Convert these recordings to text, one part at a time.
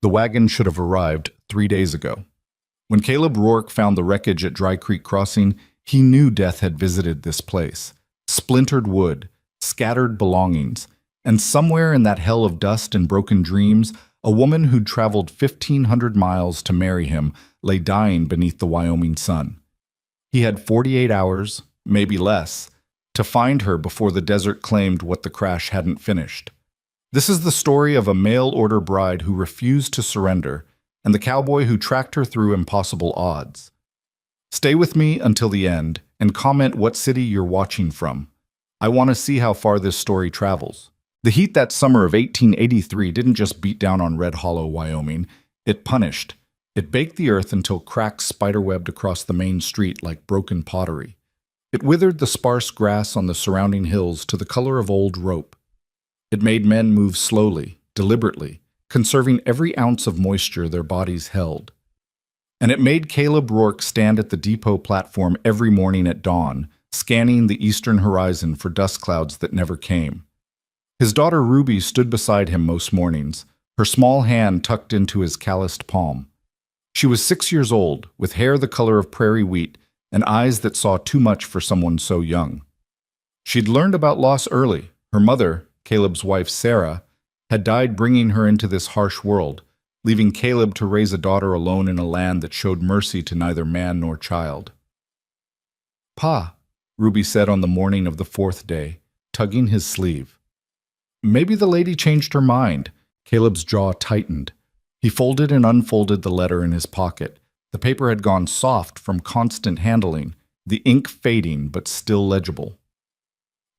The wagon should have arrived 3 days ago. When Caleb Rourke found the wreckage at Dry Creek Crossing, he knew death had visited this place. Splintered wood, scattered belongings, and somewhere in that hell of dust and broken dreams, a woman who'd traveled 1,500 miles to marry him lay dying beneath the Wyoming sun. He had 48 hours, maybe less, to find her before the desert claimed what the crash hadn't finished. This is the story of a mail-order bride who refused to surrender, and the cowboy who tracked her through impossible odds. Stay with me until the end, and comment what city you're watching from. I want to see how far this story travels. The heat that summer of 1883 didn't just beat down on Red Hollow, Wyoming. It punished. It baked the earth until cracks spiderwebbed across the main street like broken pottery. It withered the sparse grass on the surrounding hills to the color of old rope. It made men move slowly, deliberately, conserving every ounce of moisture their bodies held. And it made Caleb Rourke stand at the depot platform every morning at dawn, scanning the eastern horizon for dust clouds that never came. His daughter Ruby stood beside him most mornings, her small hand tucked into his calloused palm. She was 6 years old, with hair the color of prairie wheat and eyes that saw too much for someone so young. She'd learned about loss early. Her mother, Caleb's wife Sarah, had died bringing her into this harsh world, leaving Caleb to raise a daughter alone in a land that showed mercy to neither man nor child. "Pa," Ruby said on the morning of the 4th day, tugging his sleeve. Maybe the lady changed her mind. Caleb's jaw tightened. He folded and unfolded the letter in his pocket. The paper had gone soft from constant handling, the ink fading but still legible.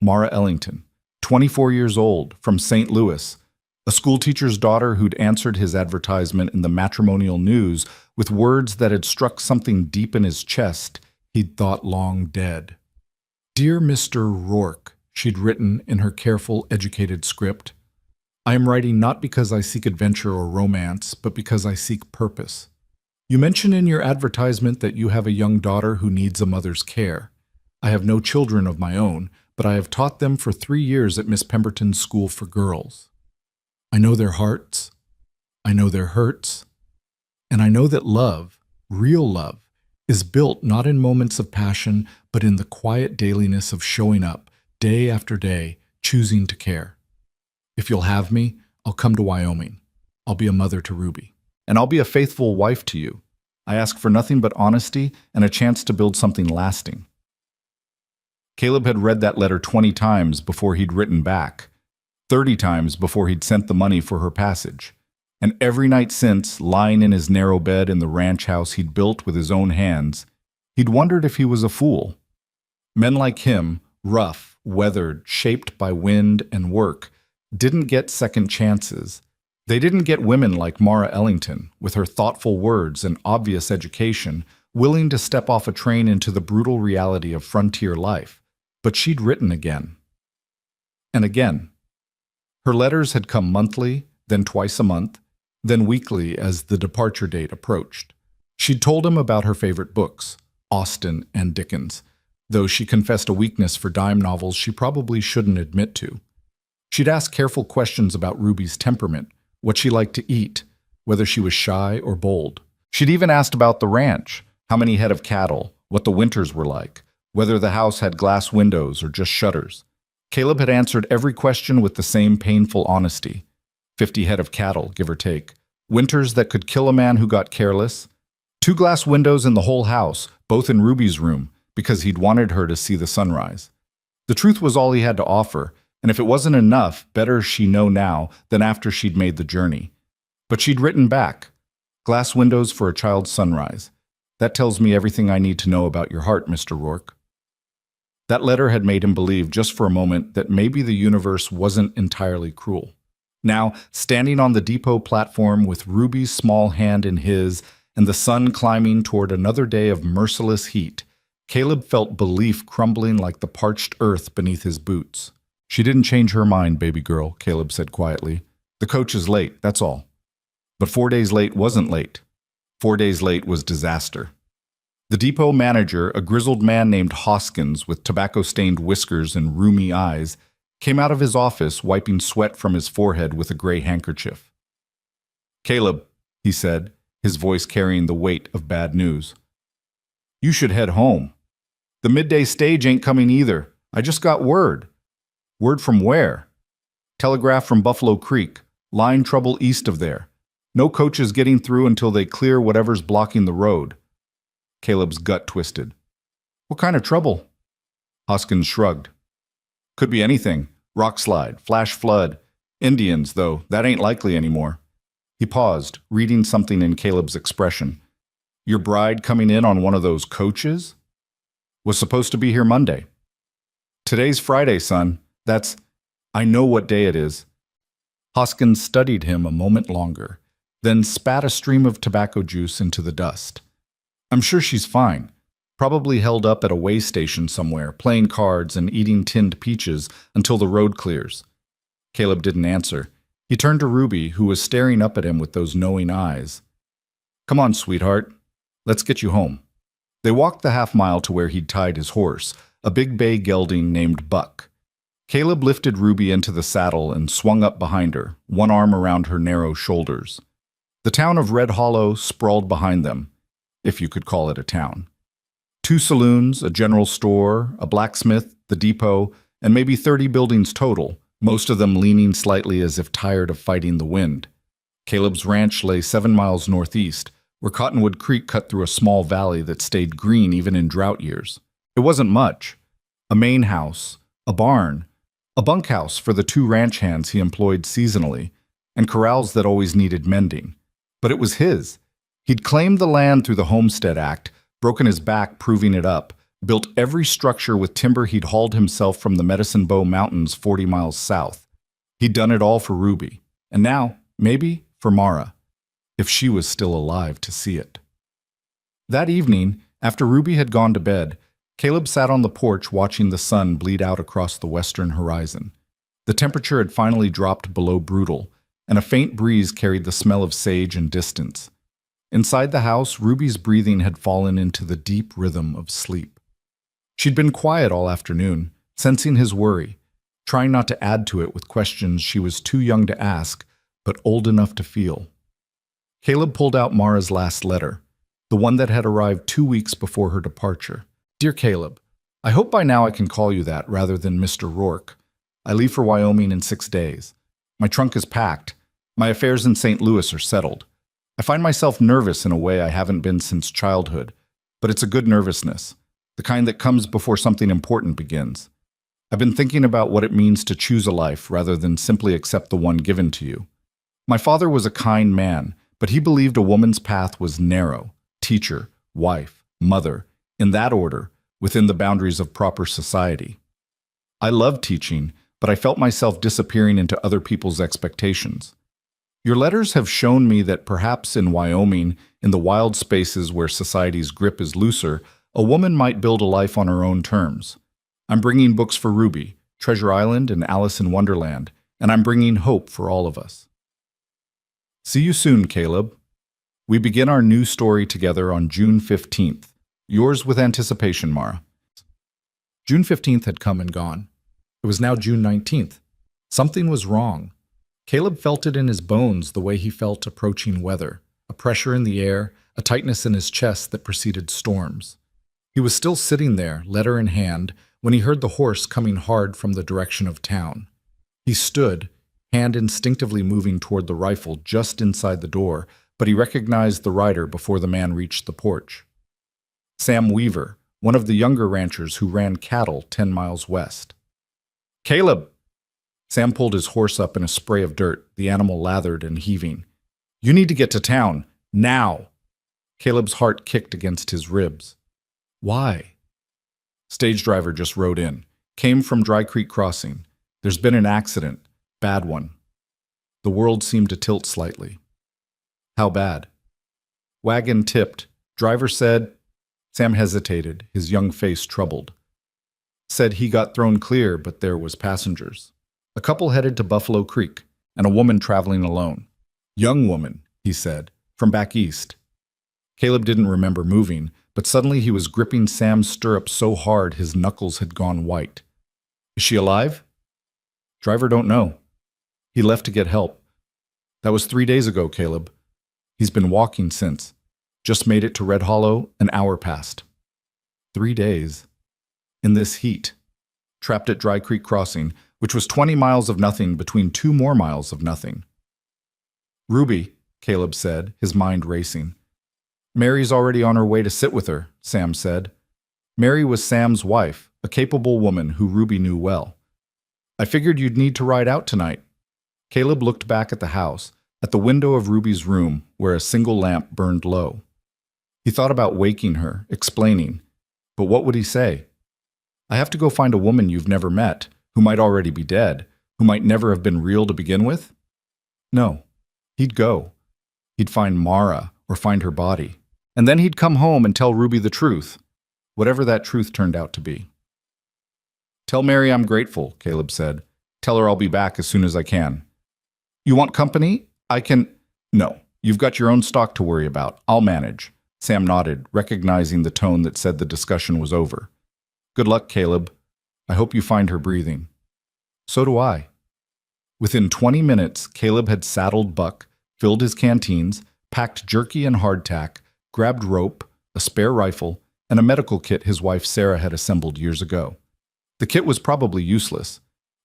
Mara Ellington, 24 years old, from St. Louis, a schoolteacher's daughter who'd answered his advertisement in the matrimonial news with words that had struck something deep in his chest he'd thought long dead. "Dear Mr. Rourke," she'd written in her careful, educated script, "I am writing not because I seek adventure or romance, but because I seek purpose. You mention in your advertisement that you have a young daughter who needs a mother's care. I have no children of my own, but I have taught them for 3 years at Miss Pemberton's School for Girls. I know their hearts, I know their hurts, and I know that love, real love, is built not in moments of passion, but in the quiet dailiness of showing up, day after day, choosing to care. If you'll have me, I'll come to Wyoming. I'll be a mother to Ruby. And I'll be a faithful wife to you. I ask for nothing but honesty and a chance to build something lasting." Caleb had read that letter 20 times before he'd written back, 30 times before he'd sent the money for her passage. And every night since, lying in his narrow bed in the ranch house he'd built with his own hands, he'd wondered if he was a fool. Men like him, rough, weathered, shaped by wind and work, didn't get second chances. They didn't get women like Mara Ellington, with her thoughtful words and obvious education, willing to step off a train into the brutal reality of frontier life. But she'd written again. And again. Her letters had come monthly, then twice a month, then weekly as the departure date approached. She'd told him about her favorite books, Austen and Dickens, though she confessed a weakness for dime novels she probably shouldn't admit to. She'd asked careful questions about Ruby's temperament, what she liked to eat, whether she was shy or bold. She'd even asked about the ranch, how many head of cattle, what the winters were like, whether the house had glass windows or just shutters. Caleb had answered every question with the same painful honesty. 50 head of cattle, give or take. Winters that could kill a man who got careless. 2 glass windows in the whole house, both in Ruby's room, because he'd wanted her to see the sunrise. The truth was all he had to offer, and if it wasn't enough, better she know now than after she'd made the journey. But she'd written back, "Glass windows for a child's sunrise. That tells me everything I need to know about your heart, Mr. Rourke." That letter had made him believe just for a moment that maybe the universe wasn't entirely cruel. Now, standing on the depot platform with Ruby's small hand in his and the sun climbing toward another day of merciless heat, Caleb felt belief crumbling like the parched earth beneath his boots. "She didn't change her mind, baby girl," Caleb said quietly. "The coach is late, that's all." But 4 days late wasn't late. 4 days late was disaster. The depot manager, a grizzled man named Hoskins with tobacco-stained whiskers and rheumy eyes, came out of his office wiping sweat from his forehead with a gray handkerchief. "Caleb, he said, his voice carrying the weight of bad news. You should head home. The midday stage ain't coming either. I just got word. Word from where? Telegraph from Buffalo Creek. Line trouble east of there. No coaches getting through until they clear whatever's blocking the road. Caleb's gut twisted. What kind of trouble? Hoskins shrugged. Could be anything. Rock slide, flash flood. Indians, though, that ain't likely anymore. He paused, reading something in Caleb's expression. Your bride coming in on one of those coaches? Was supposed to be here Monday. Today's Friday, son. I know what day it is. Hoskins studied him a moment longer, then spat a stream of tobacco juice into the dust. I'm sure she's fine. Probably held up at a way station somewhere, playing cards and eating tinned peaches until the road clears. Caleb didn't answer. He turned to Ruby, who was staring up at him with those knowing eyes. Come on, sweetheart. Let's get you home. They walked the half-mile to where he'd tied his horse, a big bay gelding named Buck. Caleb lifted Ruby into the saddle and swung up behind her, one arm around her narrow shoulders. The town of Red Hollow sprawled behind them, if you could call it a town. 2 saloons, a general store, a blacksmith, the depot, and maybe 30 buildings total, most of them leaning slightly as if tired of fighting the wind. Caleb's ranch lay 7 miles northeast, where Cottonwood Creek cut through a small valley that stayed green even in drought years. It wasn't much. A main house, a barn, a bunkhouse for the 2 ranch hands he employed seasonally, and corrals that always needed mending. But it was his. He'd claimed the land through the Homestead Act, broken his back proving it up, built every structure with timber he'd hauled himself from the Medicine Bow Mountains 40 miles south. He'd done it all for Ruby, and now, maybe, for Mara, if she was still alive to see it. That evening, after Ruby had gone to bed, Caleb sat on the porch watching the sun bleed out across the western horizon. The temperature had finally dropped below brutal, and a faint breeze carried the smell of sage and distance. Inside the house, Ruby's breathing had fallen into the deep rhythm of sleep. She'd been quiet all afternoon, sensing his worry, trying not to add to it with questions she was too young to ask, but old enough to feel. Caleb pulled out Mara's last letter, the one that had arrived 2 weeks before her departure. Dear Caleb, I hope by now I can call you that rather than Mr. Rourke. I leave for Wyoming in 6 days. My trunk is packed. My affairs in St. Louis are settled. I find myself nervous in a way I haven't been since childhood, but it's a good nervousness, the kind that comes before something important begins. I've been thinking about what it means to choose a life rather than simply accept the one given to you. My father was a kind man, but he believed a woman's path was narrow: teacher, wife, mother, in that order, within the boundaries of proper society. I loved teaching, but I felt myself disappearing into other people's expectations. Your letters have shown me that perhaps in Wyoming, in the wild spaces where society's grip is looser, a woman might build a life on her own terms. I'm bringing books for Ruby, Treasure Island and Alice in Wonderland, and I'm bringing hope for all of us. See you soon, Caleb. We begin our new story together on June 15th. Yours with anticipation, Mara. June 15th had come and gone. It was now June 19th. Something was wrong. Caleb felt it in his bones the way he felt approaching weather, a pressure in the air, a tightness in his chest that preceded storms. He was still sitting there, letter in hand, when he heard the horse coming hard from the direction of town. He stood, hand instinctively moving toward the rifle just inside the door, but he recognized the rider before the man reached the porch. Sam Weaver, one of the younger ranchers who ran cattle 10 miles west. Caleb! Sam pulled his horse up in a spray of dirt, the animal lathered and heaving. You need to get to town, now! Caleb's heart kicked against his ribs. Why? Stage driver just rode in. Came from Dry Creek Crossing. There's been an accident. Bad one. The world seemed to tilt slightly. How bad? Wagon tipped. Driver said... Sam hesitated, his young face troubled. Said he got thrown clear, but there was passengers. A couple headed to Buffalo Creek, and a woman traveling alone. Young woman, he said, from back east. Caleb didn't remember moving, but suddenly he was gripping Sam's stirrup so hard his knuckles had gone white. Is she alive? Driver don't know. He left to get help. That was 3 days ago, Caleb. He's been walking since. Just made it to Red Hollow an hour past. 3 days. In this heat. Trapped at Dry Creek Crossing, which was 20 miles of nothing between 2 more miles of nothing. Ruby, Caleb said, his mind racing. Mary's already on her way to sit with her, Sam said. Mary was Sam's wife, a capable woman who Ruby knew well. I figured you'd need to ride out tonight. Caleb looked back at the house, at the window of Ruby's room where a single lamp burned low. He thought about waking her, explaining. But what would he say? I have to go find a woman you've never met, who might already be dead, who might never have been real to begin with? No. He'd go. He'd find Mara or find her body. And then he'd come home and tell Ruby the truth, whatever that truth turned out to be. Tell Mary I'm grateful, Caleb said. Tell her I'll be back as soon as I can. You want company? I can... No, you've got your own stock to worry about. I'll manage. Sam nodded, recognizing the tone that said the discussion was over. Good luck, Caleb. I hope you find her breathing. So do I. Within 20 minutes, Caleb had saddled Buck, filled his canteens, packed jerky and hardtack, grabbed rope, a spare rifle, and a medical kit his wife Sarah had assembled years ago. The kit was probably useless.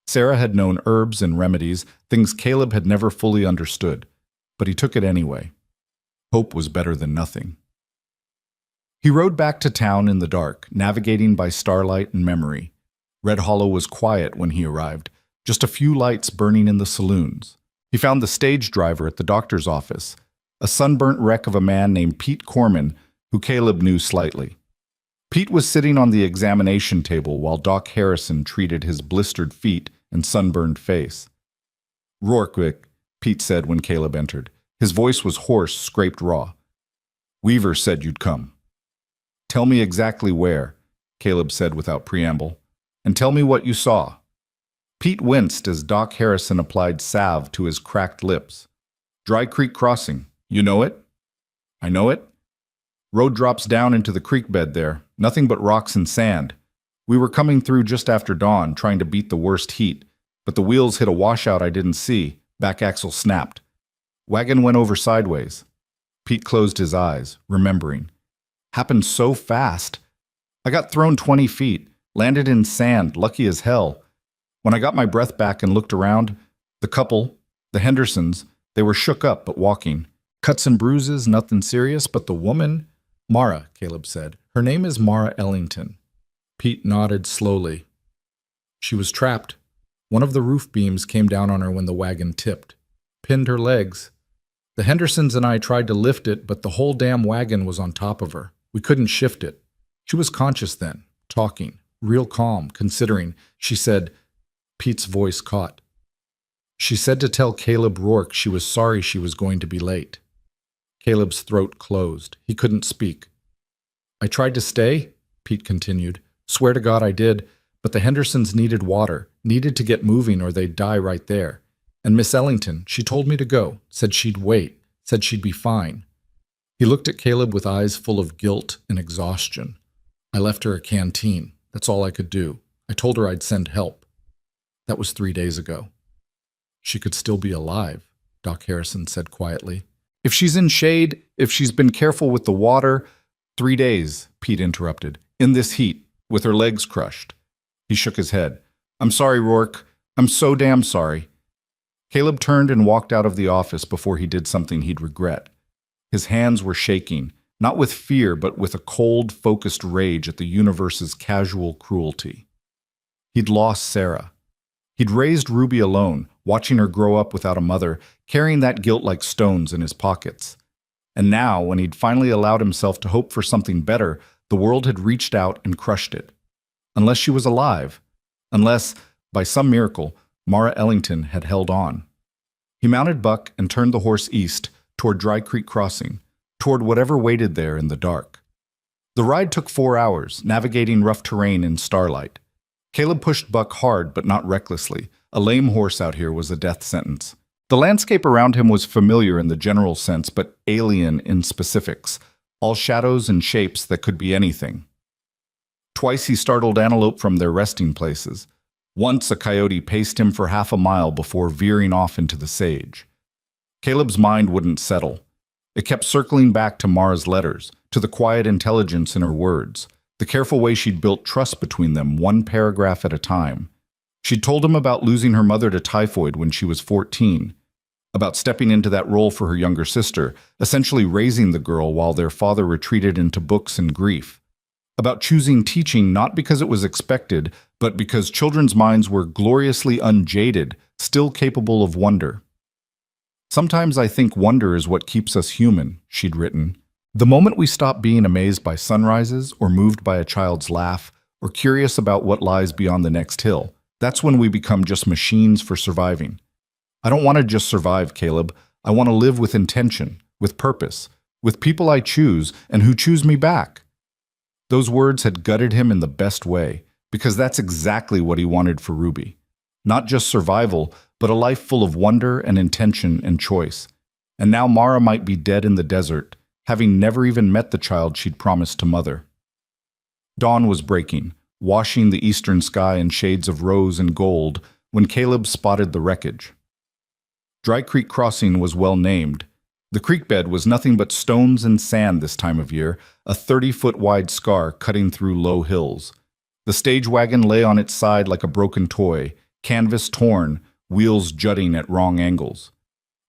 Sarah had known herbs and remedies, things Caleb had never fully understood, but he took it anyway. Hope was better than nothing. He rode back to town in the dark, navigating by starlight and memory. Red Hollow was quiet when he arrived, just a few lights burning in the saloons. He found the stage driver at the doctor's office, a sunburnt wreck of a man named Pete Corman, who Caleb knew slightly. Pete was sitting on the examination table while Doc Harrison treated his blistered feet and sunburned face. Rourke, Pete said when Caleb entered. His voice was hoarse, scraped raw. Weaver said you'd come. Tell me exactly where, Caleb said without preamble, and tell me what you saw. Pete winced as Doc Harrison applied salve to his cracked lips. Dry Creek Crossing, you know it? I know it. Road drops down into the creek bed there, nothing but rocks and sand. We were coming through just after dawn, trying to beat the worst heat, but the wheels hit a washout I didn't see. Back axle snapped. Wagon went over sideways. Pete closed his eyes, remembering. Happened so fast. I got thrown 20 feet, landed in sand, lucky as hell. When I got my breath back and looked around, the couple, the Hendersons, they were shook up but walking. Cuts and bruises, nothing serious, but the woman... Mara, Caleb said. Her name is Mara Ellington. Pete nodded slowly. She was trapped. One of the roof beams came down on her when the wagon tipped. Pinned her legs. The Hendersons and I tried to lift it, but the whole damn wagon was on top of her. We couldn't shift it. She was conscious then, talking, real calm, considering. She said, Pete's voice caught. She said to tell Caleb Rourke she was sorry she was going to be late. Caleb's throat closed. He couldn't speak. I tried to stay, Pete continued. Swear to God I did, but the Hendersons needed water, needed to get moving or they'd die right there. And Miss Ellington, she told me to go, said she'd wait, said she'd be fine. He looked at Caleb with eyes full of guilt and exhaustion. I left her a canteen. That's all I could do. I told her I'd send help. That was 3 days ago. She could still be alive, Doc Harrison said quietly. If she's in shade, if she's been careful with the water... 3 days, Pete interrupted. In this heat, with her legs crushed. He shook his head. I'm sorry, Rourke. I'm so damn sorry. Caleb turned and walked out of the office before he did something he'd regret. His hands were shaking, not with fear, but with a cold, focused rage at the universe's casual cruelty. He'd lost Sarah. He'd raised Ruby alone, watching her grow up without a mother, carrying that guilt like stones in his pockets. And now, when he'd finally allowed himself to hope for something better, the world had reached out and crushed it. Unless she was alive. Unless, by some miracle, Mara Ellington had held on. He mounted Buck and turned the horse east, toward Dry Creek Crossing, toward whatever waited there in the dark. The ride took 4 hours, navigating rough terrain in starlight. Caleb pushed Buck hard but not recklessly. A lame horse out here was a death sentence. The landscape around him was familiar in the general sense, but alien in specifics, all shadows and shapes that could be anything. Twice he startled antelope from their resting places. Once a coyote paced him for half a mile before veering off into the sage. Caleb's mind wouldn't settle. It kept circling back to Mara's letters, to the quiet intelligence in her words, the careful way she'd built trust between them, one paragraph at a time. She'd told him about losing her mother to typhoid when she was 14, about stepping into that role for her younger sister, essentially raising the girl while their father retreated into books and grief, about choosing teaching not because it was expected, but because children's minds were gloriously unjaded, still capable of wonder. "Sometimes I think wonder is what keeps us human," she'd written. "The moment we stop being amazed by sunrises or moved by a child's laugh or curious about what lies beyond the next hill, that's when we become just machines for surviving. I don't want to just survive, Caleb. I want to live with intention, with purpose, with people I choose and who choose me back." Those words had gutted him in the best way, because that's exactly what he wanted for Ruby. Not just survival, but a life full of wonder and intention and choice. And now Mara might be dead in the desert, having never even met the child she'd promised to mother. Dawn was breaking, washing the eastern sky in shades of rose and gold, when Caleb spotted the wreckage. Dry Creek Crossing was well named. The creek bed was nothing but stones and sand this time of year, a 30-foot-wide scar cutting through low hills. The stage wagon lay on its side like a broken toy, canvas torn, wheels jutting at wrong angles.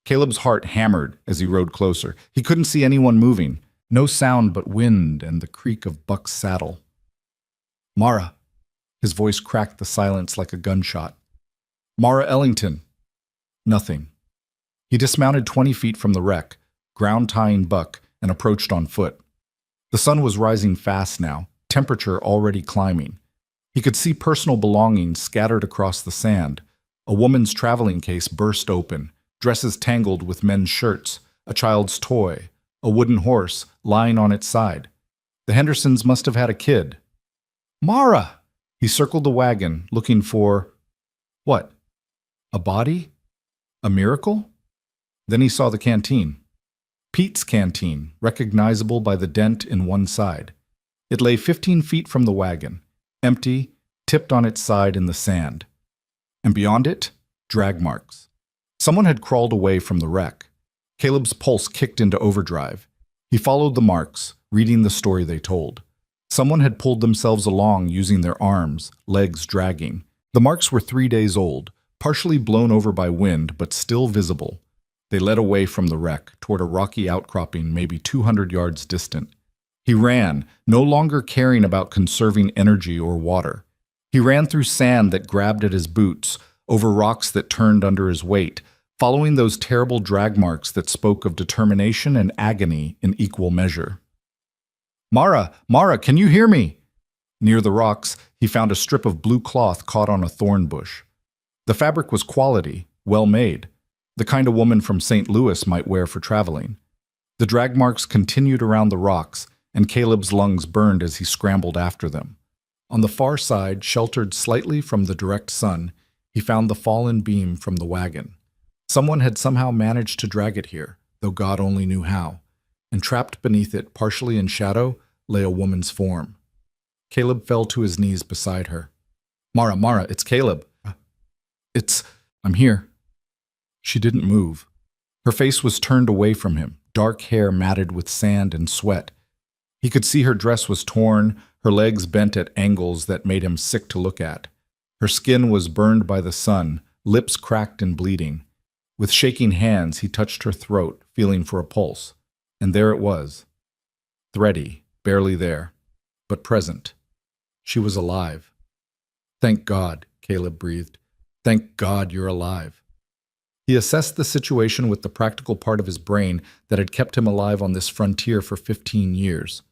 Caleb's heart hammered as he rode closer. He couldn't see anyone moving. No sound but wind and the creak of Buck's saddle. "Mara." His voice cracked the silence like a gunshot. "Mara Ellington." Nothing. He dismounted 20 feet from the wreck, ground-tying Buck, and approached on foot. The sun was rising fast now, temperature already climbing. He could see personal belongings scattered across the sand. A woman's traveling case burst open, dresses tangled with men's shirts, a child's toy, a wooden horse lying on its side. The Hendersons must have had a kid. "Mara!" He circled the wagon, looking for... what? A body? A miracle? Then he saw the canteen. Pete's canteen, recognizable by the dent in one side. It lay 15 feet from the wagon, empty, tipped on its side in the sand. And beyond it, drag marks. Someone had crawled away from the wreck. Caleb's pulse kicked into overdrive. He followed the marks, reading the story they told. Someone had pulled themselves along using their arms, legs dragging. The marks were 3 days old, partially blown over by wind, but still visible. They led away from the wreck, toward a rocky outcropping maybe 200 yards distant. He ran, no longer caring about conserving energy or water. He ran through sand that grabbed at his boots, over rocks that turned under his weight, following those terrible drag marks that spoke of determination and agony in equal measure. "Mara! Mara, can you hear me?" Near the rocks, he found a strip of blue cloth caught on a thorn bush. The fabric was quality, well made, the kind a woman from St. Louis might wear for traveling. The drag marks continued around the rocks, and Caleb's lungs burned as he scrambled after them. On the far side, sheltered slightly from the direct sun, he found the fallen beam from the wagon. Someone had somehow managed to drag it here, though God only knew how, and trapped beneath it, partially in shadow, lay a woman's form. Caleb fell to his knees beside her. "Mara, Mara, it's Caleb." I'm here." She didn't move. Her face was turned away from him, dark hair matted with sand and sweat. He could see her dress was torn, her legs bent at angles that made him sick to look at. Her skin was burned by the sun, lips cracked and bleeding. With shaking hands, he touched her throat, feeling for a pulse. And there it was. Thready, barely there, but present. She was alive. "Thank God," Caleb breathed. "Thank God you're alive." He assessed the situation with the practical part of his brain that had kept him alive on this frontier for 15 years.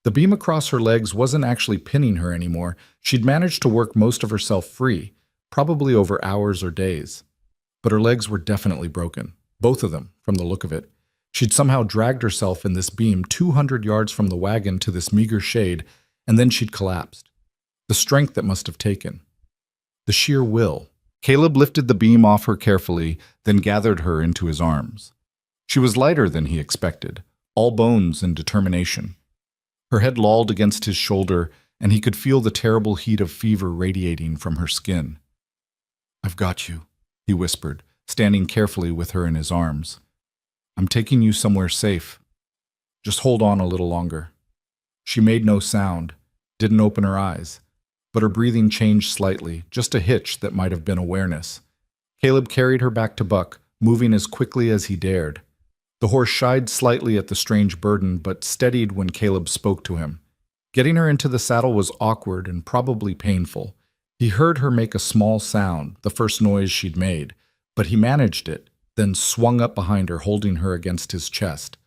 The beam across her legs wasn't actually pinning her anymore. She'd managed to work most of herself free, probably over hours or days. But her legs were definitely broken, both of them, from the look of it. She'd somehow dragged herself in this beam 200 yards from the wagon to this meager shade, and then she'd collapsed. The strength that must have taken. The sheer will. Caleb lifted the beam off her carefully, then gathered her into his arms. She was lighter than he expected, all bones and determination. Her head lolled against his shoulder, and he could feel the terrible heat of fever radiating from her skin. "I've got you," he whispered, standing carefully with her in his arms. "I'm taking you somewhere safe." Just hold on a little longer." She made no sound, didn't open her eyes, but her breathing changed slightly, just a hitch that might have been awareness. Caleb carried her back to Buck, moving as quickly as he dared. The horse shied slightly at the strange burden, but steadied when Caleb spoke to him. Getting her into the saddle was awkward and probably painful. He heard her make a small sound, the first noise she'd made, but he managed it, then swung up behind her, holding her against his chest.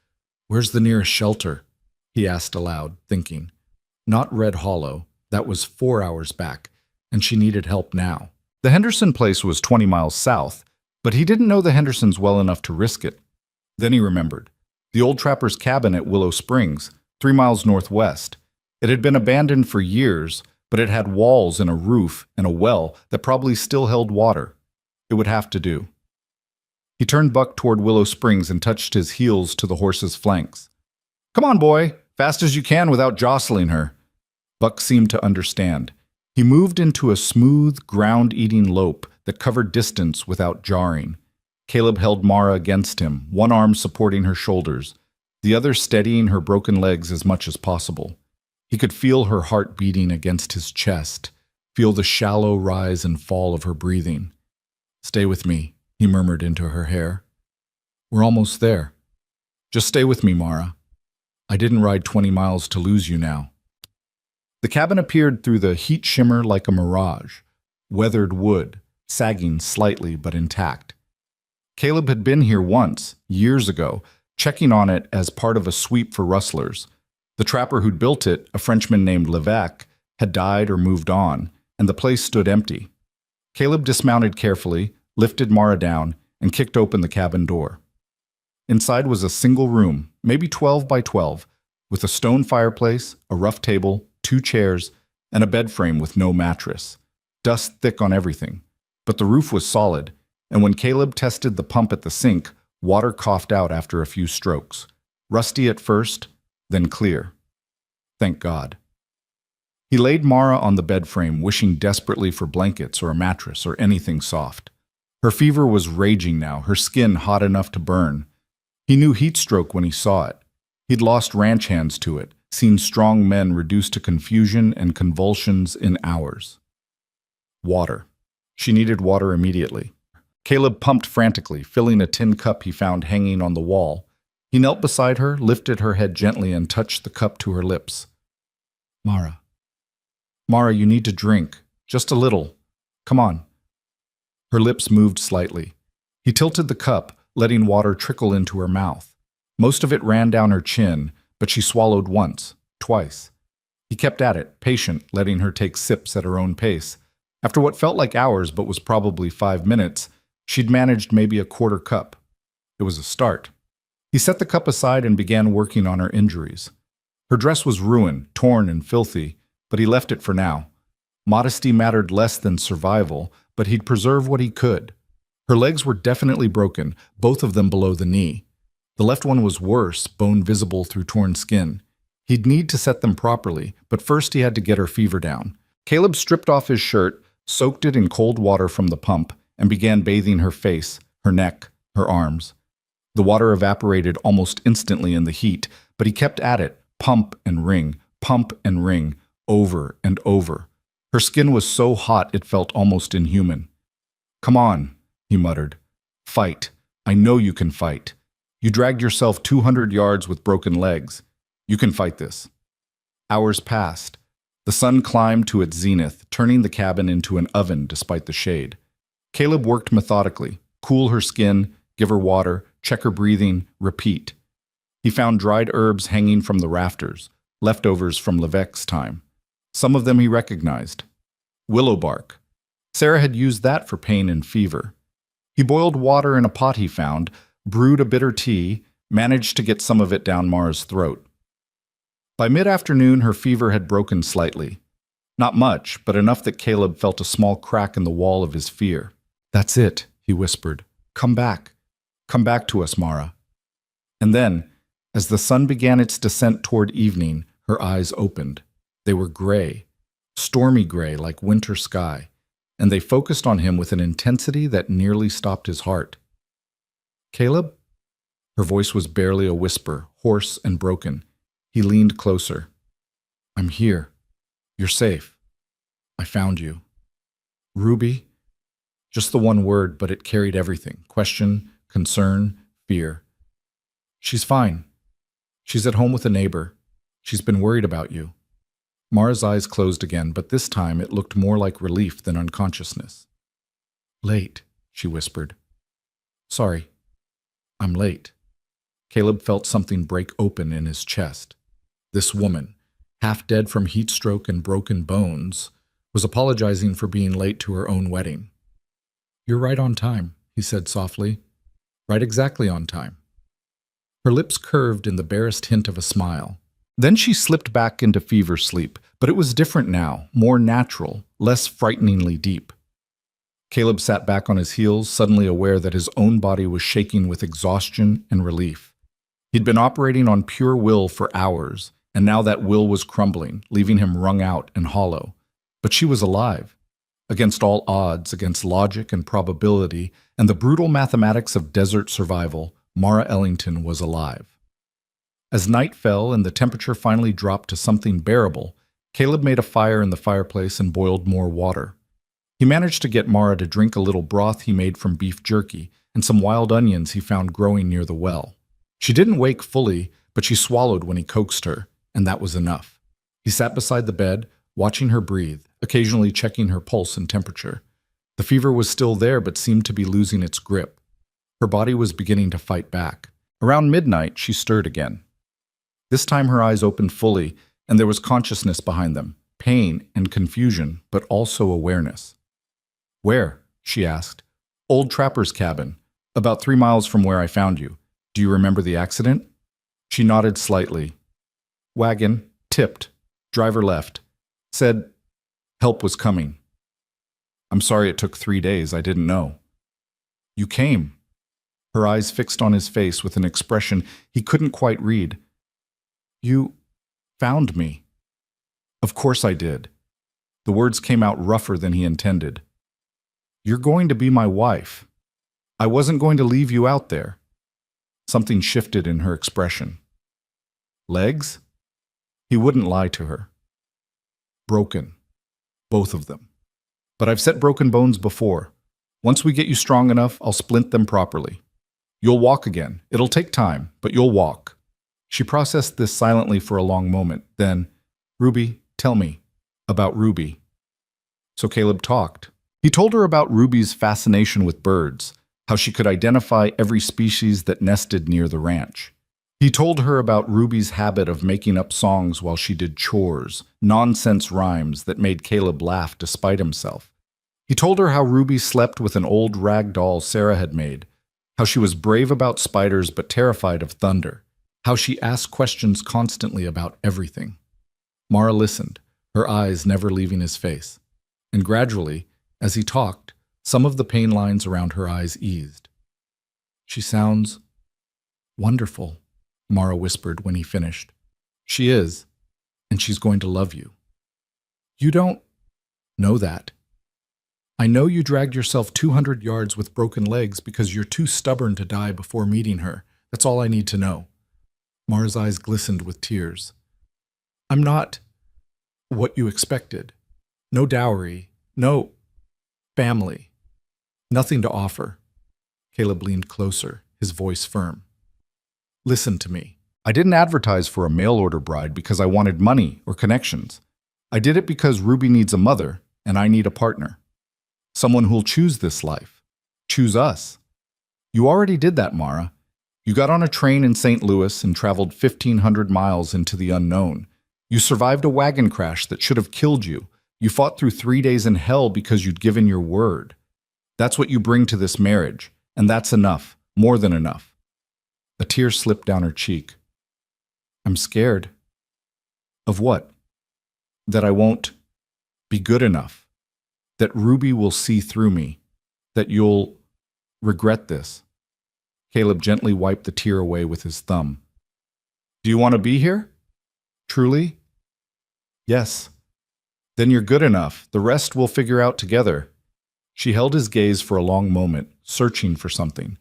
"Where's the nearest shelter?" he asked aloud, thinking. Not Red Hollow. That was 4 hours back, and she needed help now. The Henderson place was 20 miles south, but he didn't know the Hendersons well enough to risk it. Then he remembered. The old trapper's cabin at Willow Springs, 3 miles northwest. It had been abandoned for years, but it had walls and a roof and a well that probably still held water. It would have to do. He turned Buck toward Willow Springs and touched his heels to the horse's flanks. "Come on, boy, fast as you can without jostling her." Buck seemed to understand. He moved into a smooth, ground-eating lope that covered distance without jarring. Caleb held Mara against him, one arm supporting her shoulders, the other steadying her broken legs as much as possible. He could feel her heart beating against his chest, feel the shallow rise and fall of her breathing. "Stay with me," he murmured into her hair. "We're almost there. Just stay with me, Mara. I didn't ride 20 miles to lose you now." The cabin appeared through the heat shimmer like a mirage, weathered wood, sagging slightly but intact. Caleb had been here once, years ago, checking on it as part of a sweep for rustlers. The trapper who'd built it, a Frenchman named Levesque, had died or moved on, and the place stood empty. Caleb dismounted carefully, lifted Mara down, and kicked open the cabin door. Inside was a single room, maybe 12 by 12, with a stone fireplace, a rough table, 2 chairs, and a bed frame with no mattress. Dust thick on everything. But the roof was solid, and when Caleb tested the pump at the sink, water coughed out after a few strokes. Rusty at first, then clear. Thank God. He laid Mara on the bed frame, wishing desperately for blankets or a mattress or anything soft. Her fever was raging now, her skin hot enough to burn. He knew heat stroke when he saw it. He'd lost ranch hands to it, seen strong men reduced to confusion and convulsions in hours. Water. She needed water immediately. Caleb pumped frantically, filling a tin cup he found hanging on the wall. He knelt beside her, lifted her head gently, and touched the cup to her lips. "Mara. Mara, you need to drink. Just a little. Come on." Her lips moved slightly. He tilted the cup, letting water trickle into her mouth. Most of it ran down her chin, but she swallowed once, twice. He kept at it, patient, letting her take sips at her own pace. After what felt like hours but was probably 5 minutes, she'd managed maybe a quarter cup. It was a start. He set the cup aside and began working on her injuries. Her dress was ruined, torn and filthy, but he left it for now. Modesty mattered less than survival, but he'd preserve what he could. Her legs were definitely broken, both of them below the knee. The left one was worse, bone visible through torn skin. He'd need to set them properly, but first he had to get her fever down. Caleb stripped off his shirt, soaked it in cold water from the pump, and began bathing her face, her neck, her arms. The water evaporated almost instantly in the heat, but he kept at it, pump and ring, over and over. Her skin was so hot it felt almost inhuman. "Come on," he muttered. "Fight. I know you can fight. You dragged yourself 200 yards with broken legs. You can fight this." Hours passed. The sun climbed to its zenith, turning the cabin into an oven despite the shade. Caleb worked methodically, cool her skin, give her water, check her breathing, repeat. He found dried herbs hanging from the rafters, leftovers from Levesque's time. Some of them he recognized. Willow bark. Sarah had used that for pain and fever. He boiled water in a pot he found, brewed a bitter tea, managed to get some of it down Mara's throat. By mid-afternoon, her fever had broken slightly. Not much, but enough that Caleb felt a small crack in the wall of his fear. "That's it," he whispered. "Come back. Come back to us, Mara." And then, as the sun began its descent toward evening, her eyes opened. They were gray, stormy gray like winter sky, and they focused on him with an intensity that nearly stopped his heart. "Caleb?" Her voice was barely a whisper, hoarse and broken. He leaned closer. I'm here. You're safe. I found you. Ruby? Just the one word, but it carried everything. Question, concern, fear. She's fine. She's at home with a neighbor. She's been worried about you. Mara's eyes closed again, but this time it looked more like relief than unconsciousness. Late, she whispered. Sorry. I'm late. Caleb felt something break open in his chest. This woman, half dead from heat stroke and broken bones, was apologizing for being late to her own wedding. You're right on time, he said softly. Right exactly on time. Her lips curved in the barest hint of a smile. Then she slipped back into fever sleep, but it was different now, more natural, less frighteningly deep. Caleb sat back on his heels, suddenly aware that his own body was shaking with exhaustion and relief. He'd been operating on pure will for hours, and now that will was crumbling, leaving him wrung out and hollow. But she was alive. Against all odds, against logic and probability, and the brutal mathematics of desert survival, Mara Ellington was alive. As night fell and the temperature finally dropped to something bearable, Caleb made a fire in the fireplace and boiled more water. He managed to get Mara to drink a little broth he made from beef jerky and some wild onions he found growing near the well. She didn't wake fully, but she swallowed when he coaxed her, and that was enough. He sat beside the bed, watching her breathe, occasionally checking her pulse and temperature. The fever was still there but seemed to be losing its grip. Her body was beginning to fight back. Around midnight, she stirred again. This time her eyes opened fully, and there was consciousness behind them, pain and confusion, but also awareness. Where? She asked. Old Trapper's cabin, about 3 miles from where I found you. Do you remember the accident? She nodded slightly. Wagon, tipped, driver left. Said, help was coming. I'm sorry it took 3 days, I didn't know. You came. Her eyes fixed on his face with an expression he couldn't quite read. You found me. Of course I did. The words came out rougher than he intended. You're going to be my wife. I wasn't going to leave you out there. Something shifted in her expression. Legs? He wouldn't lie to her. Broken. Both of them. But I've set broken bones before. Once we get you strong enough, I'll splint them properly. You'll walk again. It'll take time, but you'll walk. She processed this silently for a long moment. Then, Ruby, tell me about Ruby. So Caleb talked. He told her about Ruby's fascination with birds, how she could identify every species that nested near the ranch. He told her about Ruby's habit of making up songs while she did chores, nonsense rhymes that made Caleb laugh despite himself. He told her how Ruby slept with an old rag doll Sarah had made, how she was brave about spiders but terrified of thunder, how she asked questions constantly about everything. Mara listened, her eyes never leaving his face. And gradually, as he talked, some of the pain lines around her eyes eased. She sounds wonderful, Mara whispered when he finished. She is, and she's going to love you. You don't know that. I know you dragged yourself 200 yards with broken legs because you're too stubborn to die before meeting her. That's all I need to know. Mara's eyes glistened with tears. I'm not what you expected. No dowry, no family, nothing to offer. Caleb leaned closer, his voice firm. Listen to me. I didn't advertise for a mail-order bride because I wanted money or connections. I did it because Ruby needs a mother, and I need a partner. Someone who'll choose this life. Choose us. You already did that, Mara. You got on a train in St. Louis and traveled 1,500 miles into the unknown. You survived a wagon crash that should have killed you. You fought through 3 days in hell because you'd given your word. That's what you bring to this marriage, and that's enough, more than enough. A tear slipped down her cheek. I'm scared. Of what? That I won't be good enough. That Ruby will see through me. That you'll regret this. Caleb gently wiped the tear away with his thumb. Do you want to be here? Truly? Yes. Then you're good enough. The rest we'll figure out together. She held his gaze for a long moment, searching for something.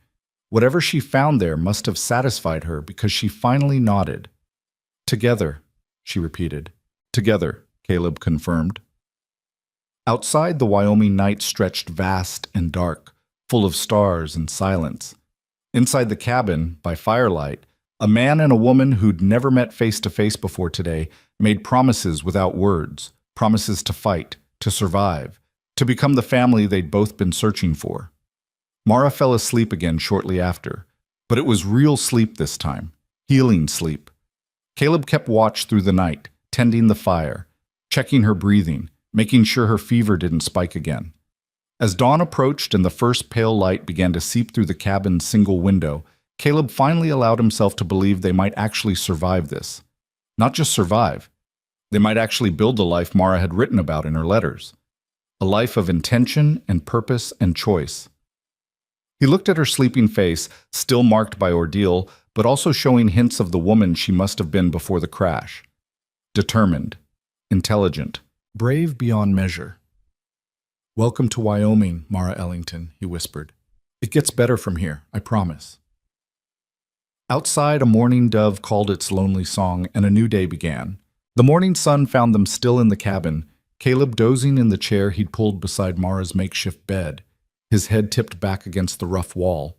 Whatever she found there must have satisfied her because she finally nodded. Together, she repeated. Together, Caleb confirmed. Outside, the Wyoming night stretched vast and dark, full of stars and silence. Inside the cabin, by firelight, a man and a woman who'd never met face to face before today made promises without words, promises to fight, to survive, to become the family they'd both been searching for. Mara fell asleep again shortly after, but it was real sleep this time, healing sleep. Caleb kept watch through the night, tending the fire, checking her breathing, making sure her fever didn't spike again. As dawn approached and the first pale light began to seep through the cabin's single window, Caleb finally allowed himself to believe they might actually survive this. Not just survive. They might actually build the life Mara had written about in her letters. A life of intention and purpose and choice. He looked at her sleeping face, still marked by ordeal, but also showing hints of the woman she must have been before the crash. Determined, intelligent, brave beyond measure. "Welcome to Wyoming, Mara Ellington," he whispered. "It gets better from here, I promise." Outside, a mourning dove called its lonely song, and a new day began. The morning sun found them still in the cabin, Caleb dozing in the chair he'd pulled beside Mara's makeshift bed, his head tipped back against the rough wall.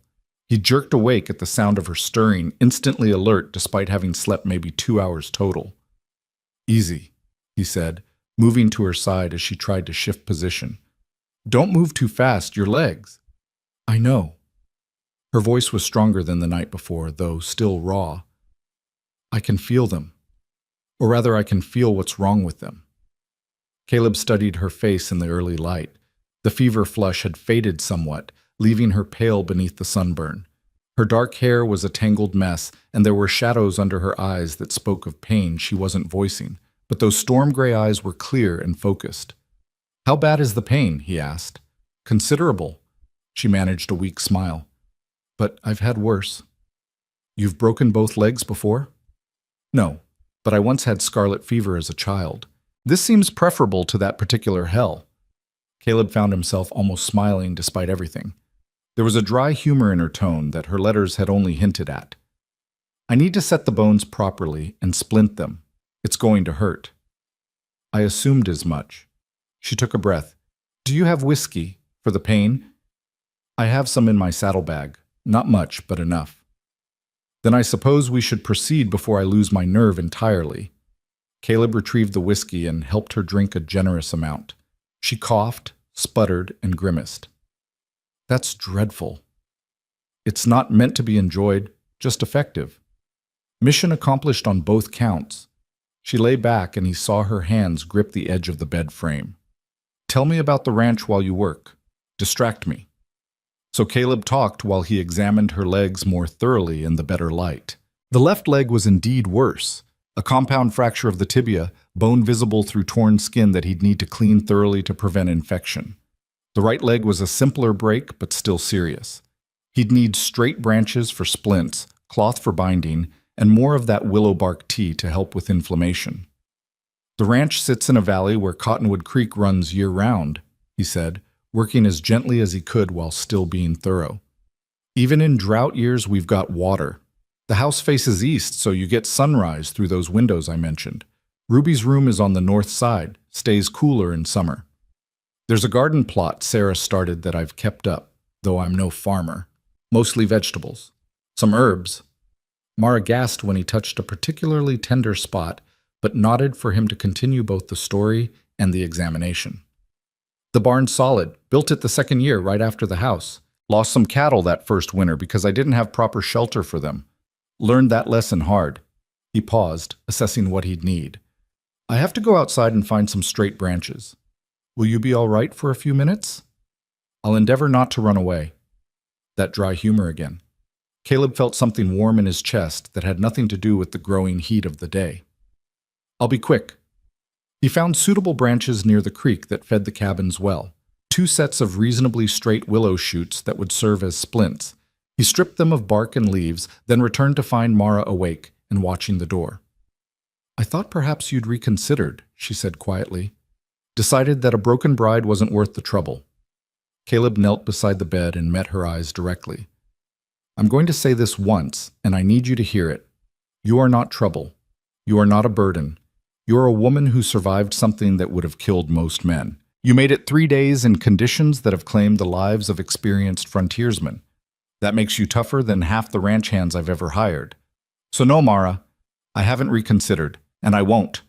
He jerked awake at the sound of her stirring, instantly alert despite having slept maybe 2 hours total. "Easy," he said, moving to her side as she tried to shift position. "Don't move too fast, your legs." "I know." Her voice was stronger than the night before, though still raw. "I can feel them. Or rather, I can feel what's wrong with them." Caleb studied her face in the early light. The fever flush had faded somewhat, leaving her pale beneath the sunburn. Her dark hair was a tangled mess, and there were shadows under her eyes that spoke of pain she wasn't voicing, but those storm-gray eyes were clear and focused. "How bad is the pain?" he asked. "Considerable." She managed a weak smile. "But I've had worse." "You've broken both legs before?" "No, but I once had scarlet fever as a child. This seems preferable to that particular hell." Caleb found himself almost smiling despite everything. There was a dry humor in her tone that her letters had only hinted at. "I need to set the bones properly and splint them. It's going to hurt." "I assumed as much." She took a breath. "Do you have whiskey for the pain?" "I have some in my saddlebag. Not much, but enough." "Then I suppose we should proceed before I lose my nerve entirely." Caleb retrieved the whiskey and helped her drink a generous amount. She coughed, sputtered, and grimaced. "That's dreadful." "It's not meant to be enjoyed, just effective." Mission accomplished on both counts. She lay back and he saw her hands grip the edge of the bed frame. "Tell me about the ranch while you work. Distract me." So Caleb talked while he examined her legs more thoroughly in the better light. The left leg was indeed worse. A compound fracture of the tibia, bone visible through torn skin that he'd need to clean thoroughly to prevent infection. The right leg was a simpler break, but still serious. He'd need straight branches for splints, cloth for binding, and more of that willow bark tea to help with inflammation. "The ranch sits in a valley where Cottonwood Creek runs year-round," he said, working as gently as he could while still being thorough. "Even in drought years, we've got water. The house faces east, so you get sunrise through those windows I mentioned. Ruby's room is on the north side, stays cooler in summer. There's a garden plot Sarah started that I've kept up, though I'm no farmer. Mostly vegetables. Some herbs." Mara gasped when he touched a particularly tender spot, but nodded for him to continue both the story and the examination. "The barn's solid. Built it the second year, right after the house. Lost some cattle that first winter because I didn't have proper shelter for them. Learned that lesson hard." He paused, assessing what he'd need. "I have to go outside and find some straight branches. Will you be all right for a few minutes?" "I'll endeavor not to run away." That dry humor again. Caleb felt something warm in his chest that had nothing to do with the growing heat of the day. "I'll be quick." He found suitable branches near the creek that fed the cabin's well, 2 sets of reasonably straight willow shoots that would serve as splints. He stripped them of bark and leaves, then returned to find Mara awake and watching the door. "I thought perhaps you'd reconsidered," she said quietly. "Decided that a broken bride wasn't worth the trouble." Caleb knelt beside the bed and met her eyes directly. I'm going to say this once, and I need you to hear it. You are not trouble. You are not a burden. You are a woman who survived something that would have killed most men. You made it 3 days in conditions that have claimed the lives of experienced frontiersmen. That makes you tougher than half the ranch hands I've ever hired. So no, Mara, I haven't reconsidered, and I won't.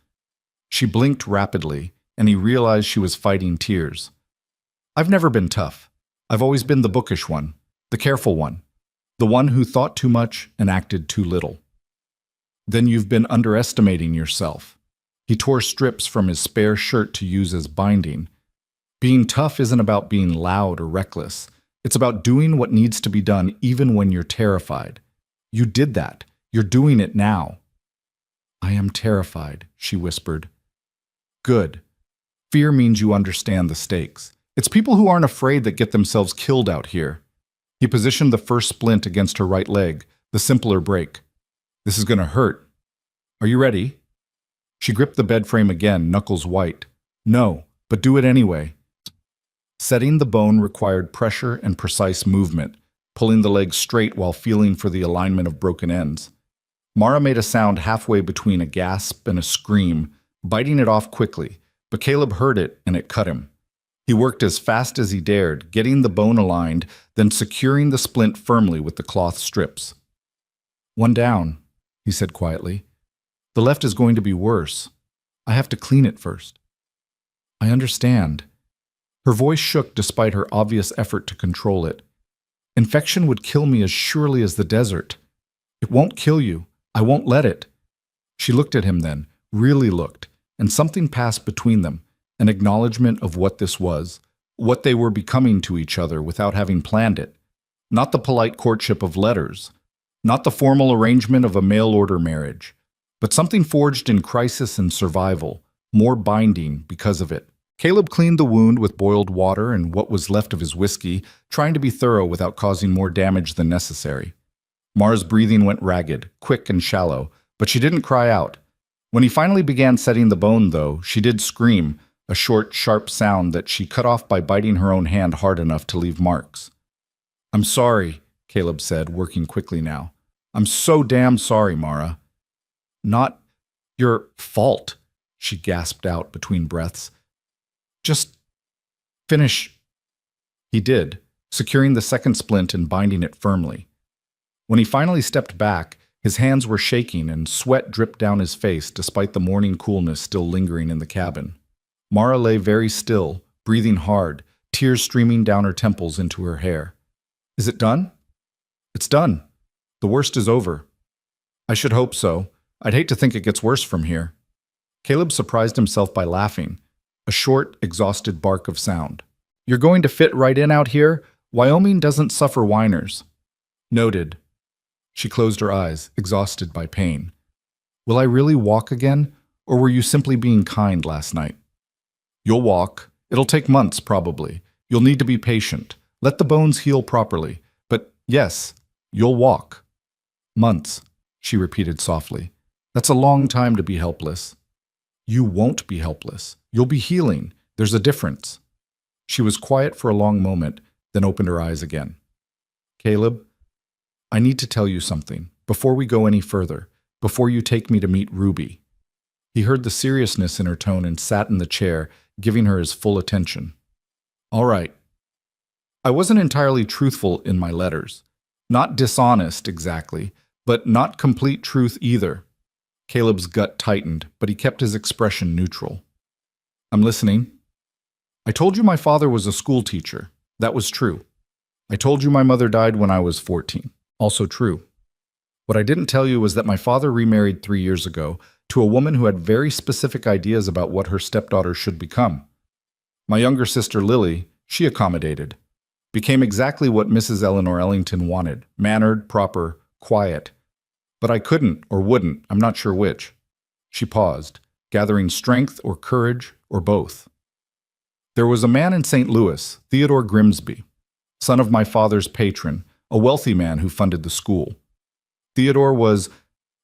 She blinked rapidly, and he realized she was fighting tears. I've never been tough. I've always been the bookish one, the careful one, the one who thought too much and acted too little. Then you've been underestimating yourself. He tore strips from his spare shirt to use as binding. Being tough isn't about being loud or reckless. It's about doing what needs to be done even when you're terrified. You did that. You're doing it now. I am terrified, she whispered. Good. Fear means you understand the stakes. It's people who aren't afraid that get themselves killed out here. He positioned the first splint against her right leg, the simpler break. This is going to hurt. Are you ready? She gripped the bed frame again, knuckles white. No, but do it anyway. Setting the bone required pressure and precise movement, pulling the leg straight while feeling for the alignment of broken ends. Mara made a sound halfway between a gasp and a scream, biting it off quickly, but Caleb heard it and it cut him. He worked as fast as he dared, getting the bone aligned, then securing the splint firmly with the cloth strips. One down, he said quietly. The left is going to be worse. I have to clean it first. I understand. Her voice shook despite her obvious effort to control it. Infection would kill me as surely as the desert. It won't kill you. I won't let it. She looked at him then, really looked, and something passed between them, an acknowledgement of what this was, what they were becoming to each other without having planned it. Not the polite courtship of letters, not the formal arrangement of a mail-order marriage, but something forged in crisis and survival, more binding because of it. Caleb cleaned the wound with boiled water and what was left of his whiskey, trying to be thorough without causing more damage than necessary. Mara's breathing went ragged, quick and shallow, but she didn't cry out. When he finally began setting the bone, though, she did scream, a short, sharp sound that she cut off by biting her own hand hard enough to leave marks. I'm sorry, Caleb said, working quickly now. I'm so damn sorry, Mara. Not your fault, she gasped out between breaths. Just finish. He did, securing the second splint and binding it firmly. When he finally stepped back, his hands were shaking and sweat dripped down his face despite the morning coolness still lingering in the cabin. Mara lay very still, breathing hard, tears streaming down her temples into her hair. Is it done? It's done. The worst is over. I should hope so. I'd hate to think it gets worse from here. Caleb surprised himself by laughing, a short, exhausted bark of sound. You're going to fit right in out here? Wyoming doesn't suffer whiners. Noted. She closed her eyes, exhausted by pain. Will I really walk again, or were you simply being kind last night? You'll walk. It'll take months, probably. You'll need to be patient. Let the bones heal properly. But yes, you'll walk. Months, she repeated softly. That's a long time to be helpless. You won't be helpless. You'll be healing. There's a difference. She was quiet for a long moment, then opened her eyes again. Caleb, I need to tell you something, before we go any further, before you take me to meet Ruby. He heard the seriousness in her tone and sat in the chair, giving her his full attention. All right. I wasn't entirely truthful in my letters. Not dishonest, exactly, but not complete truth either. Caleb's gut tightened, but he kept his expression neutral. I'm listening. I told you my father was a school teacher. That was true. I told you my mother died when I was 14. Also true. What I didn't tell you was that my father remarried 3 years ago to a woman who had very specific ideas about what her stepdaughter should become. My younger sister Lily, she accommodated. Became exactly what Mrs. Eleanor Ellington wanted, mannered, proper, quiet. But I couldn't or wouldn't, I'm not sure which. She paused, gathering strength or courage or both. There was a man in St. Louis, Theodore Grimsby, son of my father's patron, a wealthy man who funded the school. Theodore was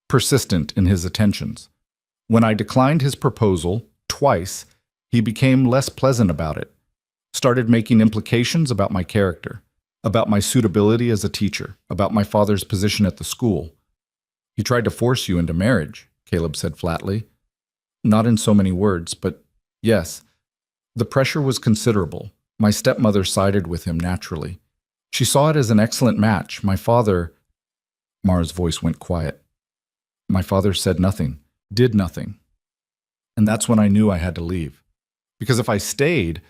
persistent in his attentions. When I declined his proposal, twice, he became less pleasant about it, started making implications about my character. about my suitability as a teacher, about my father's position at the school. He tried to force you into marriage, Caleb said flatly. Not in so many words, but yes. The pressure was considerable. My stepmother sided with him naturally. She saw it as an excellent match. My father... Mara's voice went quiet. My father said nothing, did nothing. And that's when I knew I had to leave. Because if I stayed,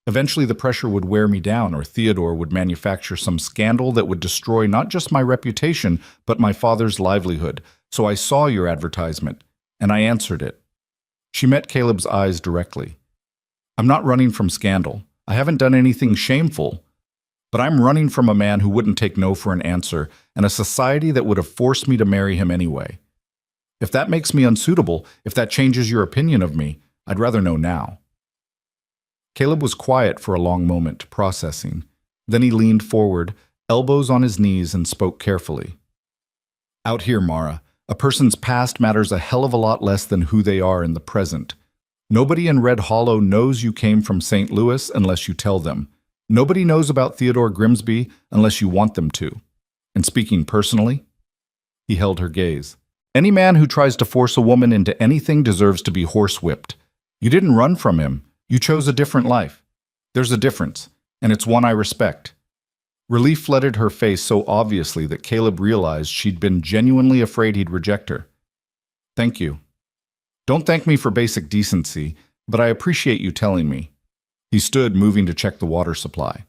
eventually the pressure would wear me down, or Theodore would manufacture some scandal that would destroy not just my reputation, but my father's livelihood. So I saw your advertisement, and I answered it. She met Caleb's eyes directly. I'm not running from scandal. I haven't done anything shameful. But I'm running from a man who wouldn't take no for an answer, and a society that would have forced me to marry him anyway. If that makes me unsuitable, if that changes your opinion of me, I'd rather know now. Caleb was quiet for a long moment, processing. Then he leaned forward, elbows on his knees, and spoke carefully. Out here, Mara, a person's past matters a hell of a lot less than who they are in the present. Nobody in Red Hollow knows you came from St. Louis unless you tell them. Nobody knows about Theodore Grimsby unless you want them to. And speaking personally, he held her gaze. Any man who tries to force a woman into anything deserves to be horsewhipped. You didn't run from him. You chose a different life. There's a difference, and it's one I respect. Relief flooded her face so obviously that Caleb realized she'd been genuinely afraid he'd reject her. Thank you. Don't thank me for basic decency, but I appreciate you telling me. He stood, moving to check the water supply.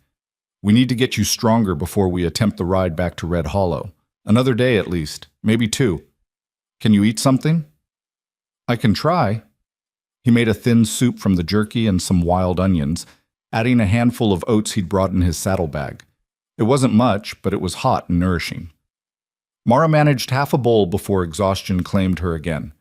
We need to get you stronger before we attempt the ride back to Red Hollow. Another day at least, maybe 2. Can you eat something? I can try. He made a thin soup from the jerky and some wild onions, adding a handful of oats he'd brought in his saddlebag. It wasn't much, but it was hot and nourishing. Mara managed half a bowl before exhaustion claimed her again.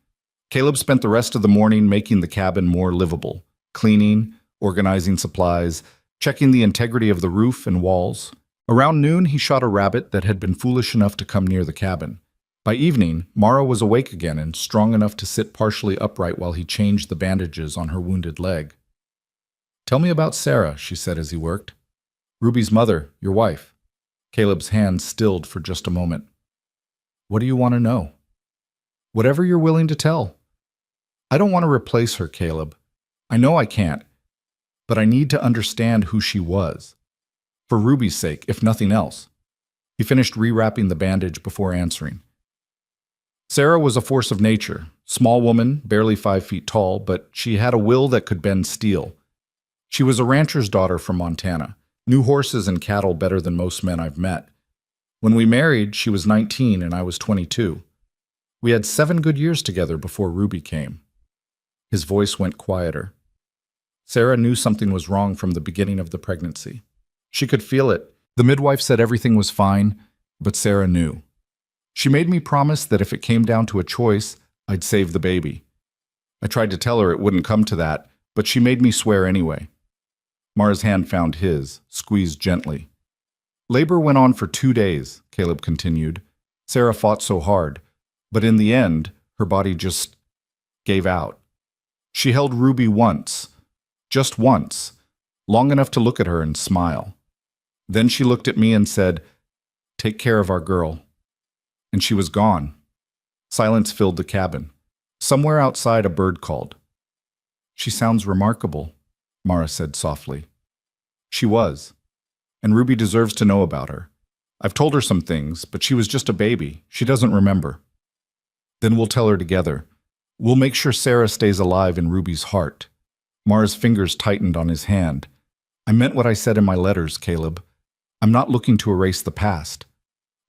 Caleb spent the rest of the morning making the cabin more livable, cleaning, organizing supplies, checking the integrity of the roof and walls. Around noon, he shot a rabbit that had been foolish enough to come near the cabin. By evening, Mara was awake again and strong enough to sit partially upright while he changed the bandages on her wounded leg. Tell me about Sarah, she said as he worked. Ruby's mother, your wife. Caleb's hand stilled for just a moment. What do you want to know? Whatever you're willing to tell. I don't want to replace her, Caleb. I know I can't. But I need to understand who she was. For Ruby's sake, if nothing else. He finished rewrapping the bandage before answering. Sarah was a force of nature, small woman, barely 5 feet tall, but she had a will that could bend steel. She was a rancher's daughter from Montana, knew horses and cattle better than most men I've met. When we married, she was 19 and I was 22. We had 7 good years together before Ruby came. His voice went quieter. Sarah knew something was wrong from the beginning of the pregnancy. She could feel it. The midwife said everything was fine, but Sarah knew. She made me promise that if it came down to a choice, I'd save the baby. I tried to tell her it wouldn't come to that, but she made me swear anyway. Mara's hand found his, squeezed gently. Labor went on for 2 days, Caleb continued. Sarah fought so hard, but in the end, her body just gave out. She held Ruby once, just once, long enough to look at her and smile. Then she looked at me and said, "Take care of our girl." And she was gone. Silence filled the cabin. Somewhere outside, a bird called. She sounds remarkable, Mara said softly. She was. And Ruby deserves to know about her. I've told her some things, but she was just a baby. She doesn't remember. Then we'll tell her together. We'll make sure Sarah stays alive in Ruby's heart. Mara's fingers tightened on his hand. I meant what I said in my letters, Caleb. I'm not looking to erase the past.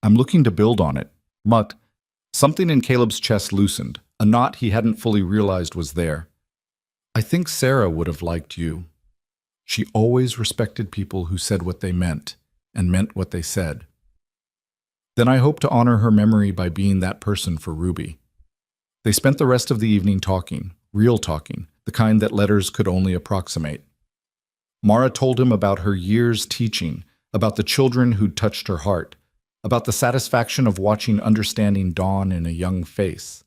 I'm looking to build on it. But something in Caleb's chest loosened, a knot he hadn't fully realized was there. I think Sarah would have liked you. She always respected people who said what they meant, and meant what they said. Then I hope to honor her memory by being that person for Ruby. They spent the rest of the evening talking, real talking, the kind that letters could only approximate. Mara told him about her years teaching, about the children who'd touched her heart, about the satisfaction of watching understanding dawn in a young face.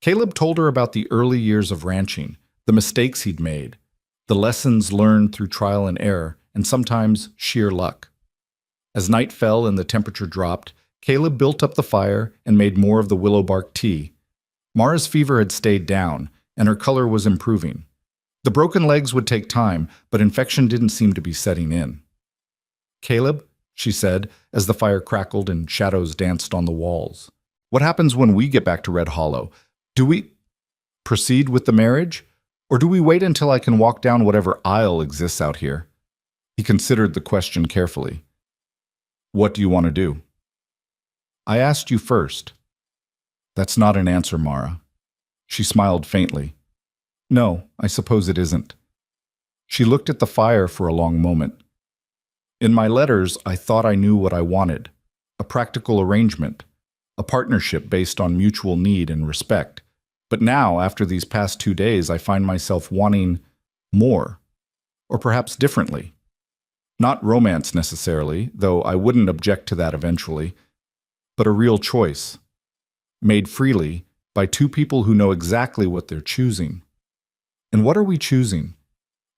Caleb told her about the early years of ranching, the mistakes he'd made, the lessons learned through trial and error, and sometimes sheer luck. As night fell and the temperature dropped, Caleb built up the fire and made more of the willow bark tea. Mara's fever had stayed down, and her color was improving. The broken legs would take time, but infection didn't seem to be setting in. "Caleb," she said, as the fire crackled and shadows danced on the walls, "what happens when we get back to Red Hollow? Do we proceed with the marriage? Or do we wait until I can walk down whatever aisle exists out here?" He considered the question carefully. "What do you want to do?" "I asked you first." "That's not an answer, Mara." She smiled faintly. "No, I suppose it isn't." She looked at the fire for a long moment. "In my letters, I thought I knew what I wanted. A practical arrangement. A partnership based on mutual need and respect. But now, after these past 2 days, I find myself wanting more. Or perhaps differently. Not romance necessarily, though I wouldn't object to that eventually, but a real choice. Made freely by two people who know exactly what they're choosing. And what are we choosing?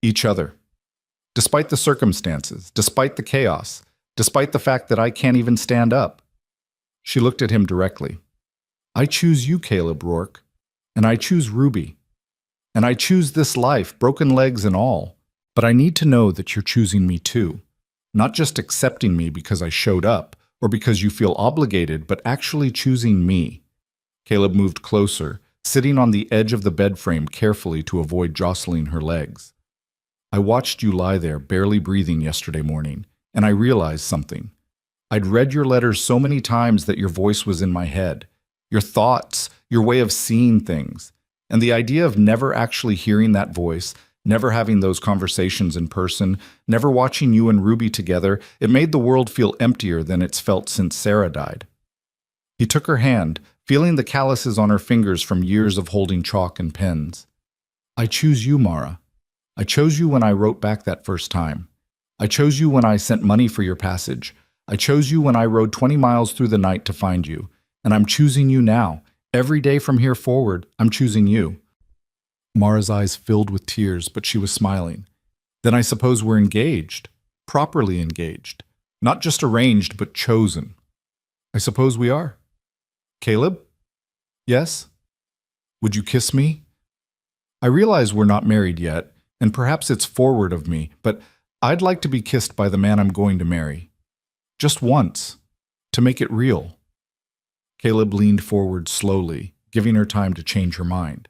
Each other. Despite the circumstances, despite the chaos, despite the fact that I can't even stand up." She looked at him directly. "I choose you, Caleb Rourke. And I choose Ruby. And I choose this life, broken legs and all. But I need to know that you're choosing me too. Not just accepting me because I showed up, or because you feel obligated, but actually choosing me." Caleb moved closer, sitting on the edge of the bed frame carefully to avoid jostling her legs. "I watched you lie there, barely breathing yesterday morning, and I realized something. I'd read your letters so many times that your voice was in my head. Your thoughts, your way of seeing things. And the idea of never actually hearing that voice, never having those conversations in person, never watching you and Ruby together, it made the world feel emptier than it's felt since Sarah died." He took her hand, feeling the calluses on her fingers from years of holding chalk and pens. "I choose you, Mara. I chose you when I wrote back that first time. I chose you when I sent money for your passage. I chose you when I rode 20 miles through the night to find you. And I'm choosing you now. Every day from here forward, I'm choosing you." Mara's eyes filled with tears, but she was smiling. "Then I suppose we're engaged. Properly engaged. Not just arranged, but chosen." "I suppose we are." "Caleb?" "Yes?" "Would you kiss me?" "I realize we're not married yet, and perhaps it's forward of me, but I'd like to be kissed by the man I'm going to marry. Just once. To make it real." Caleb leaned forward slowly, giving her time to change her mind.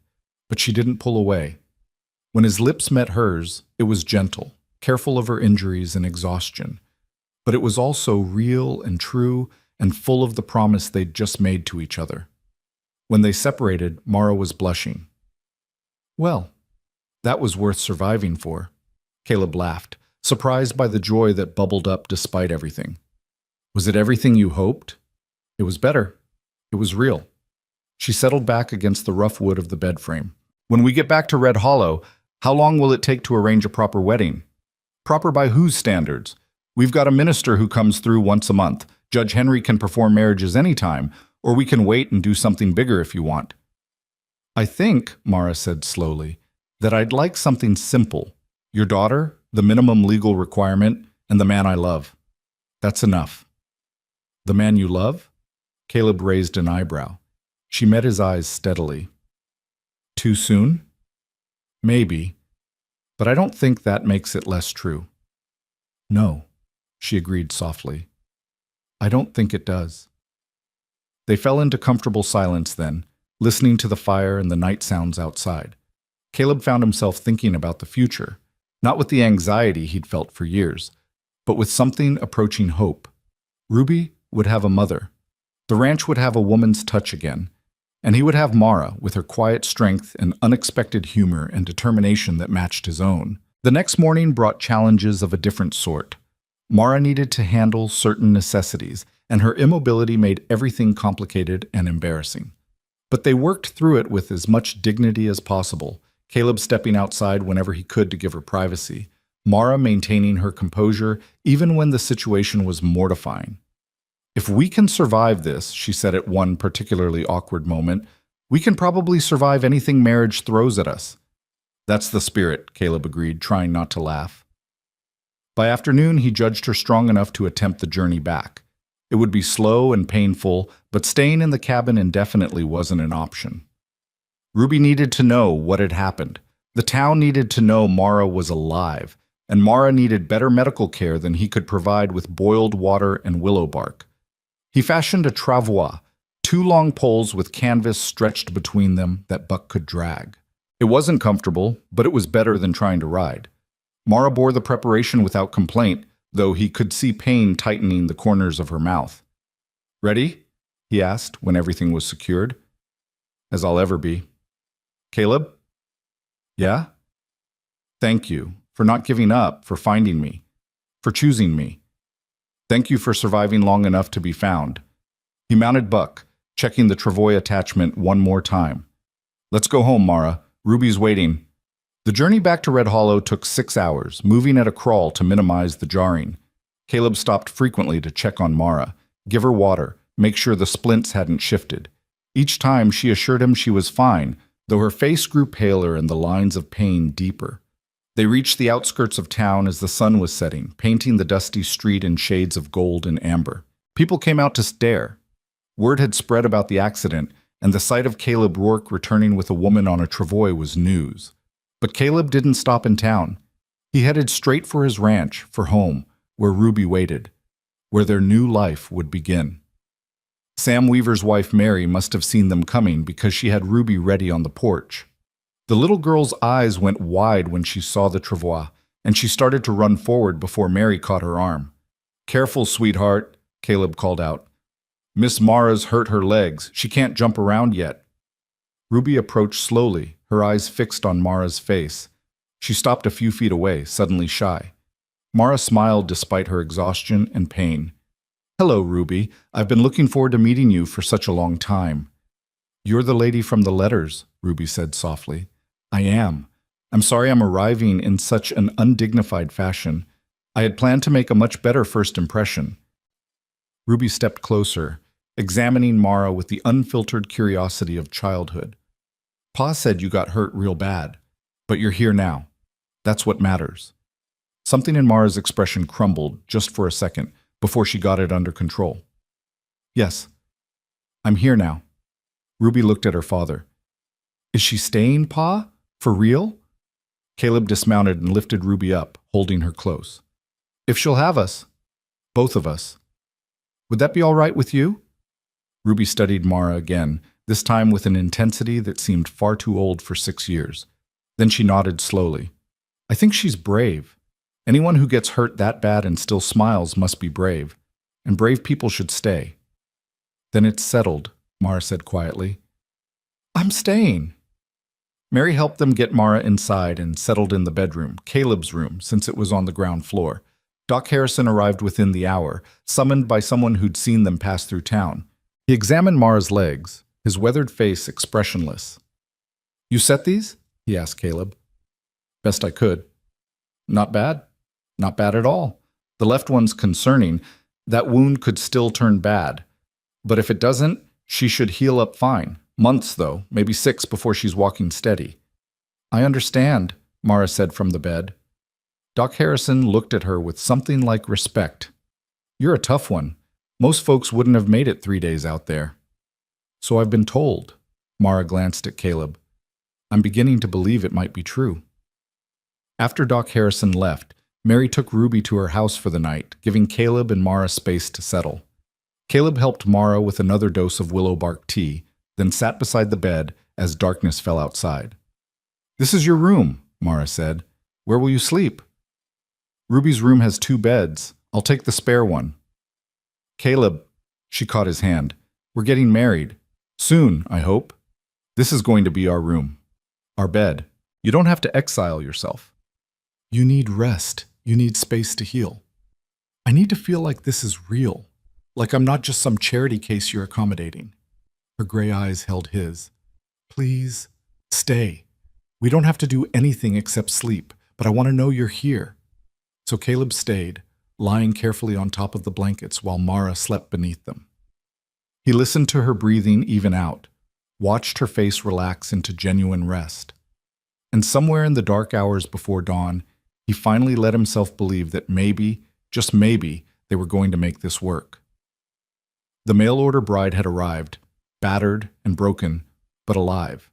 But she didn't pull away. When his lips met hers, it was gentle, careful of her injuries and exhaustion. But it was also real and true and full of the promise they'd just made to each other. When they separated, Mara was blushing. "Well, that was worth surviving for." Caleb laughed, surprised by the joy that bubbled up despite everything. "Was it everything you hoped?" "It was better. It was real." She settled back against the rough wood of the bed frame. "When we get back to Red Hollow, how long will it take to arrange a proper wedding?" "Proper by whose standards? We've got a minister who comes through once a month. Judge Henry can perform marriages anytime, or we can wait and do something bigger if you want." "I think," Mara said slowly, "that I'd like something simple. Your daughter, the minimum legal requirement, and the man I love. That's enough." "The man you love?" Caleb raised an eyebrow. She met his eyes steadily. "Too soon?" "Maybe. But I don't think that makes it less true." "No," she agreed softly. "I don't think it does." They fell into comfortable silence then, listening to the fire and the night sounds outside. Caleb found himself thinking about the future, not with the anxiety he'd felt for years, but with something approaching hope. Ruby would have a mother. The ranch would have a woman's touch again, and he would have Mara with her quiet strength and unexpected humor and determination that matched his own. The next morning brought challenges of a different sort. Mara needed to handle certain necessities, and her immobility made everything complicated and embarrassing. But they worked through it with as much dignity as possible, Caleb stepping outside whenever he could to give her privacy, Mara maintaining her composure even when the situation was mortifying. "If we can survive this," she said at one particularly awkward moment, "we can probably survive anything marriage throws at us." "That's the spirit," Caleb agreed, trying not to laugh. By afternoon, he judged her strong enough to attempt the journey back. It would be slow and painful, but staying in the cabin indefinitely wasn't an option. Ruby needed to know what had happened. The town needed to know Mara was alive, and Mara needed better medical care than he could provide with boiled water and willow bark. He fashioned a travois, 2 long poles with canvas stretched between them that Buck could drag. It wasn't comfortable, but it was better than trying to ride. Mara bore the preparation without complaint, though he could see pain tightening the corners of her mouth. "Ready?" he asked when everything was secured. "As I'll ever be." "Caleb?" "Yeah?" "Thank you for not giving up, for finding me, for choosing me. Thank you for surviving long enough to be found." He mounted Buck, checking the travois attachment one more time. "Let's go home, Mara. Ruby's waiting." The journey back to Red Hollow took 6 hours, moving at a crawl to minimize the jarring. Caleb stopped frequently to check on Mara, give her water, make sure the splints hadn't shifted. Each time she assured him she was fine, though her face grew paler and the lines of pain deeper. They reached the outskirts of town as the sun was setting, painting the dusty street in shades of gold and amber. People came out to stare. Word had spread about the accident, and the sight of Caleb Rourke returning with a woman on a travois was news. But Caleb didn't stop in town. He headed straight for his ranch, for home, where Ruby waited, where their new life would begin. Sam Weaver's wife Mary must have seen them coming because she had Ruby ready on the porch. The little girl's eyes went wide when she saw the travois, and she started to run forward before Mary caught her arm. "Careful, sweetheart," Caleb called out. "Miss Mara's hurt her legs. She can't jump around yet." Ruby approached slowly, her eyes fixed on Mara's face. She stopped a few feet away, suddenly shy. Mara smiled despite her exhaustion and pain. "Hello, Ruby. I've been looking forward to meeting you for such a long time." "You're the lady from the letters," Ruby said softly. "I am. I'm sorry I'm arriving in such an undignified fashion. I had planned to make a much better first impression." Ruby stepped closer, examining Mara with the unfiltered curiosity of childhood. "Pa said you got hurt real bad, but you're here now. That's what matters." Something in Mara's expression crumbled just for a second before she got it under control. "Yes, I'm here now." Ruby looked at her father. "Is she staying, Pa? For real?" Caleb dismounted and lifted Ruby up, holding her close. "If she'll have us. Both of us. Would that be all right with you?" Ruby studied Mara again, this time with an intensity that seemed far too old for 6 years. Then she nodded slowly. "I think she's brave. Anyone who gets hurt that bad and still smiles must be brave, and brave people should stay." "Then it's settled," Mara said quietly. "I'm staying." Mary helped them get Mara inside and settled in the bedroom, Caleb's room, since it was on the ground floor. Doc Harrison arrived within the hour, summoned by someone who'd seen them pass through town. He examined Mara's legs, his weathered face expressionless. "You set these?" he asked Caleb. "Best I could." "Not bad. Not bad at all. The left one's concerning. That wound could still turn bad. But if it doesn't, she should heal up fine. Months, though, maybe 6 before she's walking steady." "I understand," Mara said from the bed. Doc Harrison looked at her with something like respect. "You're a tough one. Most folks wouldn't have made it 3 days out there." "So I've been told." Mara glanced at Caleb. "I'm beginning to believe it might be true." After Doc Harrison left, Mary took Ruby to her house for the night, giving Caleb and Mara space to settle. Caleb helped Mara with another dose of willow bark tea, then sat beside the bed as darkness fell outside. "This is your room," Mara said. "Where will you sleep?" "Ruby's room has 2 beds. I'll take the spare one." "Caleb," she caught his hand, "we're getting married. Soon, I hope. This is going to be our room. Our bed. You don't have to exile yourself. You need rest. You need space to heal. I need to feel like this is real, like I'm not just some charity case you're accommodating." Her gray eyes held his. "Please, stay. We don't have to do anything except sleep, but I want to know you're here." So Caleb stayed, lying carefully on top of the blankets while Mara slept beneath them. He listened to her breathing even out, watched her face relax into genuine rest. And somewhere in the dark hours before dawn, He finally let himself believe that maybe, just maybe, they were going to make this work. The mail-order bride had arrived, battered and broken, but alive.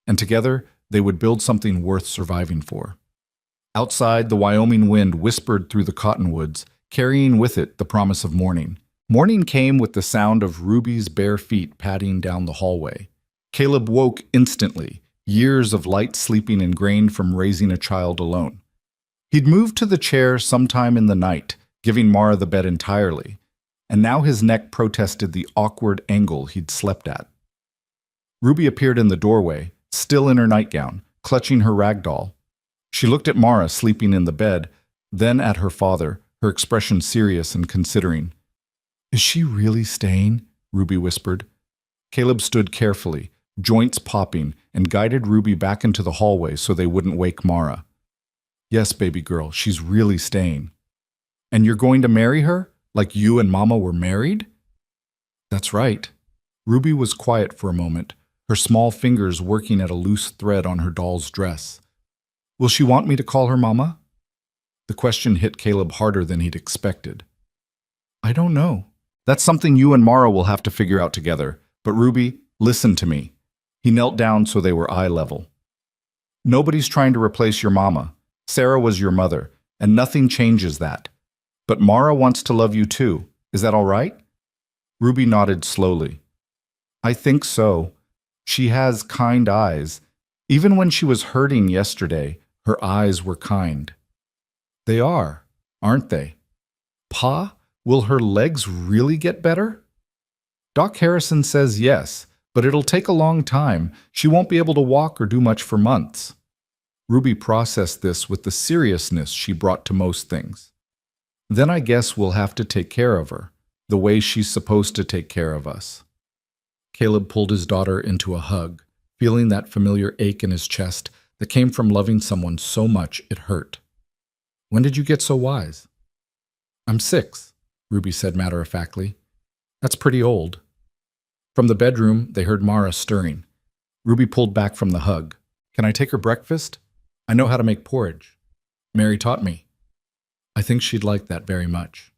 And together, they would build something worth surviving for. Outside, the Wyoming wind whispered through the cottonwoods, carrying with it the promise of morning. Morning came with the sound of Ruby's bare feet padding down the hallway. Caleb woke instantly, years of light sleeping ingrained from raising a child alone. He'd moved to the chair sometime in the night, giving Mara the bed entirely, and now his neck protested the awkward angle he'd slept at. Ruby appeared in the doorway, still in her nightgown, clutching her rag doll. She looked at Mara sleeping in the bed, then at her father, her expression serious and considering. "Is she really staying?" Ruby whispered. Caleb stood carefully, joints popping, and guided Ruby back into the hallway so they wouldn't wake Mara. "Yes, baby girl, she's really staying." "And you're going to marry her, like you and Mama were married?" "That's right." Ruby was quiet for a moment, her small fingers working at a loose thread on her doll's dress. "Will she want me to call her Mama?" The question hit Caleb harder than he'd expected. "I don't know. That's something you and Mara will have to figure out together. But Ruby, listen to me." He knelt down so they were eye level. "Nobody's trying to replace your mama. Sarah was your mother, and nothing changes that. But Mara wants to love you too. Is that all right?" Ruby nodded slowly. "I think so. She has kind eyes. Even when she was hurting yesterday, her eyes were kind." "They are, aren't they? Pa, will her legs really get better?" "Doc Harrison says yes, but it'll take a long time. She won't be able to walk or do much for months." Ruby processed this with the seriousness she brought to most things. "Then I guess we'll have to take care of her, the way she's supposed to take care of us." Caleb pulled his daughter into a hug, feeling that familiar ache in his chest that came from loving someone so much it hurt. "When did you get so wise?" "I'm 6, Ruby said matter-of-factly. "That's pretty old." From the bedroom, they heard Mara stirring. Ruby pulled back from the hug. "Can I take her breakfast? I know how to make porridge. Mary taught me." "I think she'd like that very much."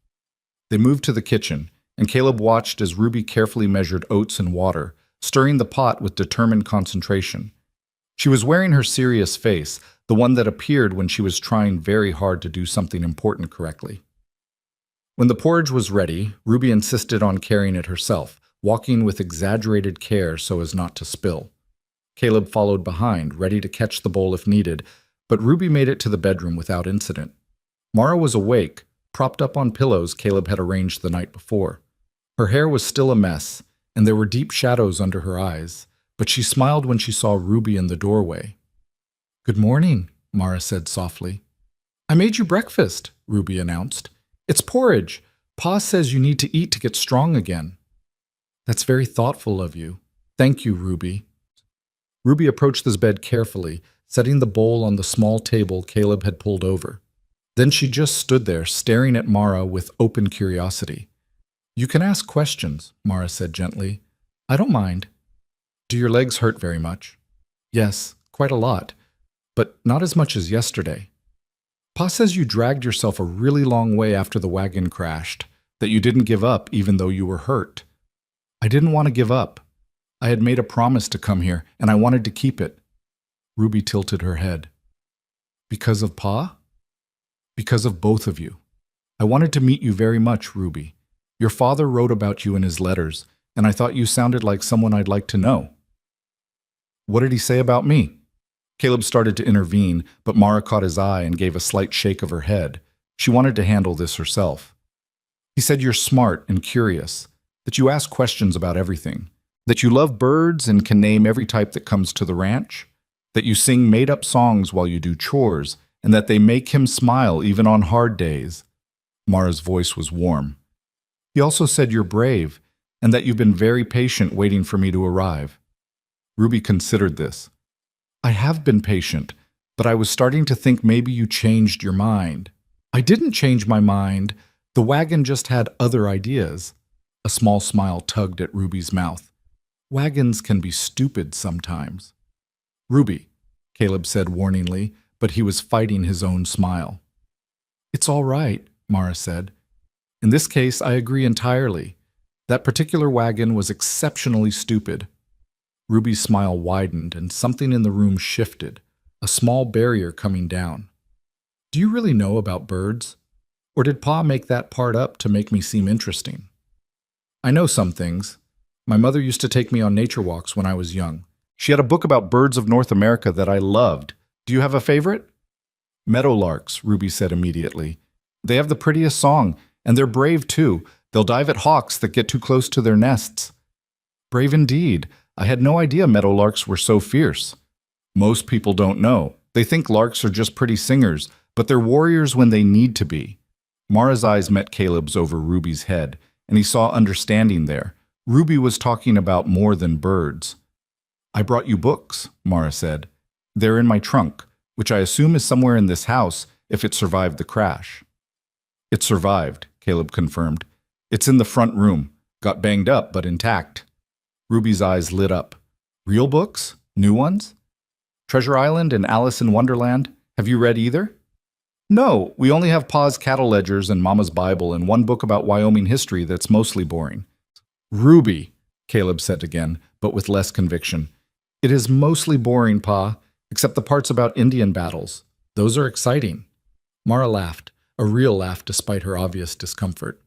They moved to the kitchen, and Caleb watched as Ruby carefully measured oats and water, stirring the pot with determined concentration. She was wearing her serious face, the one that appeared when she was trying very hard to do something important correctly. When the porridge was ready, Ruby insisted on carrying it herself, walking with exaggerated care so as not to spill. Caleb followed behind, ready to catch the bowl if needed, but Ruby made it to the bedroom without incident. Mara was awake, propped up on pillows Caleb had arranged the night before. Her hair was still a mess, and there were deep shadows under her eyes, but she smiled when she saw Ruby in the doorway. "Good morning," Mara said softly. "I made you breakfast," Ruby announced. "It's porridge. Pa says you need to eat to get strong again." "That's very thoughtful of you. Thank you, Ruby." Ruby approached his bed carefully, setting the bowl on the small table Caleb had pulled over. Then she just stood there, staring at Mara with open curiosity. "You can ask questions," Mara said gently. "I don't mind." "Do your legs hurt very much?" "Yes, quite a lot, but not as much as yesterday." "Pa says you dragged yourself a really long way after the wagon crashed, that you didn't give up even though you were hurt." "I didn't want to give up. I had made a promise to come here, and I wanted to keep it." Ruby tilted her head. "Because of Pa?" "Because of both of you. I wanted to meet you very much, Ruby. Your father wrote about you in his letters, and I thought you sounded like someone I'd like to know." "What did he say about me?" Caleb started to intervene, but Mara caught his eye and gave a slight shake of her head. She wanted to handle this herself. "He said you're smart and curious, that you ask questions about everything, that you love birds and can name every type that comes to the ranch, that you sing made-up songs while you do chores, and that they make him smile even on hard days." Mara's voice was warm. "He also said you're brave, and that you've been very patient waiting for me to arrive." Ruby considered this. "I have been patient, but I was starting to think maybe you changed your mind." "I didn't change my mind. The wagon just had other ideas." A small smile tugged at Ruby's mouth. "Wagons can be stupid sometimes." "Ruby," Caleb said warningly, but he was fighting his own smile. "It's all right," Mara said. "In this case, I agree entirely. That particular wagon was exceptionally stupid." Ruby's smile widened and something in the room shifted, a small barrier coming down. "Do you really know about birds? Or did Pa make that part up to make me seem interesting?" "I know some things. My mother used to take me on nature walks when I was young. She had a book about birds of North America that I loved. Do you have a favorite?" "Meadowlarks," Ruby said immediately. "They have the prettiest song, and they're brave too. They'll dive at hawks that get too close to their nests." "Brave indeed. I had no idea meadowlarks were so fierce." "Most people don't know. They think larks are just pretty singers, but they're warriors when they need to be." Mara's eyes met Caleb's over Ruby's head, and he saw understanding there. Ruby was talking about more than birds. "I brought you books," Mara said. "They're in my trunk, which I assume is somewhere in this house if it survived the crash." "It survived," Caleb confirmed. "It's in the front room. Got banged up, but intact." Ruby's eyes lit up. "Real books? New ones? Treasure Island and Alice in Wonderland? Have you read either?" "No, we only have Pa's cattle ledgers and Mama's Bible and one book about Wyoming history that's mostly boring." "Ruby," Caleb said again, but with less conviction. "It is mostly boring, Pa, except the parts about Indian battles. Those are exciting." Mara laughed, a real laugh despite her obvious discomfort.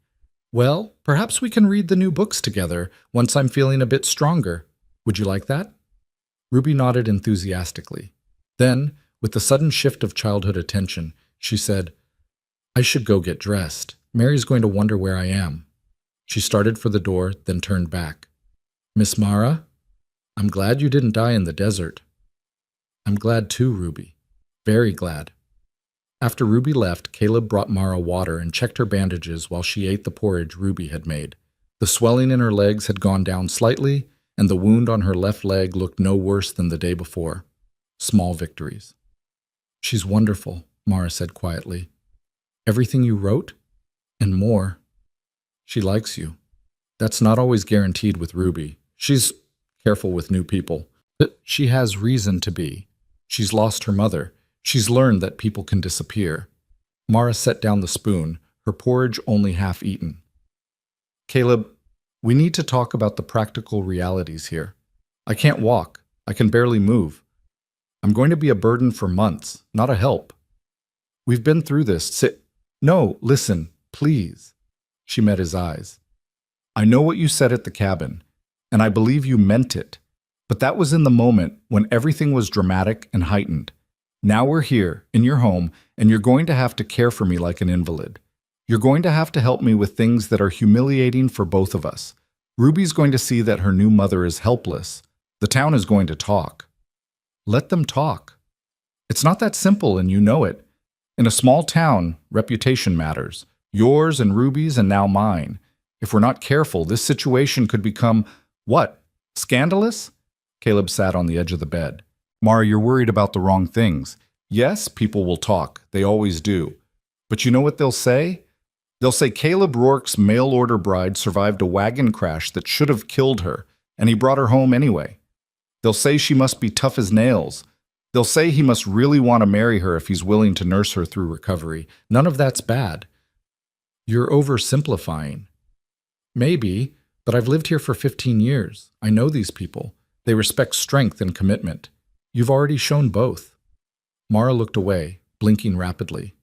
"Well, perhaps we can read the new books together once I'm feeling a bit stronger. Would you like that?" Ruby nodded enthusiastically. Then, with the sudden shift of childhood attention, she said, "I should go get dressed. Mary's going to wonder where I am." She started for the door, then turned back. "Miss Mara, I'm glad you didn't die in the desert." "I'm glad too, Ruby. Very glad." After Ruby left, Caleb brought Mara water and checked her bandages while she ate the porridge Ruby had made. The swelling in her legs had gone down slightly, and the wound on her left leg looked no worse than the day before. Small victories. "She's wonderful," Mara said quietly. "Everything you wrote? And more. She likes you. That's not always guaranteed with Ruby. She's careful with new people. But she has reason to be. She's lost her mother. She's learned that people can disappear." Mara set down the spoon, her porridge only half eaten. "Caleb, we need to talk about the practical realities here. I can't walk. I can barely move. I'm going to be a burden for months, not a help. We've been through this. No, listen, please." She met his eyes. "I know what you said at the cabin, and I believe you meant it, but that was in the moment when everything was dramatic and heightened. Now we're here, in your home, and you're going to have to care for me like an invalid. You're going to have to help me with things that are humiliating for both of us. Ruby's going to see that her new mother is helpless. The town is going to talk." "Let them talk. It's not that simple, and you know it. In a small town, reputation matters. Yours and Ruby's and now mine. If we're not careful, this situation could become, what, scandalous?" Caleb sat on the edge of the bed. "Mara, you're worried about the wrong things. Yes, people will talk. They always do. But you know what they'll say? They'll say Caleb Rourke's mail-order bride survived a wagon crash that should have killed her, and he brought her home anyway. They'll say she must be tough as nails. They'll say he must really want to marry her if he's willing to nurse her through recovery. None of that's bad." "You're oversimplifying." "Maybe, but I've lived here for 15 years. I know these people. They respect strength and commitment. You've already shown both." Mara looked away, blinking rapidly.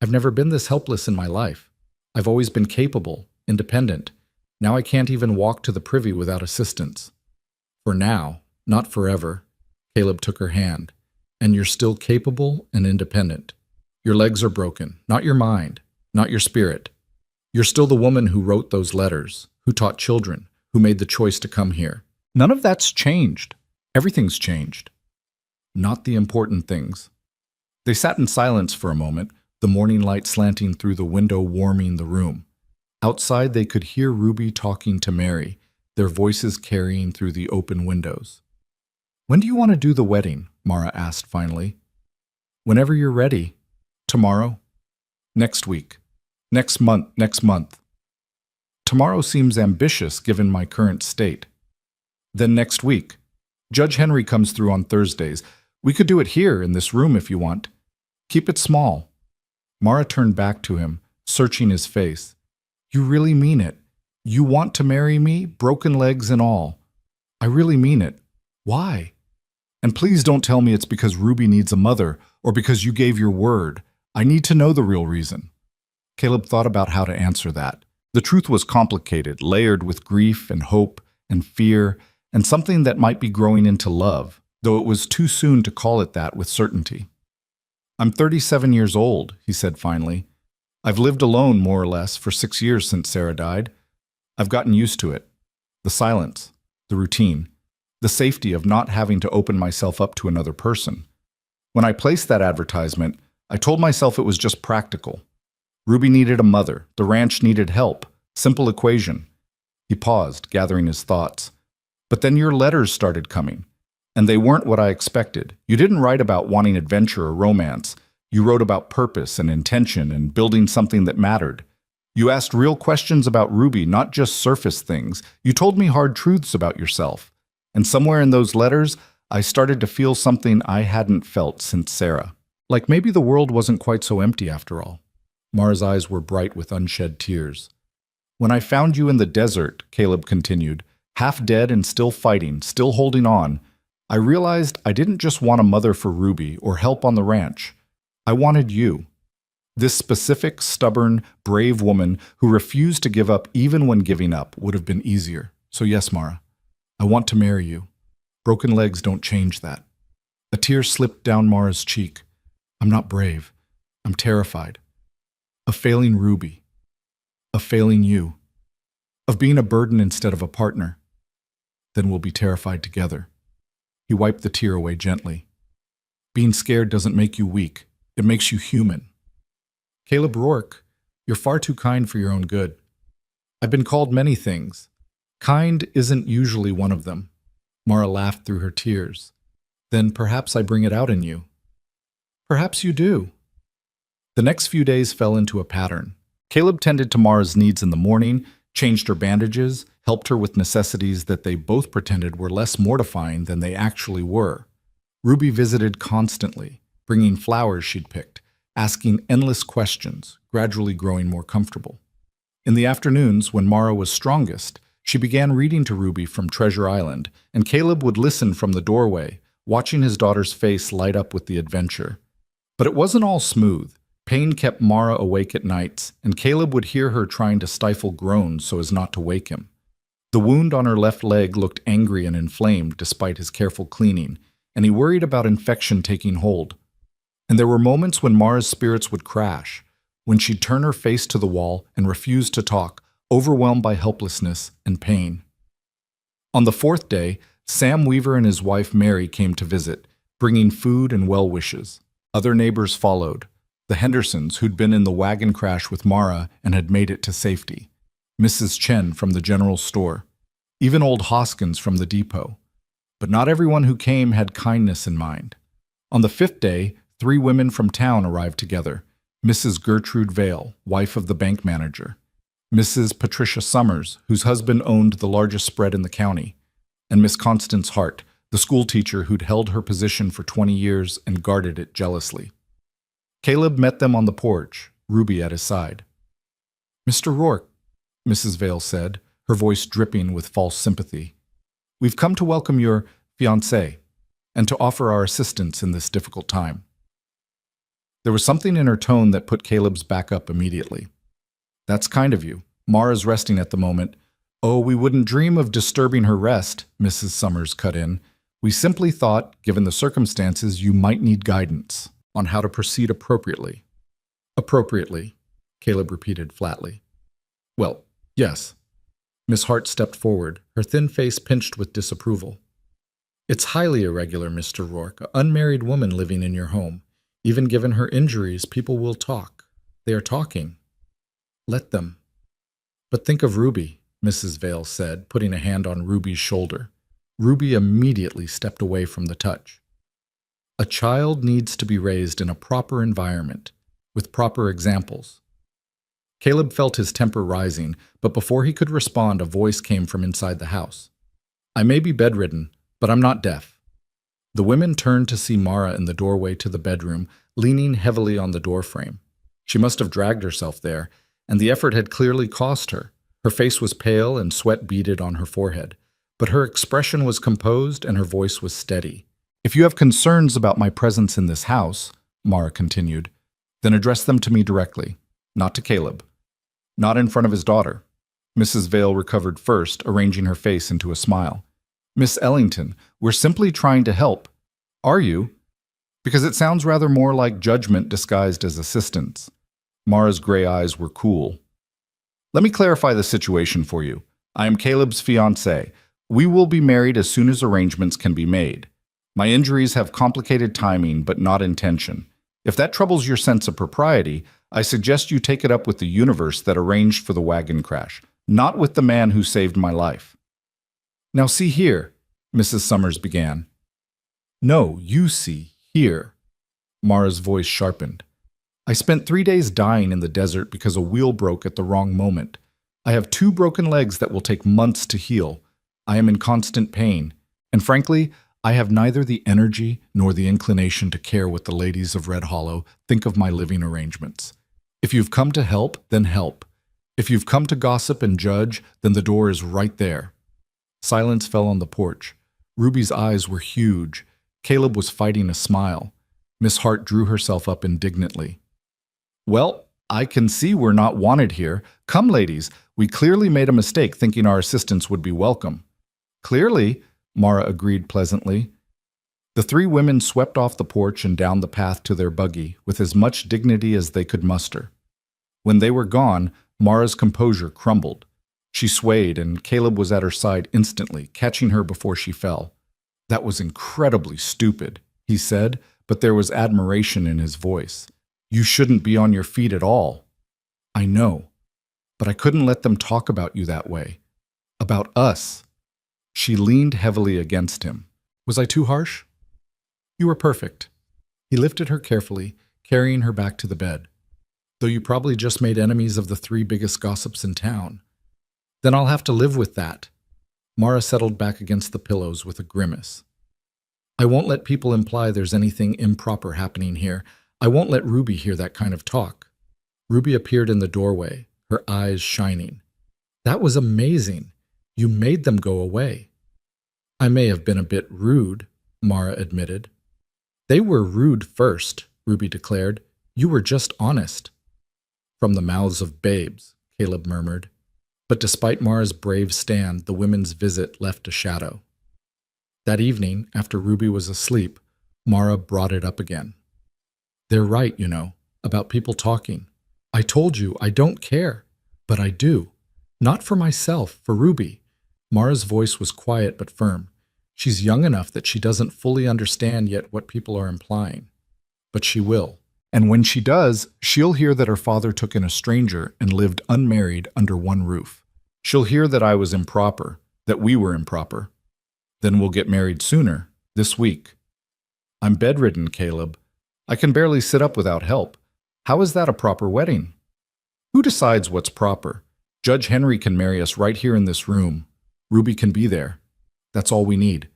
"I've never been this helpless in my life. I've always been capable, independent. Now I can't even walk to the privy without assistance." "For now, not forever." Caleb took her hand. "And you're still capable and independent. Your legs are broken, not your mind, not your spirit. You're still the woman who wrote those letters, who taught children, who made the choice to come here. None of that's changed. Everything's changed. Not the important things." They sat in silence for a moment, the morning light slanting through the window warming the room. Outside they could hear Ruby talking to Mary, their voices carrying through the open windows. "When do you want to do the wedding?" Mara asked finally. "Whenever you're ready. Tomorrow? Next week. Next month. Tomorrow seems ambitious given my current state. Then next week. Judge Henry comes through on Thursdays. We could do it here in this room if you want. Keep it small. Mara turned back to him, searching his face. You really mean it? You want to marry me, broken legs and all? I really mean it. Why? And please don't tell me it's because Ruby needs a mother or because you gave your word. I need to know the real reason. Caleb thought about how to answer that. The truth was complicated, layered with grief and hope and fear and something that might be growing into love, though it was too soon to call it that with certainty. I'm 37 years old, he said finally. I've lived alone, more or less, for 6 years since Sarah died. I've gotten used to it. The silence, the routine, the safety of not having to open myself up to another person. When I placed that advertisement, I told myself it was just practical. Ruby needed a mother. The ranch needed help. Simple equation. He paused, gathering his thoughts. But then your letters started coming. And they weren't what I expected. You didn't write about wanting adventure or romance. You wrote about purpose and intention and building something that mattered. You asked real questions about Ruby, not just surface things. You told me hard truths about yourself. And somewhere in those letters, I started to feel something I hadn't felt since Sarah. Like maybe the world wasn't quite so empty after all. Mara's eyes were bright with unshed tears. When I found you in the desert, Caleb continued, half dead and still fighting, still holding on, I realized I didn't just want a mother for Ruby or help on the ranch. I wanted you. This specific, stubborn, brave woman who refused to give up even when giving up would have been easier. So yes, Mara, I want to marry you. Broken legs don't change that. A tear slipped down Mara's cheek. I'm not brave. I'm terrified. Of failing Ruby. Of failing you. Of being a burden instead of a partner. Then we'll be terrified together. He wiped the tear away gently. Being scared doesn't make you weak. It makes you human. Caleb Rourke, you're far too kind for your own good. I've been called many things. Kind isn't usually one of them. Mara laughed through her tears. Then perhaps I bring it out in you. Perhaps you do. The next few days fell into a pattern. Caleb tended to Mara's needs in the morning, changed her bandages, helped her with necessities that they both pretended were less mortifying than they actually were. Ruby visited constantly, bringing flowers she'd picked, asking endless questions, gradually growing more comfortable. In the afternoons, when Mara was strongest, she began reading to Ruby from Treasure Island, and Caleb would listen from the doorway, watching his daughter's face light up with the adventure. But it wasn't all smooth. Pain kept Mara awake at nights, and Caleb would hear her trying to stifle groans so as not to wake him. The wound on her left leg looked angry and inflamed despite his careful cleaning, and he worried about infection taking hold. And there were moments when Mara's spirits would crash, when she'd turn her face to the wall and refuse to talk, overwhelmed by helplessness and pain. On the fourth day, Sam Weaver and his wife Mary came to visit, bringing food and well wishes. Other neighbors followed. The Hendersons, who'd been in the wagon crash with Mara and had made it to safety. Mrs. Chen from the general store. Even old Hoskins from the depot. But not everyone who came had kindness in mind. On the fifth day, 3 women from town arrived together. Mrs. Gertrude Vale, wife of the bank manager. Mrs. Patricia Summers, whose husband owned the largest spread in the county. And Miss Constance Hart, the schoolteacher who'd held her position for 20 years and guarded it jealously. Caleb met them on the porch, Ruby at his side. Mr. Rourke, Mrs. Vale said, her voice dripping with false sympathy. We've come to welcome your fiancé and to offer our assistance in this difficult time. There was something in her tone that put Caleb's back up immediately. That's kind of you. Mara's resting at the moment. Oh, we wouldn't dream of disturbing her rest, Mrs. Summers cut in. We simply thought, given the circumstances, you might need guidance on how to proceed appropriately. Appropriately, Caleb repeated flatly. Well, yes. Miss Hart stepped forward, her thin face pinched with disapproval. It's highly irregular, Mr. Rourke, an unmarried woman living in your home. Even given her injuries, people will talk. They are talking. Let them. But think of Ruby, Mrs. Vale said, putting a hand on Ruby's shoulder. Ruby immediately stepped away from the touch. A child needs to be raised in a proper environment, with proper examples. Caleb felt his temper rising, but before he could respond, a voice came from inside the house. I may be bedridden, but I'm not deaf. The women turned to see Mara in the doorway to the bedroom, leaning heavily on the doorframe. She must have dragged herself there, and the effort had clearly cost her. Her face was pale and sweat beaded on her forehead, but her expression was composed and her voice was steady. "If you have concerns about my presence in this house," Mara continued, "then address them to me directly, not to Caleb. Not in front of his daughter." Mrs. Vale recovered first, arranging her face into a smile. "Miss Ellington, we're simply trying to help." "Are you?" "Because it sounds rather more like judgment disguised as assistance." Mara's gray eyes were cool. "Let me clarify the situation for you. I am Caleb's fiancée. We will be married as soon as arrangements can be made. My injuries have complicated timing, but not intention. If that troubles your sense of propriety, I suggest you take it up with the universe that arranged for the wagon crash, not with the man who saved my life." "Now see here," Mrs. Summers began. "No, you see here." Mara's voice sharpened. "I spent 3 days dying in the desert because a wheel broke at the wrong moment. I have 2 broken legs that will take months to heal. I am in constant pain, and frankly, I have neither the energy nor the inclination to care what the ladies of Red Hollow think of my living arrangements. If you've come to help, then help. If you've come to gossip and judge, then the door is right there." Silence fell on the porch. Ruby's eyes were huge. Caleb was fighting a smile. Miss Hart drew herself up indignantly. "Well, I can see we're not wanted here. Come, ladies, we clearly made a mistake thinking our assistance would be welcome." "Clearly," Mara agreed pleasantly. The 3 women swept off the porch and down the path to their buggy with as much dignity as they could muster. When they were gone, Mara's composure crumbled. She swayed, and Caleb was at her side instantly, catching her before she fell. "That was incredibly stupid," he said, but there was admiration in his voice. "You shouldn't be on your feet at all." "I know, but I couldn't let them talk about you that way. About us." She leaned heavily against him. "Was I too harsh?" "You were perfect." He lifted her carefully, carrying her back to the bed. "Though you probably just made enemies of the 3 biggest gossips in town. Then I'll have to live with that." Mara settled back against the pillows with a grimace. "I won't let people imply there's anything improper happening here. I won't let Ruby hear that kind of talk." Ruby appeared in the doorway, her eyes shining. "That was amazing. You made them go away." "I may have been a bit rude," Mara admitted. "They were rude first," Ruby declared. "You were just honest." "From the mouths of babes," Caleb murmured. But despite Mara's brave stand, the women's visit left a shadow. That evening, after Ruby was asleep, Mara brought it up again. "They're right, you know, about people talking. I told you I don't care, but I do. Not for myself, for Ruby." Mara's voice was quiet but firm. "She's young enough that she doesn't fully understand yet what people are implying. But she will. And when she does, she'll hear that her father took in a stranger and lived unmarried under one roof. She'll hear that I was improper, that we were improper. Then we'll get married sooner, this week." "I'm bedridden, Caleb. I can barely sit up without help. How is that a proper wedding?" "Who decides what's proper? Judge Henry can marry us right here in this room. Ruby can be there. That's all we need."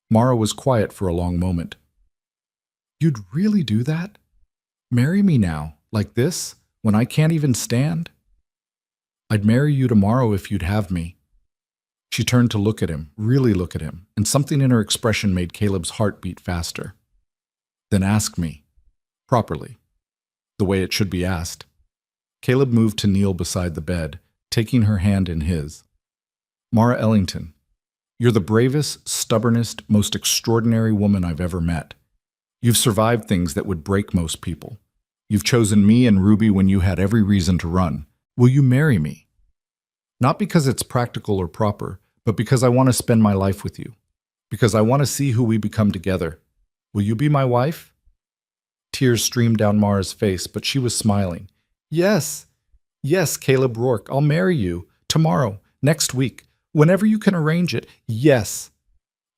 Mara was quiet for a long moment. "You'd really do that? Marry me now, like this, when I can't even stand?" "I'd marry you tomorrow if you'd have me." She turned to look at him, really look at him, and something in her expression made Caleb's heart beat faster. "Then ask me. Properly. The way it should be asked." Caleb moved to kneel beside the bed, taking her hand in his. "Mara Ellington, you're the bravest, stubbornest, most extraordinary woman I've ever met. You've survived things that would break most people. You've chosen me and Ruby when you had every reason to run. Will you marry me? Not because it's practical or proper, but because I want to spend my life with you. Because I want to see who we become together. Will you be my wife?" Tears streamed down Mara's face, but she was smiling. "Yes, yes, Caleb Rourke, I'll marry you. Tomorrow, next week, whenever you can arrange it. Yes."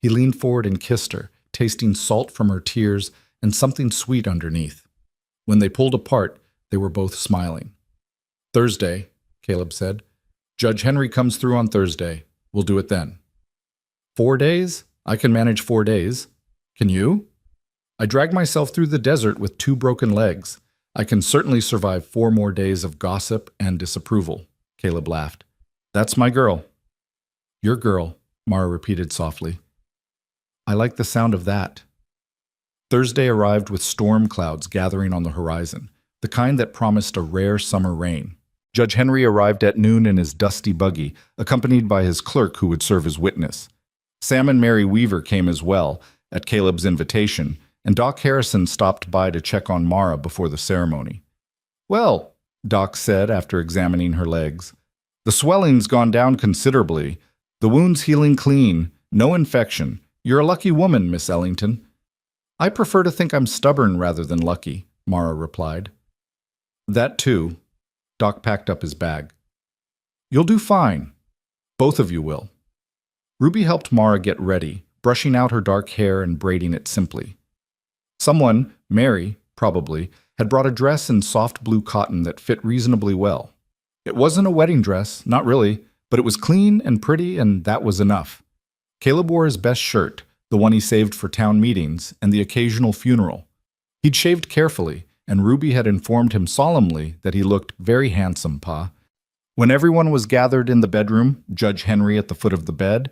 He leaned forward and kissed her, tasting salt from her tears and something sweet underneath. When they pulled apart, they were both smiling. "Thursday," Caleb said. "Judge Henry comes through on Thursday. We'll do it then." 4 days? I can manage 4 days. Can you? I dragged myself through the desert with 2 broken legs. I can certainly survive 4 more days of gossip and disapproval. Caleb laughed. That's my girl. Your girl, Mara repeated softly. I like the sound of that. Thursday arrived with storm clouds gathering on the horizon, the kind that promised a rare summer rain. Judge Henry arrived at noon in his dusty buggy, accompanied by his clerk who would serve as witness. Sam and Mary Weaver came as well, at Caleb's invitation, and Doc Harrison stopped by to check on Mara before the ceremony. Well, Doc said after examining her legs, the swelling's gone down considerably. The wound's healing clean, no infection. You're a lucky woman, Miss Ellington. I prefer to think I'm stubborn rather than lucky, Mara replied. That too. Doc packed up his bag. You'll do fine. Both of you will. Ruby helped Mara get ready, brushing out her dark hair and braiding it simply. Someone, Mary, probably, had brought a dress in soft blue cotton that fit reasonably well. It wasn't a wedding dress, not really, but it was clean and pretty, and that was enough. Caleb wore his best shirt, the one he saved for town meetings and the occasional funeral. He'd shaved carefully, and Ruby had informed him solemnly that he looked very handsome, Pa. When everyone was gathered in the bedroom, Judge Henry at the foot of the bed,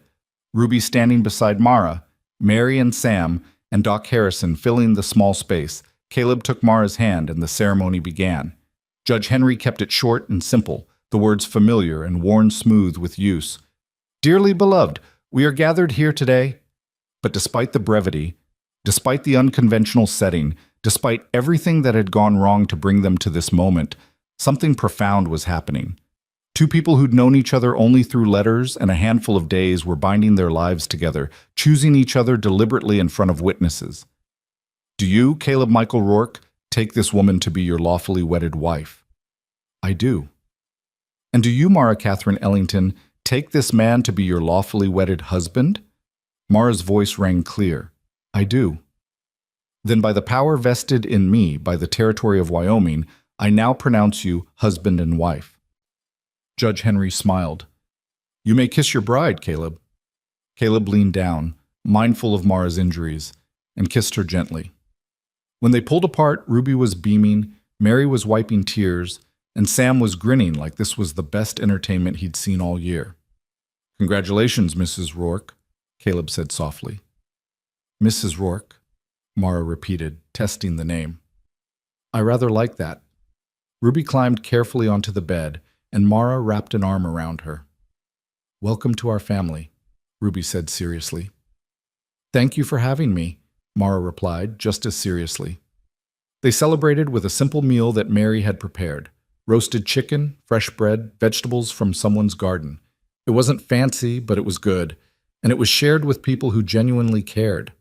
Ruby standing beside Mara, Mary and Sam, and Doc Harrison filling the small space, Caleb took Mara's hand and the ceremony began. Judge Henry kept it short and simple, the words familiar and worn smooth with use. Dearly beloved, we are gathered here today. But despite the brevity, despite the unconventional setting, despite everything that had gone wrong to bring them to this moment, something profound was happening. 2 people who'd known each other only through letters and a handful of days were binding their lives together, choosing each other deliberately in front of witnesses. Do you, Caleb Michael Rourke, take this woman to be your lawfully wedded wife? I do. And do you, Mara Catherine Ellington, take this man to be your lawfully wedded husband? Mara's voice rang clear. I do. Then by the power vested in me by the territory of Wyoming, I now pronounce you husband and wife. Judge Henry smiled. You may kiss your bride, Caleb. Caleb leaned down, mindful of Mara's injuries, and kissed her gently. When they pulled apart, Ruby was beaming, Mary was wiping tears, and Sam was grinning like this was the best entertainment he'd seen all year. Congratulations, Mrs. Rourke, Caleb said softly. Mrs. Rourke, Mara repeated, testing the name. I rather like that. Ruby climbed carefully onto the bed, and Mara wrapped an arm around her. Welcome to our family, Ruby said seriously. Thank you for having me, Mara replied, just as seriously. They celebrated with a simple meal that Mary had prepared. Roasted chicken, fresh bread, vegetables from someone's garden. It wasn't fancy, but it was good, and it was shared with people who genuinely cared.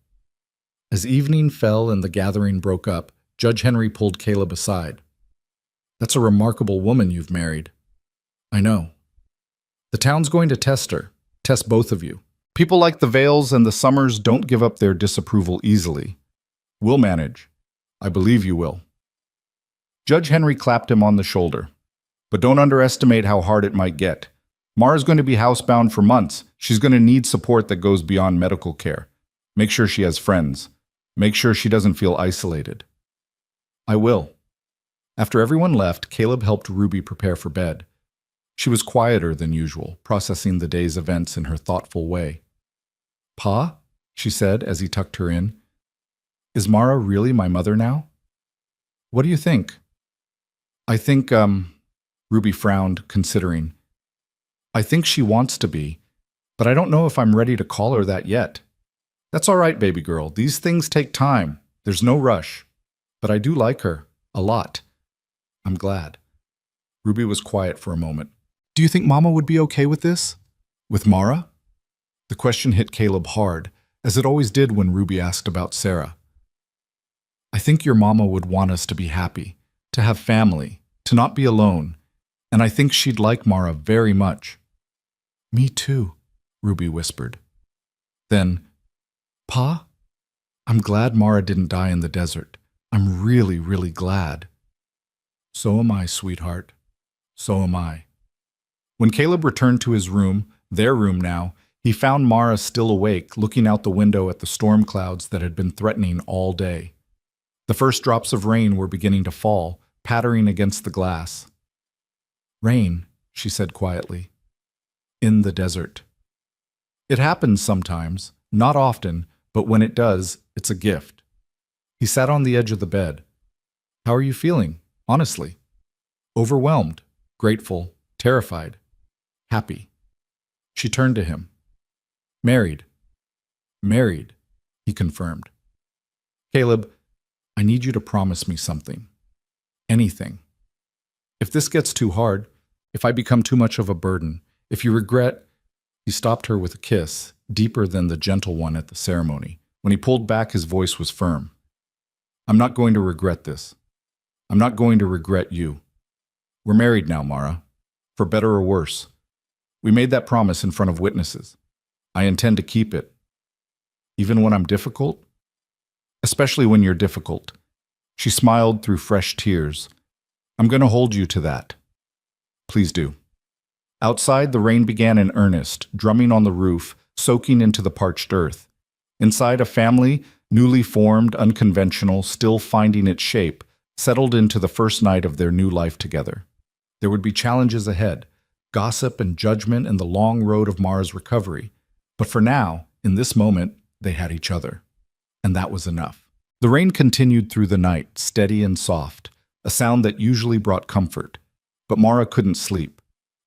As evening fell and the gathering broke up, Judge Henry pulled Caleb aside. That's a remarkable woman you've married. I know. The town's going to test her, test both of you. People like the Vales and the Summers don't give up their disapproval easily. We'll manage. I believe you will. Judge Henry clapped him on the shoulder. But don't underestimate how hard it might get. Mara's going to be housebound for months. She's going to need support that goes beyond medical care. Make sure she has friends. Make sure she doesn't feel isolated. I will. After everyone left, Caleb helped Ruby prepare for bed. She was quieter than usual, processing the day's events in her thoughtful way. Pa, she said as he tucked her in, is Mara really my mother now? What do you think? I think, Ruby frowned, considering. I think she wants to be, but I don't know if I'm ready to call her that yet. That's all right, baby girl. These things take time. There's no rush. But I do like her. A lot. I'm glad. Ruby was quiet for a moment. Do you think Mama would be okay with this? With Mara? The question hit Caleb hard, as it always did when Ruby asked about Sarah. I think your mama would want us to be happy, to have family, to not be alone, and I think she'd like Mara very much. Me too, Ruby whispered. Then, Pa, I'm glad Mara didn't die in the desert. I'm really, really glad. So am I, sweetheart. So am I. When Caleb returned to his room, their room now, He found Mara still awake, looking out the window at the storm clouds that had been threatening all day. The first drops of rain were beginning to fall, pattering against the glass. "Rain," she said quietly. "In the desert." It happens sometimes, not often, but when it does, it's a gift. He sat on the edge of the bed. "How are you feeling, honestly?" "Overwhelmed, grateful, terrified, happy." She turned to him. "Married." "Married," he confirmed. "Caleb, I need you to promise me something. Anything. If this gets too hard, if I become too much of a burden, if you regret—" He stopped her with a kiss, deeper than the gentle one at the ceremony. When he pulled back, his voice was firm. "I'm not going to regret this. I'm not going to regret you. We're married now, Mara. For better or worse. We made that promise in front of witnesses. I intend to keep it. Even when I'm difficult? Especially when you're difficult." She smiled through fresh tears. "I'm going to hold you to that. Please do." Outside, the rain began in earnest, drumming on the roof, soaking into the parched earth. Inside, a family, newly formed, unconventional, still finding its shape, settled into the first night of their new life together. There would be challenges ahead, gossip and judgment and the long road of Mara's recovery. But for now, in this moment, they had each other. And that was enough. The rain continued through the night, steady and soft, a sound that usually brought comfort. But Mara couldn't sleep.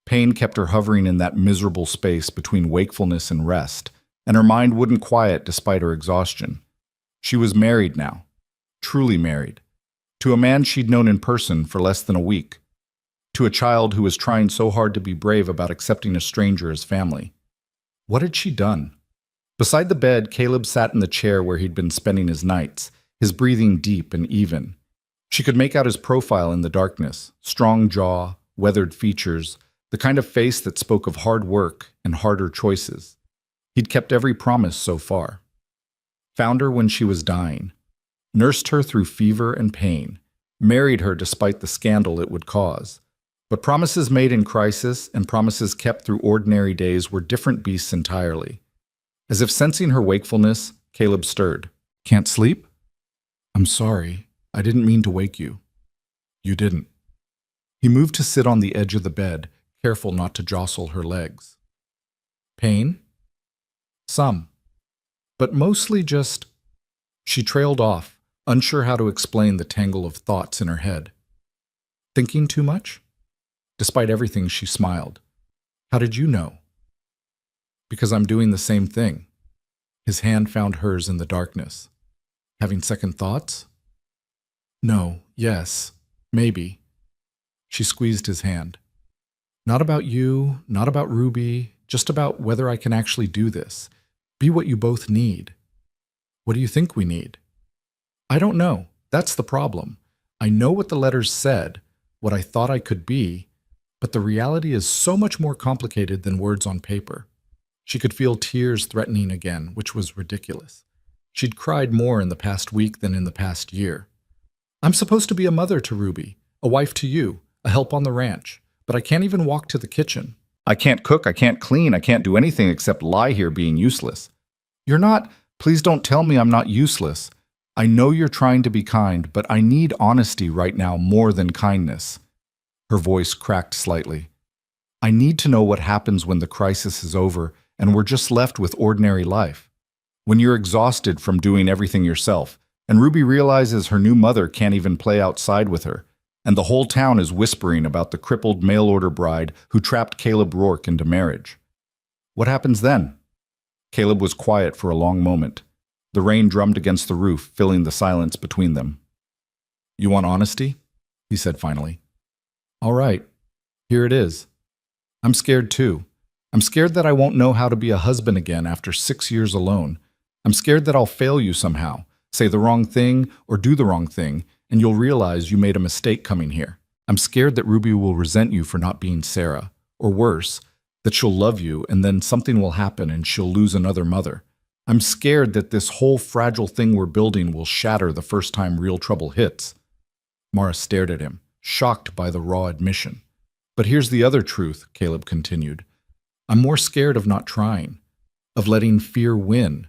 Pain kept her hovering in that miserable space between wakefulness and rest, and her mind wouldn't quiet despite her exhaustion. She was married now, truly married, to a man she'd known in person for less than a week, to a child who was trying so hard to be brave about accepting a stranger as family. What had she done? Beside the bed, Caleb sat in the chair where he'd been spending his nights, his breathing deep and even. She could make out his profile in the darkness, strong jaw, weathered features, the kind of face that spoke of hard work and harder choices. He'd kept every promise so far. Found her when she was dying, nursed her through fever and pain, married her despite the scandal it would cause. But promises made in crisis and promises kept through ordinary days were different beasts entirely. As if sensing her wakefulness, Caleb stirred. "Can't sleep?" "I'm sorry. I didn't mean to wake you." "You didn't." He moved to sit on the edge of the bed, careful not to jostle her legs. "Pain?" "Some. But mostly just—" She trailed off, unsure how to explain the tangle of thoughts in her head. "Thinking too much?" Despite everything, she smiled. "How did you know?" "Because I'm doing the same thing." His hand found hers in the darkness. "Having second thoughts?" "No, yes, maybe." She squeezed his hand. "Not about you, not about Ruby, just about whether I can actually do this. Be what you both need." "What do you think we need?" "I don't know. That's the problem. I know what the letters said, what I thought I could be, but the reality is so much more complicated than words on paper." She could feel tears threatening again, which was ridiculous. She'd cried more in the past week than in the past year. "I'm supposed to be a mother to Ruby, a wife to you, a help on the ranch, but I can't even walk to the kitchen. I can't cook, I can't clean, I can't do anything except lie here being useless." "You're not— Please don't tell me I'm not useless. I know you're trying to be kind, but I need honesty right now more than kindness." Her voice cracked slightly. "I need to know what happens when the crisis is over and we're just left with ordinary life. When you're exhausted from doing everything yourself, and Ruby realizes her new mother can't even play outside with her, and the whole town is whispering about the crippled mail-order bride who trapped Caleb Rourke into marriage. What happens then?" Caleb was quiet for a long moment. The rain drummed against the roof, filling the silence between them. "You want honesty?" he said finally. "All right, here it is. I'm scared too. I'm scared that I won't know how to be a husband again after 6 years alone. I'm scared that I'll fail you somehow, say the wrong thing or do the wrong thing, and you'll realize you made a mistake coming here. I'm scared that Ruby will resent you for not being Sarah, or worse, that she'll love you and then something will happen and she'll lose another mother. I'm scared that this whole fragile thing we're building will shatter the first time real trouble hits." Mara stared at him, shocked by the raw admission. "But here's the other truth," Caleb continued. "I'm more scared of not trying. of letting fear win,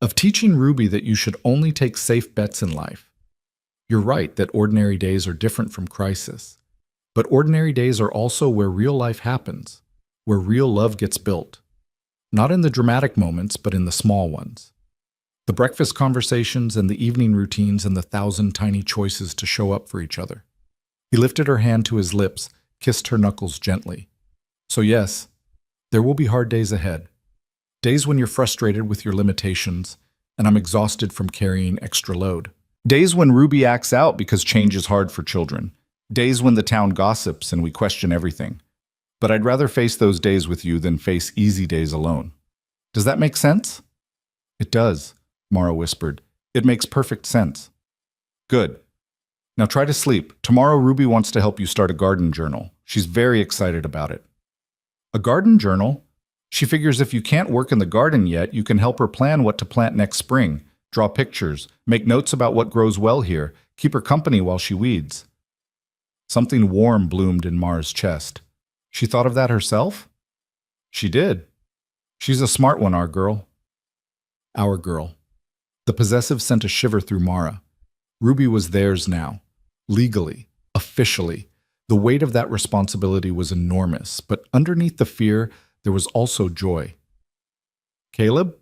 of teaching Ruby that you should only take safe bets in life. You're right that ordinary days are different from crisis, but ordinary days are also where real life happens, where real love gets built. Not in the dramatic moments, but in the small ones. The breakfast conversations and the evening routines and the 1,000 tiny choices to show up for each other. He lifted her hand to his lips, kissed her knuckles gently. So yes, there will be hard days ahead. Days when you're frustrated with your limitations, and I'm exhausted from carrying extra load. Days when Ruby acts out because change is hard for children. Days when the town gossips and we question everything. But I'd rather face those days with you than face easy days alone. Does that make sense? It does, Mara whispered. It makes perfect sense. Good. Now try to sleep. Tomorrow Ruby wants to help you start a garden journal. She's very excited about it. A garden journal? She figures if you can't work in the garden yet, you can help her plan what to plant next spring, draw pictures, make notes about what grows well here, keep her company while she weeds. Something warm bloomed in Mara's chest. She thought of that herself? She did. She's a smart one, our girl. Our girl. The possessive sent a shiver through Mara. Ruby was theirs now. Legally. Officially. The weight of that responsibility was enormous, but underneath the fear, there was also joy. Caleb?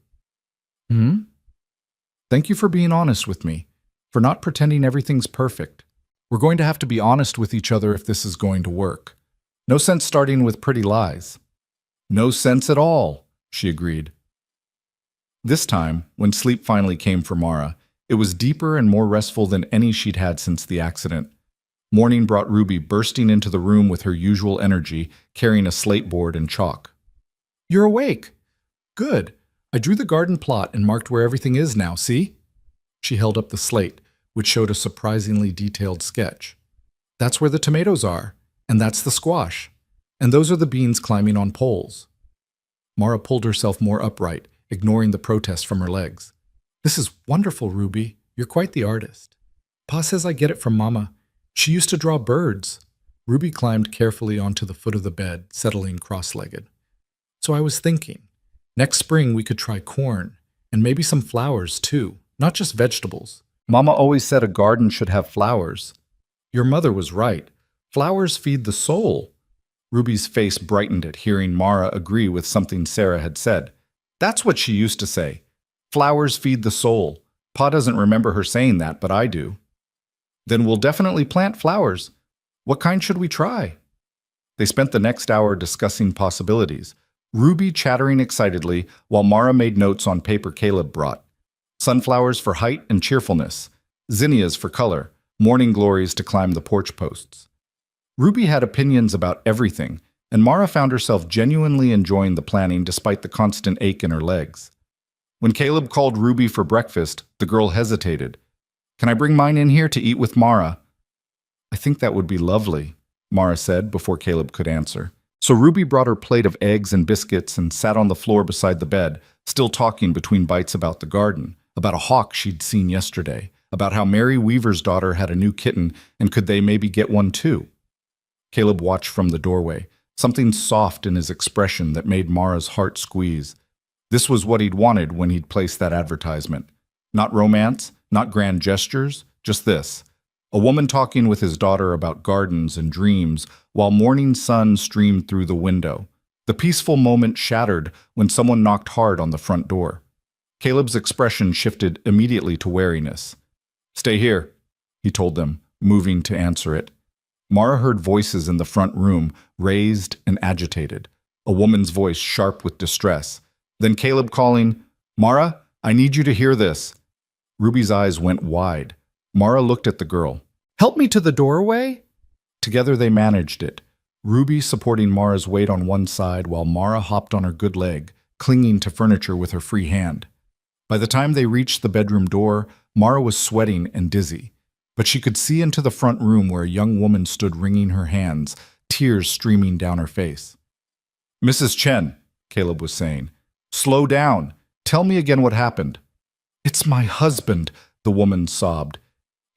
Thank you for being honest with me, for not pretending everything's perfect. We're going to have to be honest with each other if this is going to work. No sense starting with pretty lies. No sense at all, she agreed. This time, when sleep finally came for Mara, it was deeper and more restful than any she'd had since the accident. Morning brought Ruby bursting into the room with her usual energy, carrying a slate board and chalk. You're awake. Good. I drew the garden plot and marked where everything is now, see? She held up the slate, which showed a surprisingly detailed sketch. That's where the tomatoes are, and that's the squash, and those are the beans climbing on poles. Mara pulled herself more upright, ignoring the protest from her legs. This is wonderful, Ruby. You're quite the artist. Pa says I get it from Mama. She used to draw birds. Ruby climbed carefully onto the foot of the bed, settling cross-legged. So I was thinking, next spring we could try corn, and maybe some flowers too, not just vegetables. Mama always said a garden should have flowers. Your mother was right. Flowers feed the soul. Ruby's face brightened at hearing Mara agree with something Sarah had said. That's what she used to say. Flowers feed the soul. Pa doesn't remember her saying that, but I do. Then we'll definitely plant flowers. What kind should we try? They spent the next hour discussing possibilities, Ruby chattering excitedly while Mara made notes on paper Caleb brought. Sunflowers for height and cheerfulness, zinnias for color, morning glories to climb the porch posts. Ruby had opinions about everything, and Mara found herself genuinely enjoying the planning despite the constant ache in her legs. When Caleb called Ruby for breakfast, the girl hesitated. Can I bring mine in here to eat with Mara? I think that would be lovely, Mara said before Caleb could answer. So Ruby brought her plate of eggs and biscuits and sat on the floor beside the bed, still talking between bites about the garden, about a hawk she'd seen yesterday, about how Mary Weaver's daughter had a new kitten and could they maybe get one too. Caleb watched from the doorway, something soft in his expression that made Mara's heart squeeze. This was what he'd wanted when he'd placed that advertisement. Not romance, not grand gestures, just this. A woman talking with his daughter about gardens and dreams while morning sun streamed through the window. The peaceful moment shattered when someone knocked hard on the front door. Caleb's expression shifted immediately to wariness. Stay here, he told them, moving to answer it. Mara heard voices in the front room, raised and agitated, a woman's voice sharp with distress. Then Caleb calling, Mara, I need you to hear this. Ruby's eyes went wide. Mara looked at the girl. Help me to the doorway? Together they managed it, Ruby supporting Mara's weight on one side while Mara hopped on her good leg, clinging to furniture with her free hand. By the time they reached the bedroom door, Mara was sweating and dizzy, but she could see into the front room where a young woman stood wringing her hands, tears streaming down her face. Mrs. Chen, Caleb was saying, slow down. Tell me again what happened. It's my husband, the woman sobbed.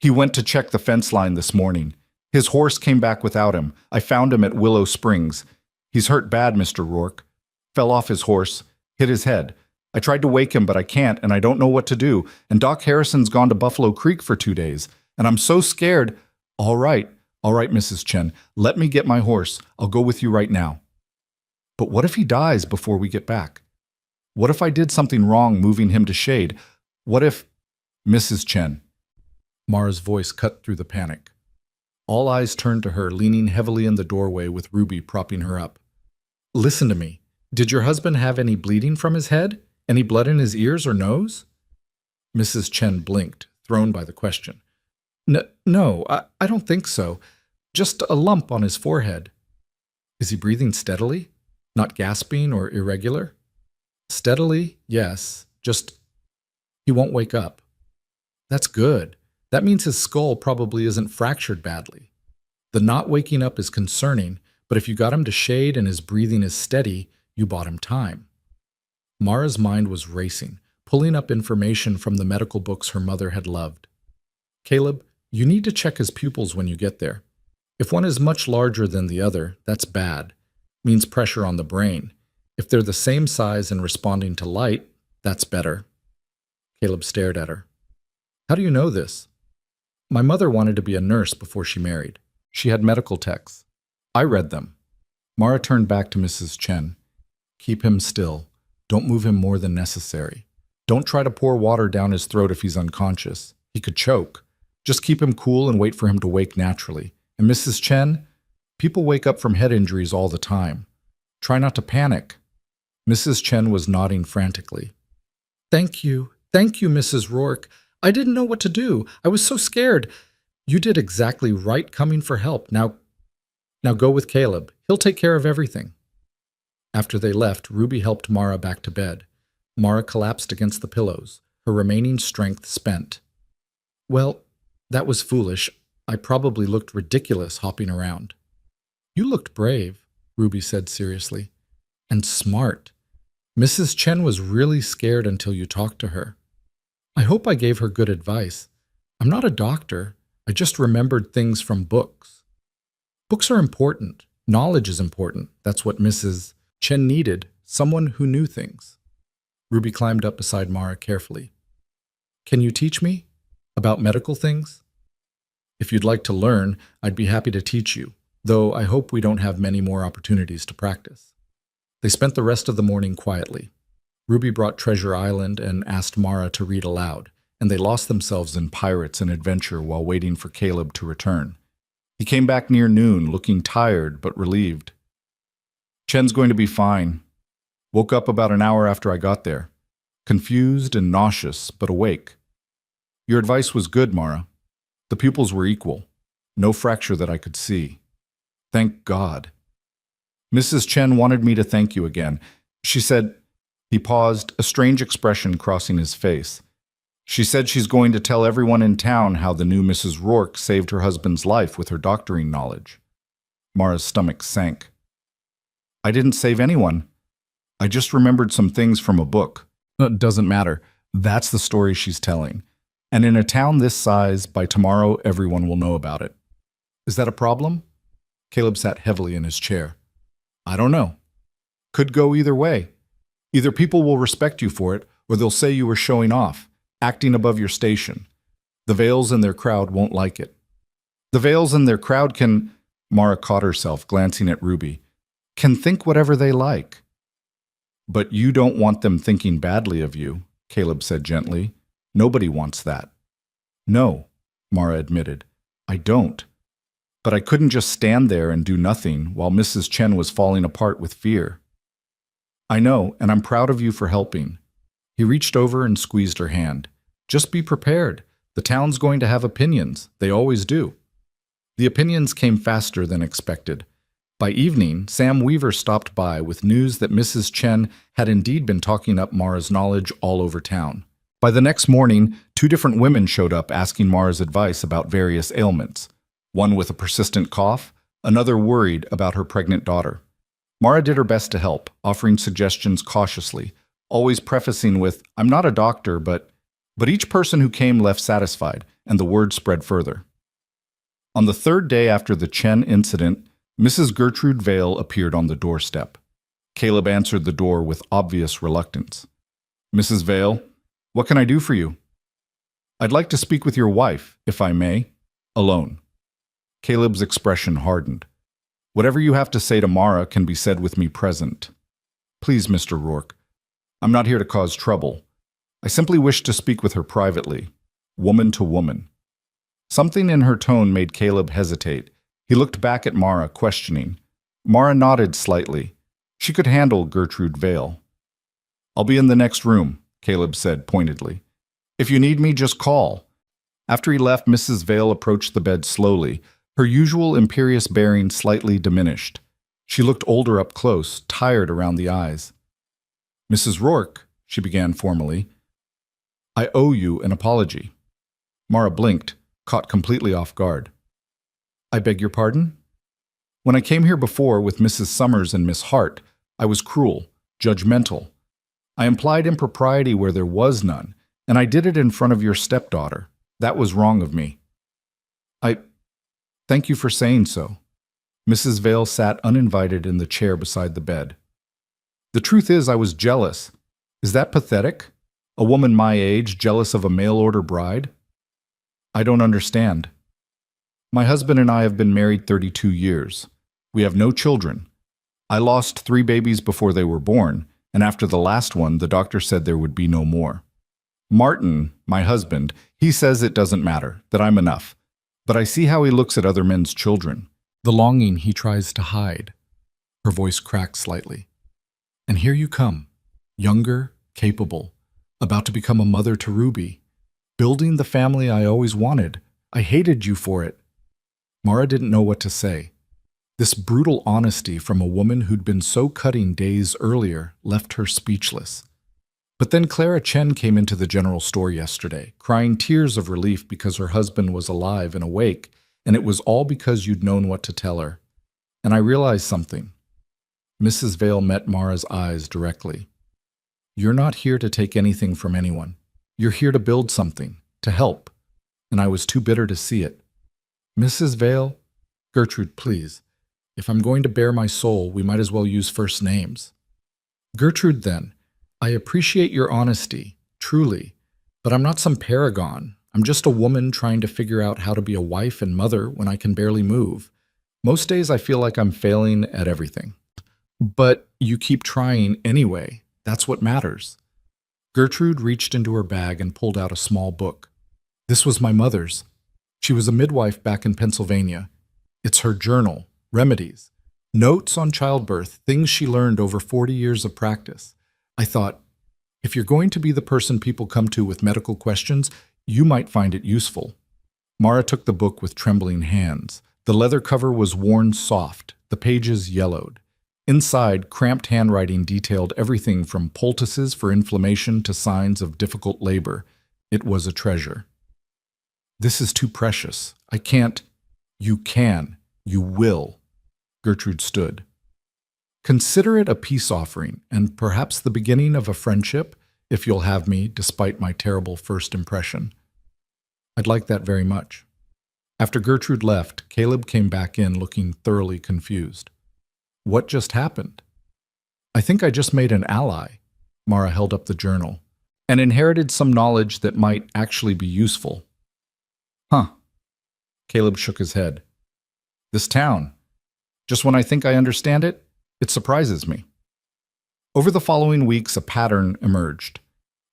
He went to check the fence line this morning. His horse came back without him. I found him at Willow Springs. He's hurt bad, Mr. Rourke. Fell off his horse. Hit his head. I tried to wake him, but I can't, and I don't know what to do. And Doc Harrison's gone to Buffalo Creek for 2 days, and I'm so scared. All right, Mrs. Chen. Let me get my horse. I'll go with you right now. But what if he dies before we get back? What if I did something wrong moving him to shade? What if... Mrs. Chen. Mara's voice cut through the panic. All eyes turned to her, leaning heavily in the doorway with Ruby propping her up. Listen to me. Did your husband have any bleeding from his head? Any blood in his ears or nose? Mrs. Chen blinked, thrown by the question. No, I don't think so. Just a lump on his forehead. Is he breathing steadily? Not gasping or irregular? Steadily, yes. Just, he won't wake up. That's good. That means his skull probably isn't fractured badly. The not waking up is concerning, but if you got him to shade and his breathing is steady, you bought him time. Mara's mind was racing, pulling up information from the medical books her mother had loved. Caleb, you need to check his pupils when you get there. If one is much larger than the other, that's bad. Means pressure on the brain. If they're the same size and responding to light, that's better. Caleb stared at her. How do you know this? My mother wanted to be a nurse before she married. She had medical texts. I read them. Mara turned back to Mrs. Chen. Keep him still. Don't move him more than necessary. Don't try to pour water down his throat if he's unconscious. He could choke. Just keep him cool and wait for him to wake naturally. And Mrs. Chen, people wake up from head injuries all the time. Try not to panic. Mrs. Chen was nodding frantically. Thank you, Mrs. Rourke. I didn't know what to do. I was so scared. You did exactly right coming for help. Now go with Caleb. He'll take care of everything. After they left, Ruby helped Mara back to bed. Mara collapsed against the pillows, her remaining strength spent. Well, that was foolish. I probably looked ridiculous hopping around. You looked brave, Ruby said seriously. And smart. Mrs. Chen was really scared until you talked to her. I hope I gave her good advice. I'm not a doctor. I just remembered things from books. Books are important. Knowledge is important. That's what Mrs. Chen needed, someone who knew things. Ruby climbed up beside Mara carefully. Can you teach me? About medical things? If you'd like to learn, I'd be happy to teach you, though I hope we don't have many more opportunities to practice. They spent the rest of the morning quietly. Ruby brought Treasure Island and asked Mara to read aloud, and they lost themselves in pirates and adventure while waiting for Caleb to return. He came back near noon, looking tired but relieved. Chen's going to be fine. Woke up about an hour after I got there. Confused and nauseous, but awake. Your advice was good, Mara. The pupils were equal. No fracture that I could see. Thank God. Mrs. Chen wanted me to thank you again. She said... He paused, a strange expression crossing his face. She said she's going to tell everyone in town how the new Mrs. Rourke saved her husband's life with her doctoring knowledge. Mara's stomach sank. I didn't save anyone. I just remembered some things from a book. It doesn't matter. That's the story she's telling. And in a town this size, by tomorrow everyone will know about it. Is that a problem? Caleb sat heavily in his chair. I don't know. Could go either way. Either people will respect you for it, or they'll say you were showing off, acting above your station. The Vales and their crowd won't like it. The Vales and their crowd can... Mara caught herself, glancing at Ruby. Can think whatever they like. But you don't want them thinking badly of you, Caleb said gently. Nobody wants that. No, Mara admitted. I don't. But I couldn't just stand there and do nothing while Mrs. Chen was falling apart with fear. I know, and I'm proud of you for helping. He reached over and squeezed her hand. Just be prepared. The town's going to have opinions. They always do. The opinions came faster than expected. By evening, Sam Weaver stopped by with news that Mrs. Chen had indeed been talking up Mara's knowledge all over town. By the next morning, 2 different women showed up asking Mara's advice about various ailments. One with a persistent cough, another worried about her pregnant daughter. Mara did her best to help, offering suggestions cautiously, always prefacing with, I'm not a doctor, but each person who came left satisfied, and the word spread further. On the 3rd day after the Chen incident, Mrs. Gertrude Vale appeared on the doorstep. Caleb answered the door with obvious reluctance. Mrs. Vale, what can I do for you? I'd like to speak with your wife, if I may, alone. Caleb's expression hardened. Whatever you have to say to Mara can be said with me present. Please, Mr. Rourke. I'm not here to cause trouble. I simply wish to speak with her privately, woman to woman. Something in her tone made Caleb hesitate. He looked back at Mara, questioning. Mara nodded slightly. She could handle Gertrude Vale. I'll be in the next room, Caleb said pointedly. If you need me, just call. After he left, Mrs. Vale approached the bed slowly, her usual imperious bearing slightly diminished. She looked older up close, tired around the eyes. Mrs. Rourke, she began formally, I owe you an apology. Mara blinked, caught completely off guard. I beg your pardon? When I came here before with Mrs. Summers and Miss Hart, I was cruel, judgmental. I implied impropriety where there was none, and I did it in front of your stepdaughter. That was wrong of me. Thank you for saying so. Mrs. Vale sat uninvited in the chair beside the bed. The truth is, I was jealous. Is that pathetic? A woman my age jealous of a mail-order bride? I don't understand. My husband and I have been married 32 years. We have no children. I lost 3 babies before they were born, and after the last one, the doctor said there would be no more. Martin, my husband, he says it doesn't matter, that I'm enough. But I see how he looks at other men's children, the longing he tries to hide. Her voice cracked slightly. And here you come, younger, capable, about to become a mother to Ruby, building the family I always wanted. I hated you for it. Mara didn't know what to say. This brutal honesty from a woman who'd been so cutting days earlier left her speechless. But then Clara Chen came into the general store yesterday, crying tears of relief because her husband was alive and awake, and it was all because you'd known what to tell her. And I realized something. Mrs. Vale met Mara's eyes directly. You're not here to take anything from anyone. You're here to build something, to help. And I was too bitter to see it. Mrs. Vale, Gertrude, please. If I'm going to bare my soul, we might as well use first names. Gertrude, then. I appreciate your honesty, truly, but I'm not some paragon. I'm just a woman trying to figure out how to be a wife and mother when I can barely move. Most days I feel like I'm failing at everything. But you keep trying anyway. That's what matters. Gertrude reached into her bag and pulled out a small book. This was my mother's. She was a midwife back in Pennsylvania. It's her journal, remedies, notes on childbirth, things she learned over 40 years of practice. I thought, if you're going to be the person people come to with medical questions, you might find it useful. Mara took the book with trembling hands. The leather cover was worn soft, the pages yellowed. Inside, cramped handwriting detailed everything from poultices for inflammation to signs of difficult labor. It was a treasure. This is too precious. I can't. You can. You will. Gertrude stood. Consider it a peace offering, and perhaps the beginning of a friendship, if you'll have me, despite my terrible first impression. I'd like that very much. After Gertrude left, Caleb came back in looking thoroughly confused. What just happened? I think I just made an ally. Mara held up the journal, and inherited some knowledge that might actually be useful. Huh. Caleb shook his head. This town. Just when I think I understand it, it surprises me. Over the following weeks, a pattern emerged.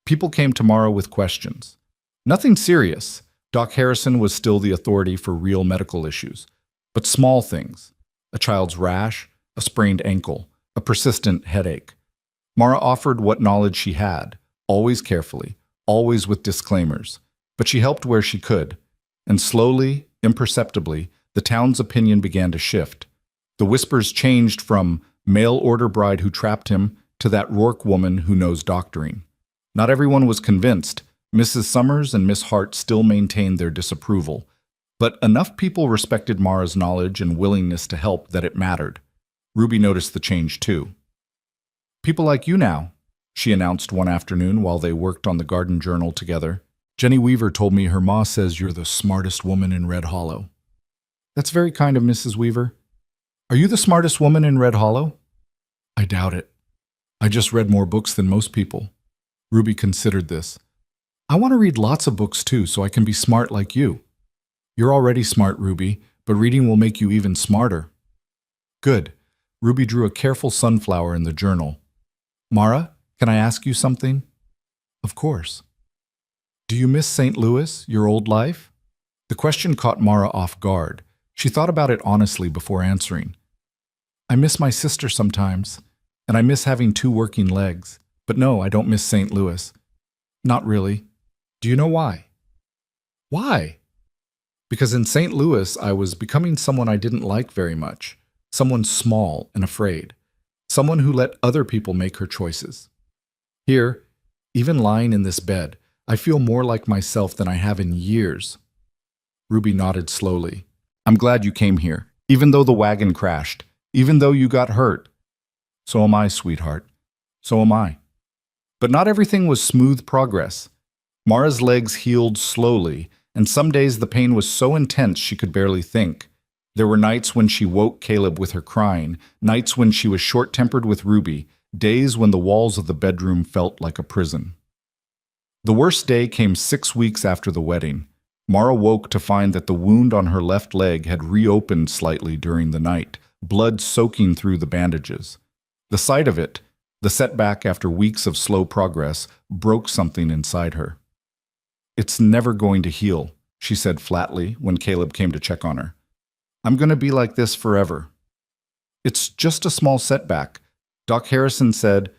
People came to Mara with questions. Nothing serious. Doc Harrison was still the authority for real medical issues. But small things. A child's rash, a sprained ankle, a persistent headache. Mara offered what knowledge she had, always carefully, always with disclaimers. But she helped where she could. And slowly, imperceptibly, the town's opinion began to shift. The whispers changed from mail-order bride who trapped him to that Rourke woman who knows doctoring. Not everyone was convinced. Mrs. Summers and Miss Hart still maintained their disapproval. But enough people respected Mara's knowledge and willingness to help that it mattered. Ruby noticed the change too. People like you now, she announced one afternoon while they worked on the garden journal together. Jenny Weaver told me her ma says you're the smartest woman in Red Hollow. That's very kind of Mrs. Weaver. Are you the smartest woman in Red Hollow? I doubt it. I just read more books than most people. Ruby considered this. I want to read lots of books too, so I can be smart like you. You're already smart, Ruby, but reading will make you even smarter. Good. Ruby drew a careful sunflower in the journal. Mara, can I ask you something? Of course. Do you miss St. Louis, your old life? The question caught Mara off guard. She thought about it honestly before answering. I miss my sister sometimes, and I miss having 2 working legs. But no, I don't miss St. Louis. Not really. Do you know why? Why? Because in St. Louis, I was becoming someone I didn't like very much. Someone small and afraid. Someone who let other people make her choices. Here, even lying in this bed, I feel more like myself than I have in years. Ruby nodded slowly. I'm glad you came here, even though the wagon crashed, even though you got hurt. So am I, sweetheart. So am I. But not everything was smooth progress. Mara's legs healed slowly, and some days the pain was so intense she could barely think. There were nights when she woke Caleb with her crying, nights when she was short-tempered with Ruby, days when the walls of the bedroom felt like a prison. The worst day came 6 weeks after the wedding. Mara woke to find that the wound on her left leg had reopened slightly during the night, blood soaking through the bandages. The sight of it, the setback after weeks of slow progress, broke something inside her. It's never going to heal, she said flatly when Caleb came to check on her. I'm going to be like this forever. It's just a small setback. Doc Harrison said,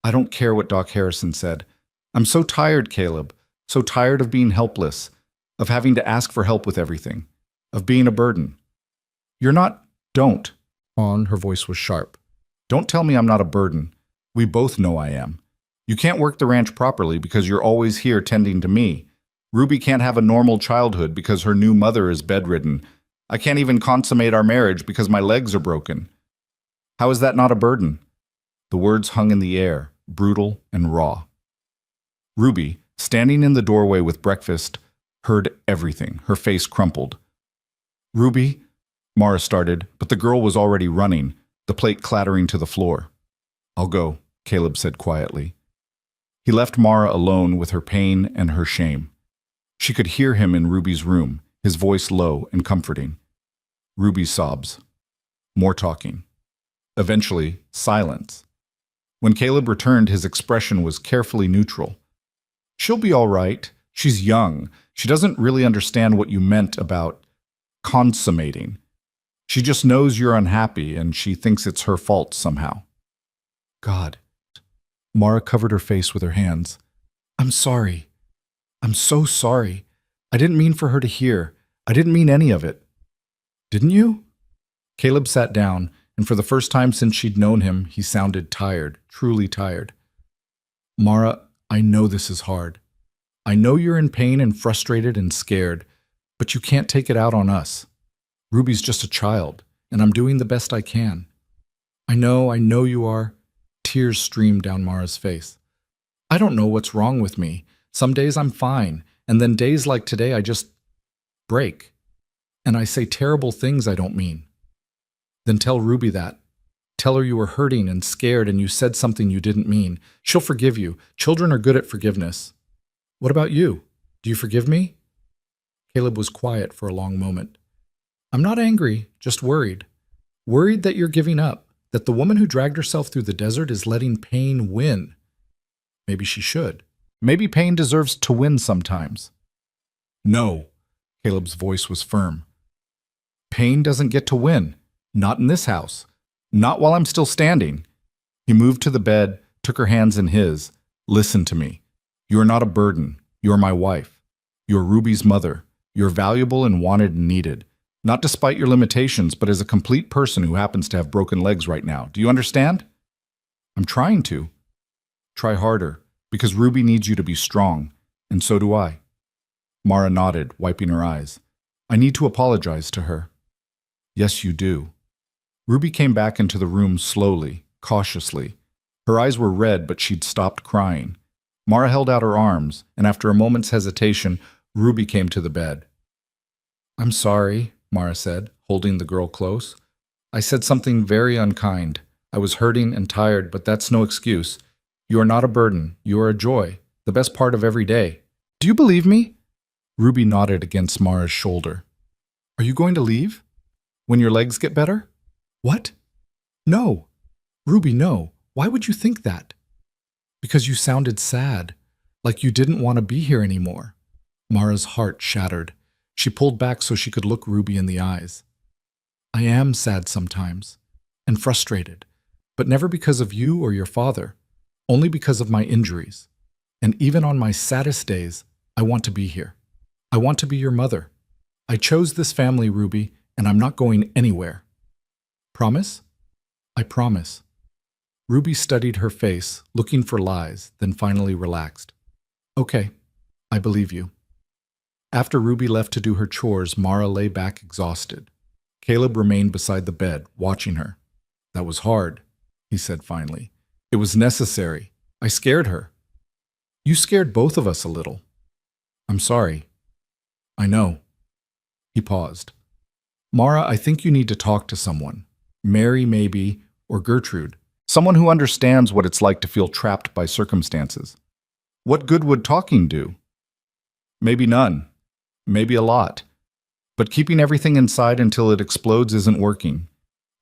I don't care what Doc Harrison said. I'm so tired, Caleb, so tired of being helpless, of having to ask for help with everything, of being a burden. You're not, don't. Her voice was sharp. Don't tell me I'm not a burden. We both know I am. You can't work the ranch properly because you're always here tending to me. Ruby can't have a normal childhood because her new mother is bedridden. I can't even consummate our marriage because my legs are broken. How is that not a burden? The words hung in the air, brutal and raw. Ruby, standing in the doorway with breakfast, heard everything. Her face crumpled. Ruby, Mara started, but the girl was already running, the plate clattering to the floor. I'll go, Caleb said quietly. He left Mara alone with her pain and her shame. She could hear him in Ruby's room, his voice low and comforting. Ruby's sobs. More talking. Eventually, silence. When Caleb returned, his expression was carefully neutral. She'll be all right. She's young. She doesn't really understand what you meant about consummating. She just knows you're unhappy and she thinks it's her fault somehow. God. Mara covered her face with her hands. I'm sorry. I'm so sorry. I didn't mean for her to hear. I didn't mean any of it. Didn't you? Caleb sat down, and for the first time since she'd known him, he sounded tired, truly tired. Mara, I know this is hard. I know you're in pain and frustrated and scared, but you can't take it out on us. Ruby's just a child, and I'm doing the best I can. I know you are. Tears streamed down Mara's face. I don't know what's wrong with me. Some days I'm fine, and then days like today I just break. And I say terrible things I don't mean. Then tell Ruby that. Tell her you were hurting and scared and you said something you didn't mean. She'll forgive you. Children are good at forgiveness. What about you? Do you forgive me? Caleb was quiet for a long moment. I'm not angry, just worried. Worried that you're giving up, that the woman who dragged herself through the desert is letting pain win. Maybe she should. Maybe pain deserves to win sometimes. No, Caleb's voice was firm. Pain doesn't get to win. Not in this house. Not while I'm still standing. He moved to the bed, took her hands in his. Listen to me. You are not a burden. You are my wife. You are Ruby's mother. You're valuable and wanted and needed. Not despite your limitations, but as a complete person who happens to have broken legs right now. Do you understand? I'm trying to. Try harder, because Ruby needs you to be strong, and so do I. Mara nodded, wiping her eyes. I need to apologize to her. Yes, you do. Ruby came back into the room slowly, cautiously. Her eyes were red, but she'd stopped crying. Mara held out her arms, and after a moment's hesitation, Ruby came to the bed. I'm sorry, Mara said, holding the girl close. I said something very unkind. I was hurting and tired, but that's no excuse. You are not a burden. You are a joy, the best part of every day. Do you believe me? Ruby nodded against Mara's shoulder. Are you going to leave? When your legs get better? What? No. Ruby, no. Why would you think that? Because you sounded sad, like you didn't want to be here anymore. Mara's heart shattered. She pulled back so she could look Ruby in the eyes. I am sad sometimes, and frustrated, but never because of you or your father, only because of my injuries. And even on my saddest days, I want to be here. I want to be your mother. I chose this family, Ruby, and I'm not going anywhere. Promise? I promise. Ruby studied her face, looking for lies, then finally relaxed. Okay, I believe you. After Ruby left to do her chores, Mara lay back exhausted. Caleb remained beside the bed, watching her. That was hard, he said finally. It was necessary. I scared her. You scared both of us a little. I'm sorry. I know. He paused. Mara, I think you need to talk to someone. Mary, maybe, or Gertrude. Someone who understands what it's like to feel trapped by circumstances. What good would talking do? Maybe none. Maybe a lot. But keeping everything inside until it explodes isn't working.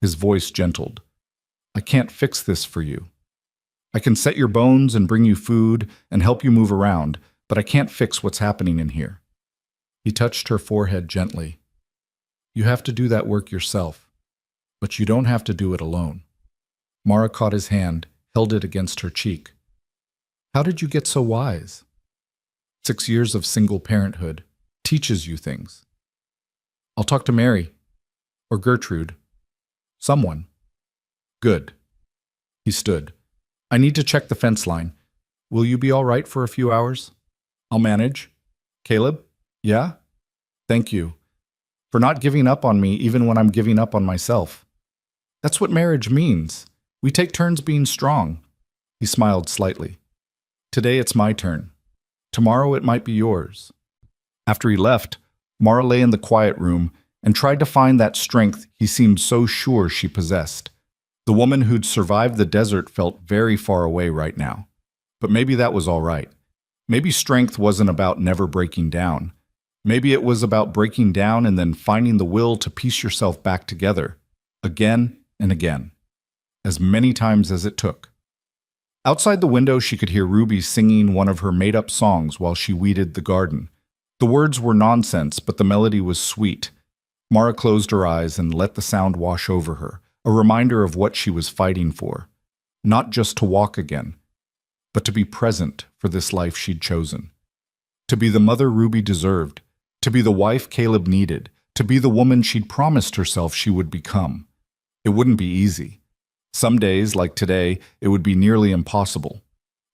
His voice gentled. I can't fix this for you. I can set your bones and bring you food and help you move around, but I can't fix what's happening in here. He touched her forehead gently. You have to do that work yourself, but you don't have to do it alone. Mara caught his hand, held it against her cheek. How did you get so wise? 6 years of single parenthood teaches you things. I'll talk to Mary. Or Gertrude. Someone. Good. He stood. I need to check the fence line. Will you be all right for a few hours? I'll manage. Caleb? Yeah? Thank you. For not giving up on me even when I'm giving up on myself. That's what marriage means. We take turns being strong. He smiled slightly. Today it's my turn. Tomorrow it might be yours. After he left, Mara lay in the quiet room and tried to find that strength he seemed so sure she possessed. The woman who'd survived the desert felt very far away right now. But maybe that was all right. Maybe strength wasn't about never breaking down. Maybe it was about breaking down and then finding the will to piece yourself back together, again and again, as many times as it took. Outside the window, she could hear Ruby singing one of her made-up songs while she weeded the garden. The words were nonsense, but the melody was sweet. Mara closed her eyes and let the sound wash over her, a reminder of what she was fighting for. Not just to walk again, but to be present for this life she'd chosen. To be the mother Ruby deserved, to be the wife Caleb needed, to be the woman she'd promised herself she would become. It wouldn't be easy. Some days, like today, it would be nearly impossible.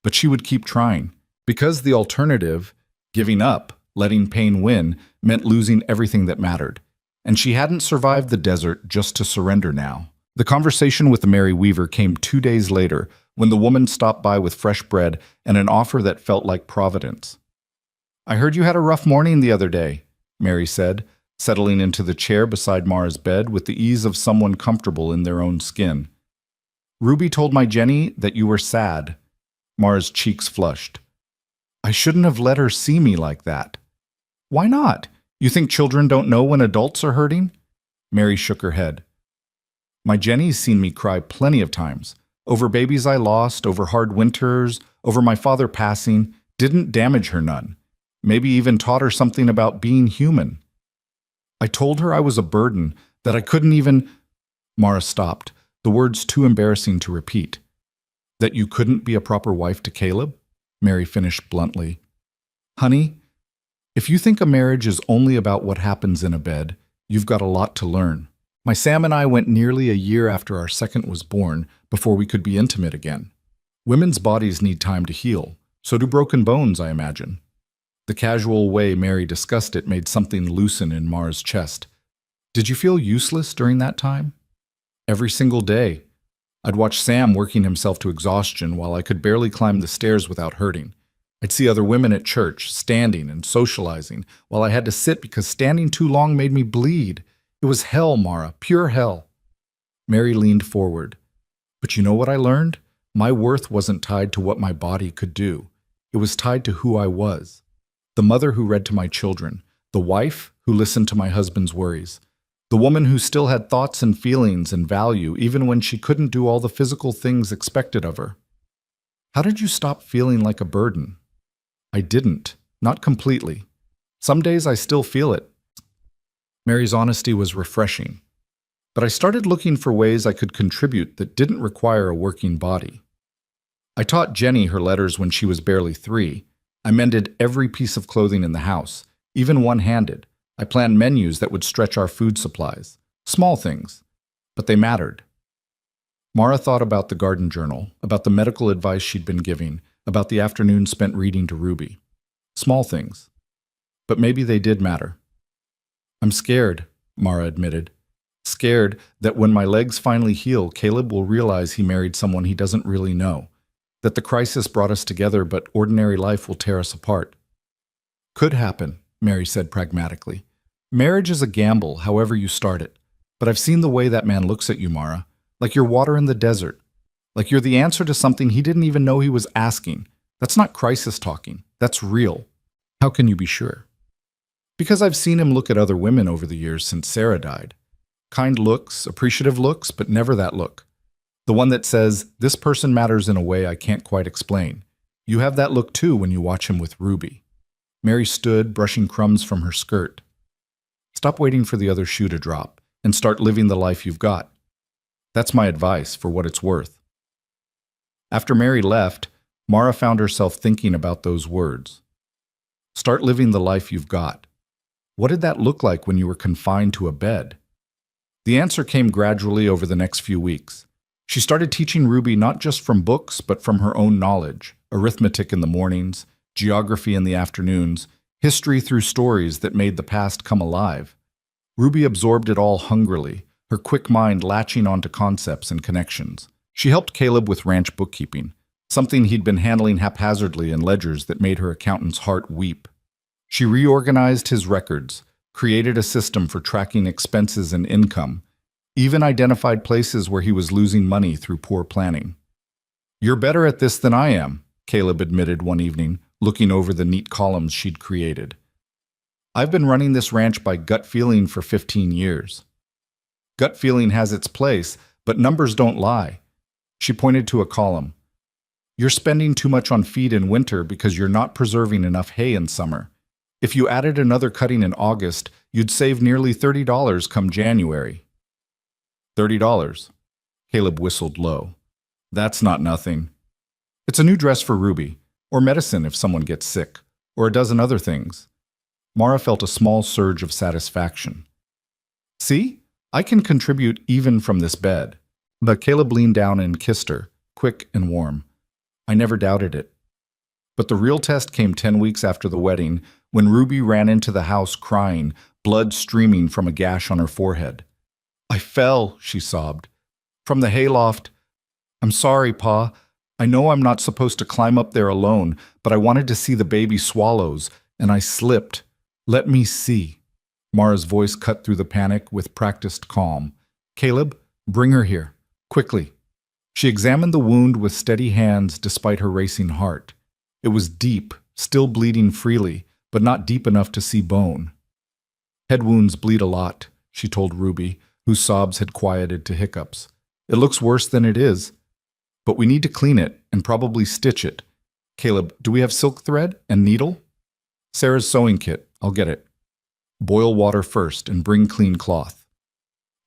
But she would keep trying, because the alternative, giving up, letting pain win, meant losing everything that mattered. And she hadn't survived the desert just to surrender now. The conversation with the Mary Weaver came 2 days later, when the woman stopped by with fresh bread and an offer that felt like providence. I heard you had a rough morning the other day, Mary said, settling into the chair beside Mara's bed with the ease of someone comfortable in their own skin. Ruby told my Jenny that you were sad. Mara's cheeks flushed. I shouldn't have let her see me like that. Why not? You think children don't know when adults are hurting? Mary shook her head. My Jenny's seen me cry plenty of times. Over babies I lost, over hard winters, over my father passing. Didn't damage her none. Maybe even taught her something about being human. I told her I was a burden, that I couldn't even... Mara stopped, the words too embarrassing to repeat. That you couldn't be a proper wife to Caleb? Mary finished bluntly. Honey, if you think a marriage is only about what happens in a bed, you've got a lot to learn. My Sam and I went nearly a year after our second was born before we could be intimate again. Women's bodies need time to heal, so do broken bones, I imagine. The casual way Mary discussed it made something loosen in Mara's chest. Did you feel useless during that time? Every single day. I'd watch Sam working himself to exhaustion while I could barely climb the stairs without hurting. I'd see other women at church, standing and socializing, while I had to sit because standing too long made me bleed. It was hell, Mara, pure hell. Mary leaned forward. But you know what I learned? My worth wasn't tied to what my body could do. It was tied to who I was. The mother who read to my children, the wife who listened to my husband's worries, the woman who still had thoughts and feelings and value even when she couldn't do all the physical things expected of her. How did you stop feeling like a burden? I didn't, not completely. Some days I still feel it. Mary's honesty was refreshing. But I started looking for ways I could contribute that didn't require a working body. I taught Jenny her letters when she was barely 3. I mended every piece of clothing in the house, even one-handed. I planned menus that would stretch our food supplies. Small things, but they mattered. Mara thought about the garden journal, about the medical advice she'd been giving, about the afternoon spent reading to Ruby. Small things. But maybe they did matter. I'm scared, Mara admitted. Scared that when my legs finally heal, Caleb will realize he married someone he doesn't really know. That the crisis brought us together, but ordinary life will tear us apart. Could happen, Mary said pragmatically. Marriage is a gamble, however you start it. But I've seen the way that man looks at you, Mara. Like you're water in the desert. Like you're the answer to something he didn't even know he was asking. That's not crisis talking. That's real. How can you be sure? Because I've seen him look at other women over the years since Sarah died. Kind looks, appreciative looks, but never that look. The one that says, this person matters in a way I can't quite explain. You have that look too when you watch him with Ruby. Mary stood, brushing crumbs from her skirt. Stop waiting for the other shoe to drop and start living the life you've got. That's my advice for what it's worth. After Mary left, Mara found herself thinking about those words. Start living the life you've got. What did that look like when you were confined to a bed? The answer came gradually over the next few weeks. She started teaching Ruby not just from books, but from her own knowledge, arithmetic in the mornings, geography in the afternoons, history through stories that made the past come alive. Ruby absorbed it all hungrily, her quick mind latching onto concepts and connections. She helped Caleb with ranch bookkeeping, something he'd been handling haphazardly in ledgers that made her accountant's heart weep. She reorganized his records, created a system for tracking expenses and income, even identified places where he was losing money through poor planning. You're better at this than I am, Caleb admitted one evening, looking over the neat columns she'd created. I've been running this ranch by gut feeling for 15 years. Gut feeling has its place, but numbers don't lie. She pointed to a column. You're spending too much on feed in winter because you're not preserving enough hay in summer. If you added another cutting in August, you'd save nearly $30 come January. $30. Caleb whistled low. That's not nothing. It's a new dress for Ruby, or medicine if someone gets sick, or a dozen other things. Mara felt a small surge of satisfaction. See? I can contribute even from this bed. But Caleb leaned down and kissed her, quick and warm. I never doubted it. But the real test came 10 weeks after the wedding, when Ruby ran into the house crying, blood streaming from a gash on her forehead. I fell, she sobbed. From the hayloft. I'm sorry, Pa. I know I'm not supposed to climb up there alone, but I wanted to see the baby swallows, and I slipped. Let me see. Mara's voice cut through the panic with practiced calm. Caleb, bring her here. Quickly. She examined the wound with steady hands despite her racing heart. It was deep, still bleeding freely, but not deep enough to see bone. Head wounds bleed a lot, she told Ruby, whose sobs had quieted to hiccups. It looks worse than it is, but we need to clean it and probably stitch it. Caleb, do we have silk thread and needle? Sarah's sewing kit. I'll get it. Boil water first and bring clean cloth.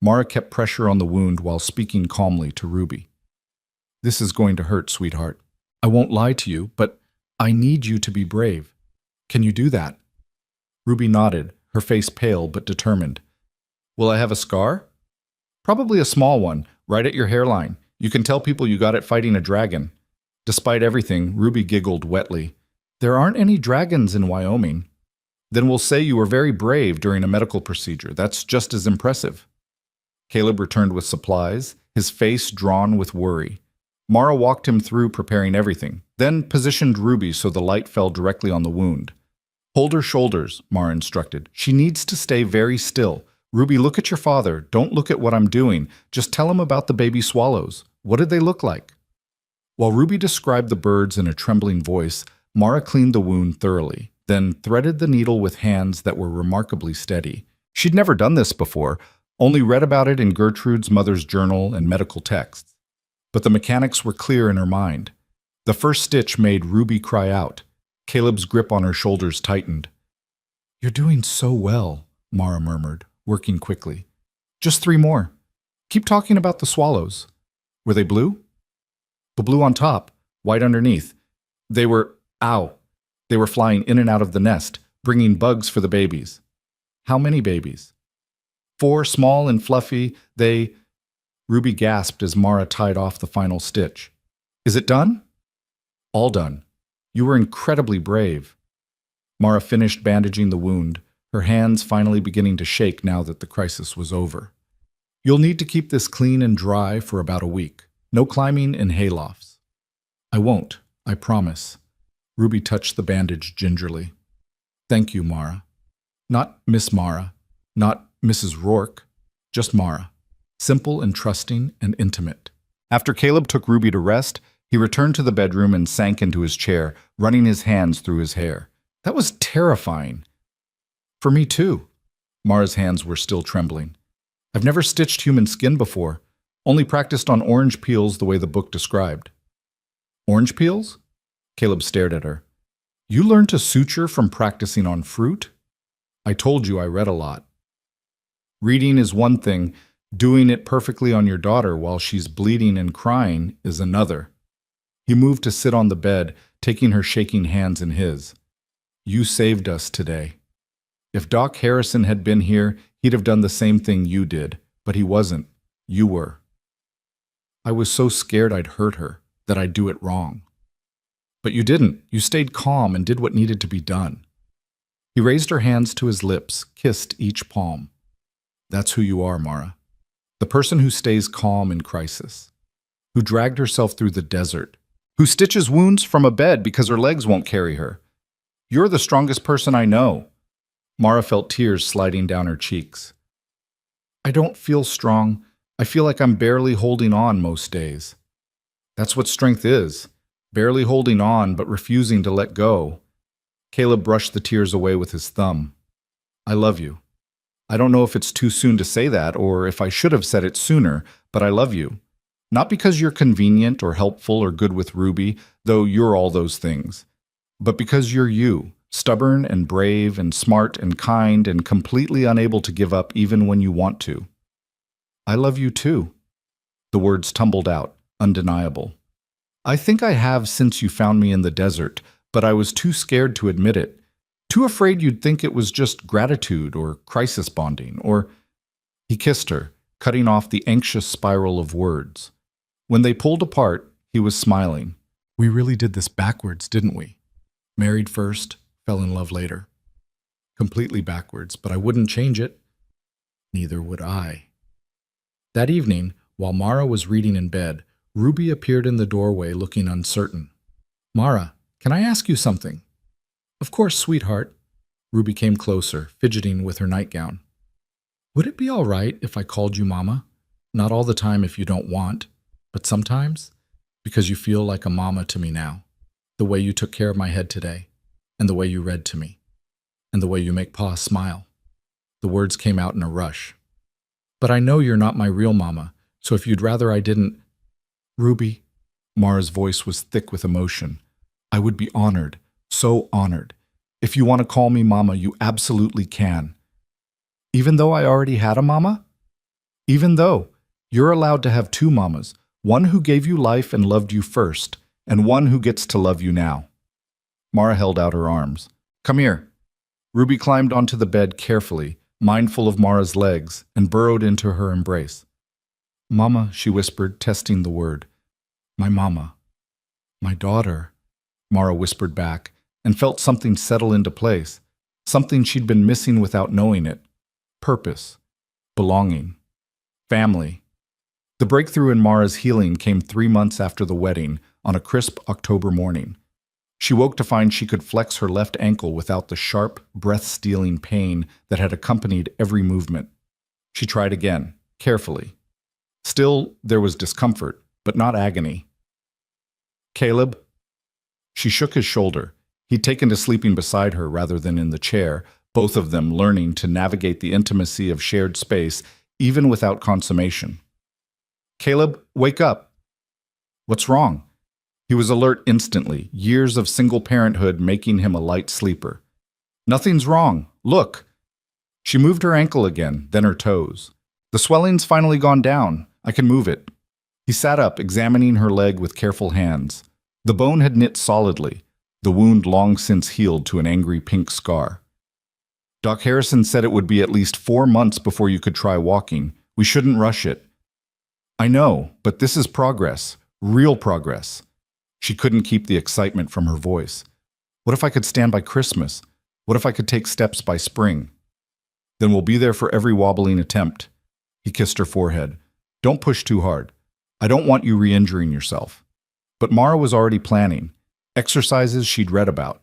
Mara kept pressure on the wound while speaking calmly to Ruby. This is going to hurt, sweetheart. I won't lie to you, but I need you to be brave. Can you do that? Ruby nodded, her face pale but determined. Will I have a scar? Probably a small one, right at your hairline. You can tell people you got it fighting a dragon. Despite everything, Ruby giggled wetly. There aren't any dragons in Wyoming. Then we'll say you were very brave during a medical procedure. That's just as impressive. Caleb returned with supplies, his face drawn with worry. Mara walked him through preparing everything, then positioned Ruby so the light fell directly on the wound. Hold her shoulders, Mara instructed. She needs to stay very still. Ruby, look at your father. Don't look at what I'm doing. Just tell him about the baby swallows. What did they look like? While Ruby described the birds in a trembling voice, Mara cleaned the wound thoroughly, then threaded the needle with hands that were remarkably steady. She'd never done this before, only read about it in Gertrude's mother's journal and medical texts. But the mechanics were clear in her mind. The first stitch made Ruby cry out. Caleb's grip on her shoulders tightened. "You're doing so well," Mara murmured, working quickly. "Just 3 more. Keep talking about the swallows. Were they blue?" "The blue on top, white underneath. They were, ow, they were flying in and out of the nest, bringing bugs for the babies." "How many babies?" 4, small and fluffy. Ruby gasped as Mara tied off the final stitch. "Is it done?" "All done. You were incredibly brave." Mara finished bandaging the wound, her hands finally beginning to shake now that the crisis was over. "You'll need to keep this clean and dry for about a week. No climbing in haylofts." "I won't, I promise." Ruby touched the bandage gingerly. "Thank you, Mara." Not Miss Mara, not Mrs. Rourke, just Mara. Simple and trusting and intimate. After Caleb took Ruby to rest, he returned to the bedroom and sank into his chair, running his hands through his hair. That was terrifying. "For me too." Mara's hands were still trembling. "I've never stitched human skin before, only practiced on orange peels the way the book described." "Orange peels?" Caleb stared at her. "You learned to suture from practicing on fruit?" "I told you I read a lot." "Reading is one thing. Doing it perfectly on your daughter while she's bleeding and crying is another." He moved to sit on the bed, taking her shaking hands in his. "You saved us today. If Doc Harrison had been here, he'd have done the same thing you did, but he wasn't. You were." "I was so scared I'd hurt her, that I'd do it wrong." "But you didn't. You stayed calm and did what needed to be done." He raised her hands to his lips, kissed each palm. "That's who you are, Mara. The person who stays calm in crisis, who dragged herself through the desert, who stitches wounds from a bed because her legs won't carry her. You're the strongest person I know." Mara felt tears sliding down her cheeks. "I don't feel strong. I feel like I'm barely holding on most days." "That's what strength is. Barely holding on but refusing to let go." Caleb brushed the tears away with his thumb. "I love you. I don't know if it's too soon to say that or if I should have said it sooner, but I love you. Not because you're convenient or helpful or good with Ruby, though you're all those things, but because you're you, stubborn and brave and smart and kind and completely unable to give up even when you want to." "I love you too." The words tumbled out, undeniable. "I think I have since you found me in the desert, but I was too scared to admit it. Too afraid you'd think it was just gratitude or crisis bonding or—" He kissed her, cutting off the anxious spiral of words. When they pulled apart, he was smiling. "We really did this backwards, didn't we? Married first, fell in love later. Completely backwards, but I wouldn't change it." "Neither would I." That evening, while Mara was reading in bed, Ruby appeared in the doorway looking uncertain. "Mara, can I ask you something?" "Of course, sweetheart." Ruby came closer, fidgeting with her nightgown. "Would it be all right if I called you Mama? Not all the time if you don't want, but sometimes, because you feel like a mama to me now. The way you took care of my head today, and the way you read to me, and the way you make Pa smile." The words came out in a rush. "But I know you're not my real mama, so if you'd rather I didn't—" "Ruby," Mara's voice was thick with emotion, "I would be honored, so honored. If you want to call me Mama, you absolutely can. Even though I already had a mama? Even though you're allowed to have 2 mamas, one who gave you life and loved you first, and one who gets to love you now." Mara held out her arms. "Come here." Ruby climbed onto the bed carefully, mindful of Mara's legs, and burrowed into her embrace. "Mama," she whispered, testing the word. "My mama." "My daughter," Mara whispered back, and felt something settle into place, something she'd been missing without knowing it. Purpose, belonging, family. The breakthrough in Mara's healing came 3 months after the wedding, on a crisp October morning. She woke to find she could flex her left ankle without the sharp, breath-stealing pain that had accompanied every movement. She tried again, carefully. Still, there was discomfort, but not agony. Caleb? She shook his shoulder. He'd taken to sleeping beside her rather than in the chair, both of them learning to navigate the intimacy of shared space even without consummation. Caleb, wake up! What's wrong? He was alert instantly, years of single parenthood making him a light sleeper. Nothing's wrong. Look! She moved her ankle again, then her toes. The swelling's finally gone down. I can move it. He sat up, examining her leg with careful hands. The bone had knit solidly, the wound long since healed to an angry pink scar. Doc Harrison said it would be at least 4 months before you could try walking. We shouldn't rush it. I know, but this is progress. Real progress. She couldn't keep the excitement from her voice. What if I could stand by Christmas? What if I could take steps by spring? Then we'll be there for every wobbling attempt. He kissed her forehead. Don't push too hard. I don't want you re-injuring yourself. But Mara was already planning. Exercises she'd read about.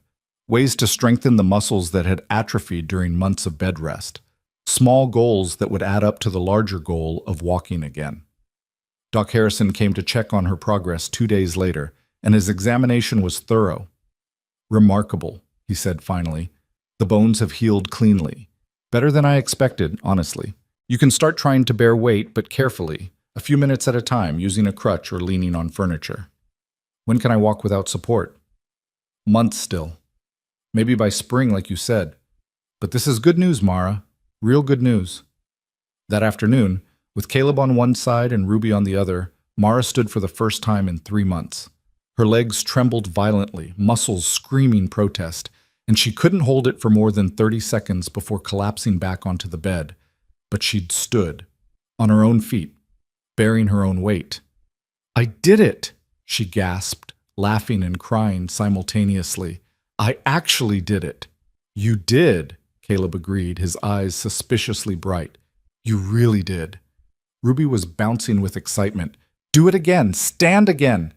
Ways to strengthen the muscles that had atrophied during months of bed rest. Small goals that would add up to the larger goal of walking again. Doc Harrison came to check on her progress 2 days later, and his examination was thorough. Remarkable, he said finally. The bones have healed cleanly. Better than I expected, honestly. You can start trying to bear weight, but carefully, a few minutes at a time, using a crutch or leaning on furniture. When can I walk without support? Months still. Maybe by spring, like you said. But this is good news, Mara. Real good news. That afternoon, with Caleb on one side and Ruby on the other, Mara stood for the first time in 3 months. Her legs trembled violently, muscles screaming protest, and she couldn't hold it for more than 30 seconds before collapsing back onto the bed. But she'd stood, on her own feet, bearing her own weight. I did it, she gasped, laughing and crying simultaneously. I actually did it. You did, Caleb agreed, his eyes suspiciously bright. You really did. Ruby was bouncing with excitement. Do it again. Stand again.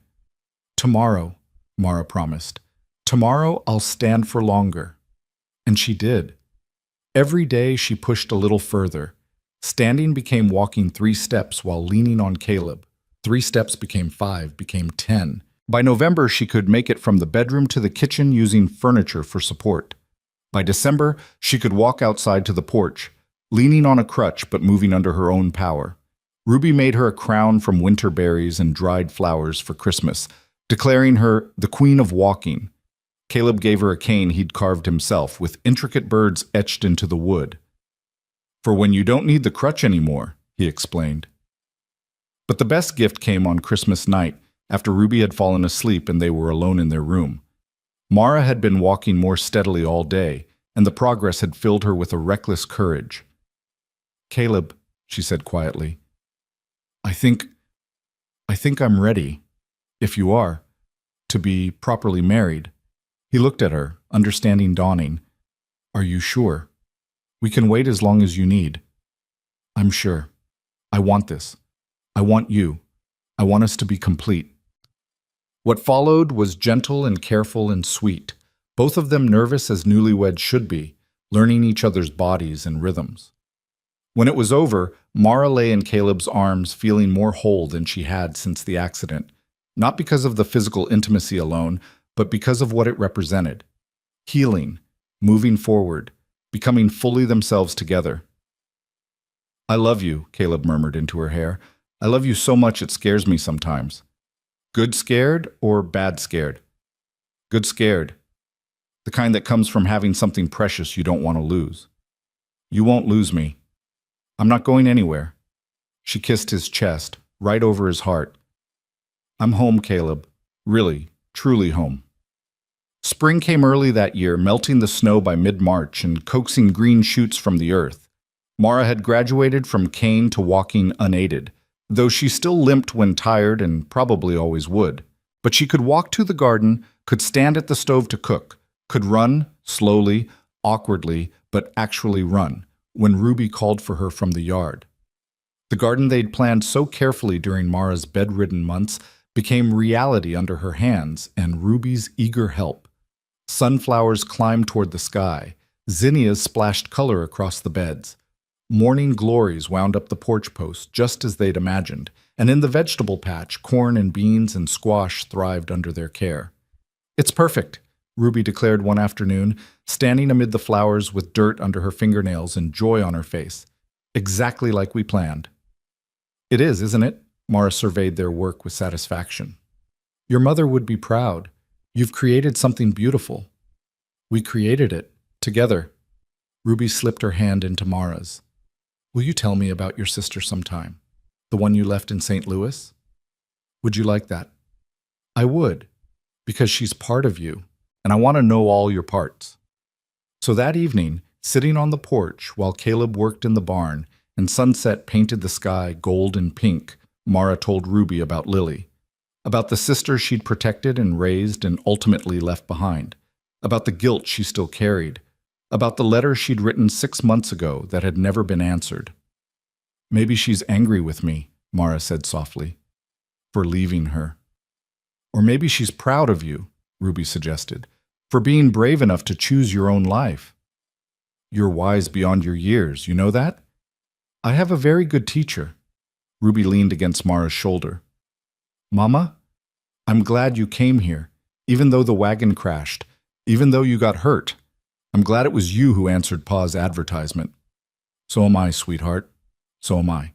Tomorrow, Mara promised. Tomorrow I'll stand for longer. And she did. Every day she pushed a little further. Standing became walking 3 steps while leaning on Caleb. 3 steps became 5, became 10. By November, she could make it from the bedroom to the kitchen using furniture for support. By December, she could walk outside to the porch, leaning on a crutch but moving under her own power. Ruby made her a crown from winter berries and dried flowers for Christmas, declaring her the Queen of Walking. Caleb gave her a cane he'd carved himself, with intricate birds etched into the wood. For when you don't need the crutch anymore, he explained. But the best gift came on Christmas night, after Ruby had fallen asleep and they were alone in their room. Mara had been walking more steadily all day, and the progress had filled her with a reckless courage. Caleb, she said quietly, I think I'm ready, if you are, to be properly married. He looked at her, understanding dawning. Are you sure? We can wait as long as you need. I'm sure. I want this. I want you. I want us to be complete. What followed was gentle and careful and sweet, both of them nervous as newlyweds should be, learning each other's bodies and rhythms. When it was over, Mara lay in Caleb's arms feeling more whole than she had since the accident, not because of the physical intimacy alone, but because of what it represented. Healing, moving forward, becoming fully themselves together. I love you, Caleb murmured into her hair. I love you so much it scares me sometimes. Good scared or bad scared? Good scared. The kind that comes from having something precious you don't want to lose. You won't lose me. I'm not going anywhere. She kissed his chest, right over his heart. I'm home, Caleb. Really, truly home. Spring came early that year, melting the snow by mid-March and coaxing green shoots from the earth. Mara had graduated from cane to walking unaided, though she still limped when tired and probably always would. But she could walk to the garden, could stand at the stove to cook, could run, slowly, awkwardly, but actually run, when Ruby called for her from the yard. The garden they'd planned so carefully during Mara's bedridden months became reality under her hands and Ruby's eager help. Sunflowers climbed toward the sky. Zinnias splashed color across the beds. Morning glories wound up the porch post just as they'd imagined, and in the vegetable patch, corn and beans and squash thrived under their care. "It's perfect," Ruby declared one afternoon, standing amid the flowers with dirt under her fingernails and joy on her face. "Exactly like we planned." "It is, isn't it?" Mara surveyed their work with satisfaction. "Your mother would be proud. You've created something beautiful." "We created it, together." Ruby slipped her hand into Mara's. "Will you tell me about your sister sometime? The one you left in St. Louis?" "Would you like that?" "I would, because she's part of you, and I want to know all your parts." So that evening, sitting on the porch while Caleb worked in the barn and sunset painted the sky gold and pink, Mara told Ruby about Lily, about the sister she'd protected and raised and ultimately left behind, about the guilt she still carried, about the letter she'd written 6 months ago that had never been answered. "Maybe she's angry with me," Mara said softly, "for leaving her. Or maybe she's proud of you," Ruby suggested, "for being brave enough to choose your own life. You're wise beyond your years, you know that? I have a very good teacher." Ruby leaned against Mara's shoulder. "Mama, I'm glad you came here, even though the wagon crashed, even though you got hurt. I'm glad it was you who answered Pa's advertisement." "So am I, sweetheart. So am I."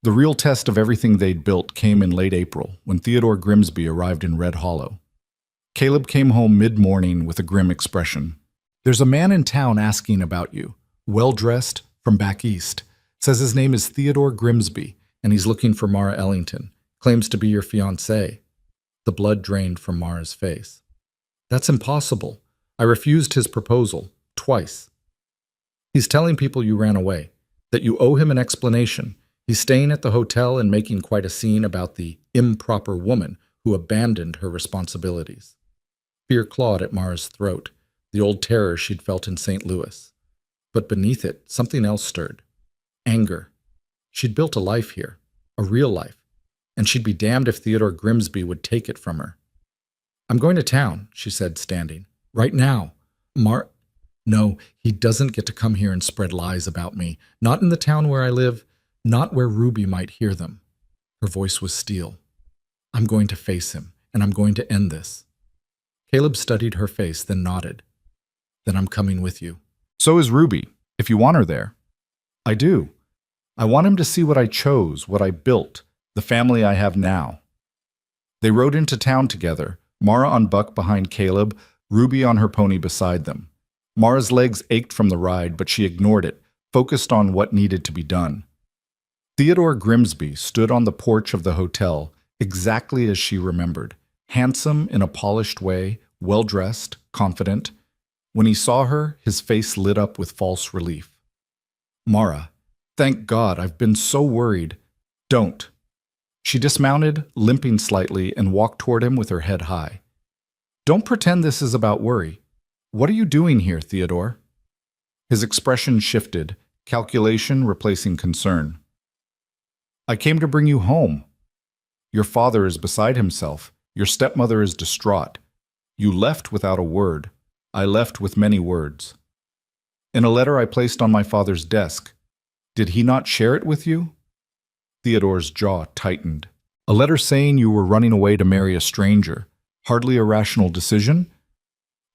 The real test of everything they'd built came in late April, when Theodore Grimsby arrived in Red Hollow. Caleb came home mid-morning with a grim expression. "There's a man in town asking about you, well-dressed, from back east. Says his name is Theodore Grimsby, and he's looking for Mara Ellington. Claims to be your fiancée." The blood drained from Mara's face. "That's impossible. I refused his proposal, twice." "He's telling people you ran away, that you owe him an explanation. He's staying at the hotel and making quite a scene about the improper woman who abandoned her responsibilities." Fear clawed at Mara's throat, the old terror she'd felt in St. Louis. But beneath it, something else stirred. Anger. She'd built a life here, a real life, and she'd be damned if Theodore Grimsby would take it from her. "I'm going to town," she said, standing. "Right now. No, he doesn't get to come here and spread lies about me. Not in the town where I live, not where Ruby might hear them." Her voice was steel. "I'm going to face him, and I'm going to end this." Caleb studied her face, then nodded. "Then I'm coming with you." "So is Ruby, if you want her there." "I do. I want him to see what I chose, what I built, the family I have now." They rode into town together, Mara on Buck behind Caleb, Ruby on her pony beside them. Mara's legs ached from the ride, but she ignored it, focused on what needed to be done. Theodore Grimsby stood on the porch of the hotel, exactly as she remembered, handsome in a polished way, well-dressed, confident. When he saw her, his face lit up with false relief. "Mara, thank God, I've been so worried." "Don't." She dismounted, limping slightly, and walked toward him with her head high. "Don't pretend this is about worry. What are you doing here, Theodore?" His expression shifted, calculation replacing concern. "I came to bring you home. Your father is beside himself. Your stepmother is distraught. You left without a word. I left with many words. In a letter I placed on my father's desk. Did he not share it with you?" Theodore's jaw tightened. "A letter saying you were running away to marry a stranger. Hardly a rational decision?"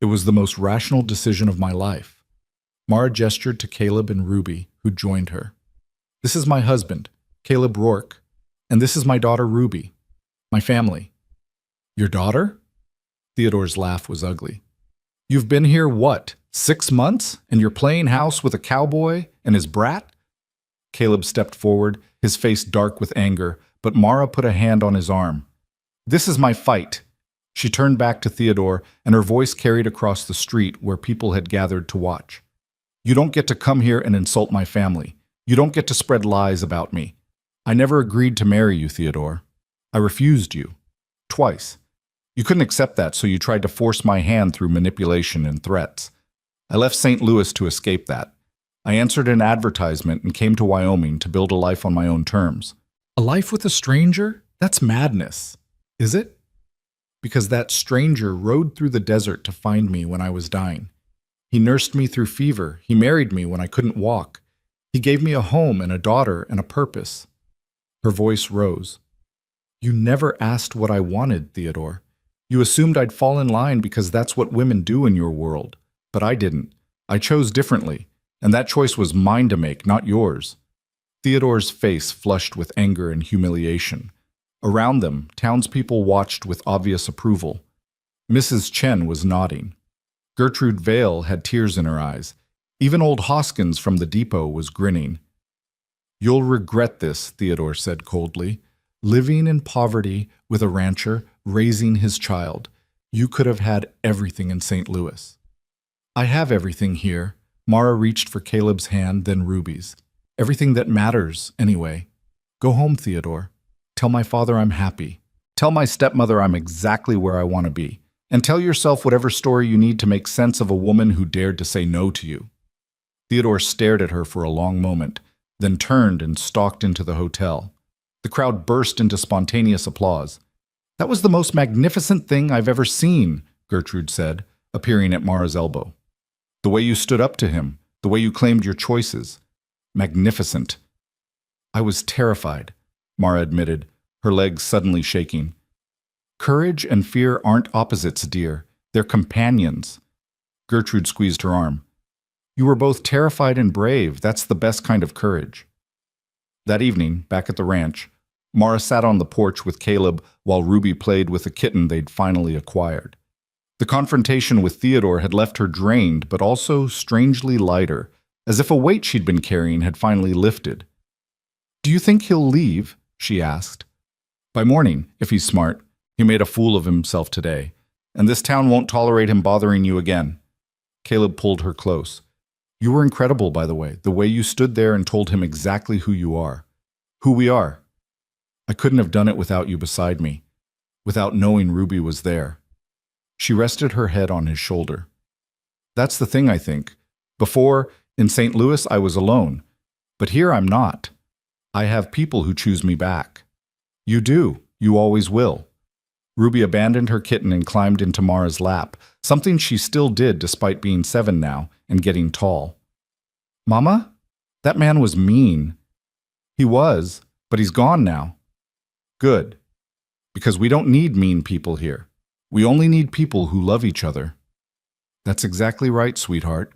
"It was the most rational decision of my life." Mara gestured to Caleb and Ruby, who joined her. "This is my husband, Caleb Rourke, and this is my daughter Ruby. My family." "Your daughter?" Theodore's laugh was ugly. "You've been here, what, 6 months, and you're playing house with a cowboy and his brat?" Caleb stepped forward, his face dark with anger, but Mara put a hand on his arm. "This is my fight." She turned back to Theodore, and her voice carried across the street where people had gathered to watch. "You don't get to come here and insult my family. You don't get to spread lies about me. I never agreed to marry you, Theodore. I refused you. Twice. You couldn't accept that, so you tried to force my hand through manipulation and threats. I left St. Louis to escape that. I answered an advertisement and came to Wyoming to build a life on my own terms." "A life with a stranger? That's madness. Is it?" "Because that stranger rode through the desert to find me when I was dying. He nursed me through fever. He married me when I couldn't walk. He gave me a home and a daughter and a purpose." Her voice rose. "You never asked what I wanted, Theodore. You assumed I'd fall in line because that's what women do in your world. But I didn't. I chose differently, and that choice was mine to make, not yours." Theodore's face flushed with anger and humiliation. Around them, townspeople watched with obvious approval. Mrs. Chen was nodding. Gertrude Vale had tears in her eyes. Even old Hoskins from the depot was grinning. "You'll regret this," Theodore said coldly. "Living in poverty with a rancher, raising his child. You could have had everything in St. Louis." "I have everything here." Mara reached for Caleb's hand, then Ruby's. "Everything that matters, anyway. Go home, Theodore. Tell my father I'm happy. Tell my stepmother I'm exactly where I want to be. And tell yourself whatever story you need to make sense of a woman who dared to say no to you." Theodore stared at her for a long moment, then turned and stalked into the hotel. The crowd burst into spontaneous applause. "That was the most magnificent thing I've ever seen," Gertrude said, appearing at Mara's elbow. "The way you stood up to him, the way you claimed your choices. Magnificent." "I was terrified," Mara admitted, her legs suddenly shaking. "Courage and fear aren't opposites, dear. They're companions." Gertrude squeezed her arm. "You were both terrified and brave. That's the best kind of courage." That evening, back at the ranch, Mara sat on the porch with Caleb while Ruby played with a kitten they'd finally acquired. The confrontation with Theodore had left her drained, but also strangely lighter, as if a weight she'd been carrying had finally lifted. "Do you think he'll leave?" she asked. "By morning, if he's smart. He made a fool of himself today, and this town won't tolerate him bothering you again." Caleb pulled her close. "You were incredible, by the way you stood there and told him exactly who you are. Who we are. I couldn't have done it without you beside me, without knowing Ruby was there." She rested her head on his shoulder. "That's the thing, I think. Before, in St. Louis, I was alone. But here I'm not. I have people who choose me back." "You do. You always will." Ruby abandoned her kitten and climbed into Mara's lap, something she still did despite being 7 now and getting tall. "Mama? That man was mean." "He was, but he's gone now." "Good. Because we don't need mean people here. We only need people who love each other." "That's exactly right, sweetheart."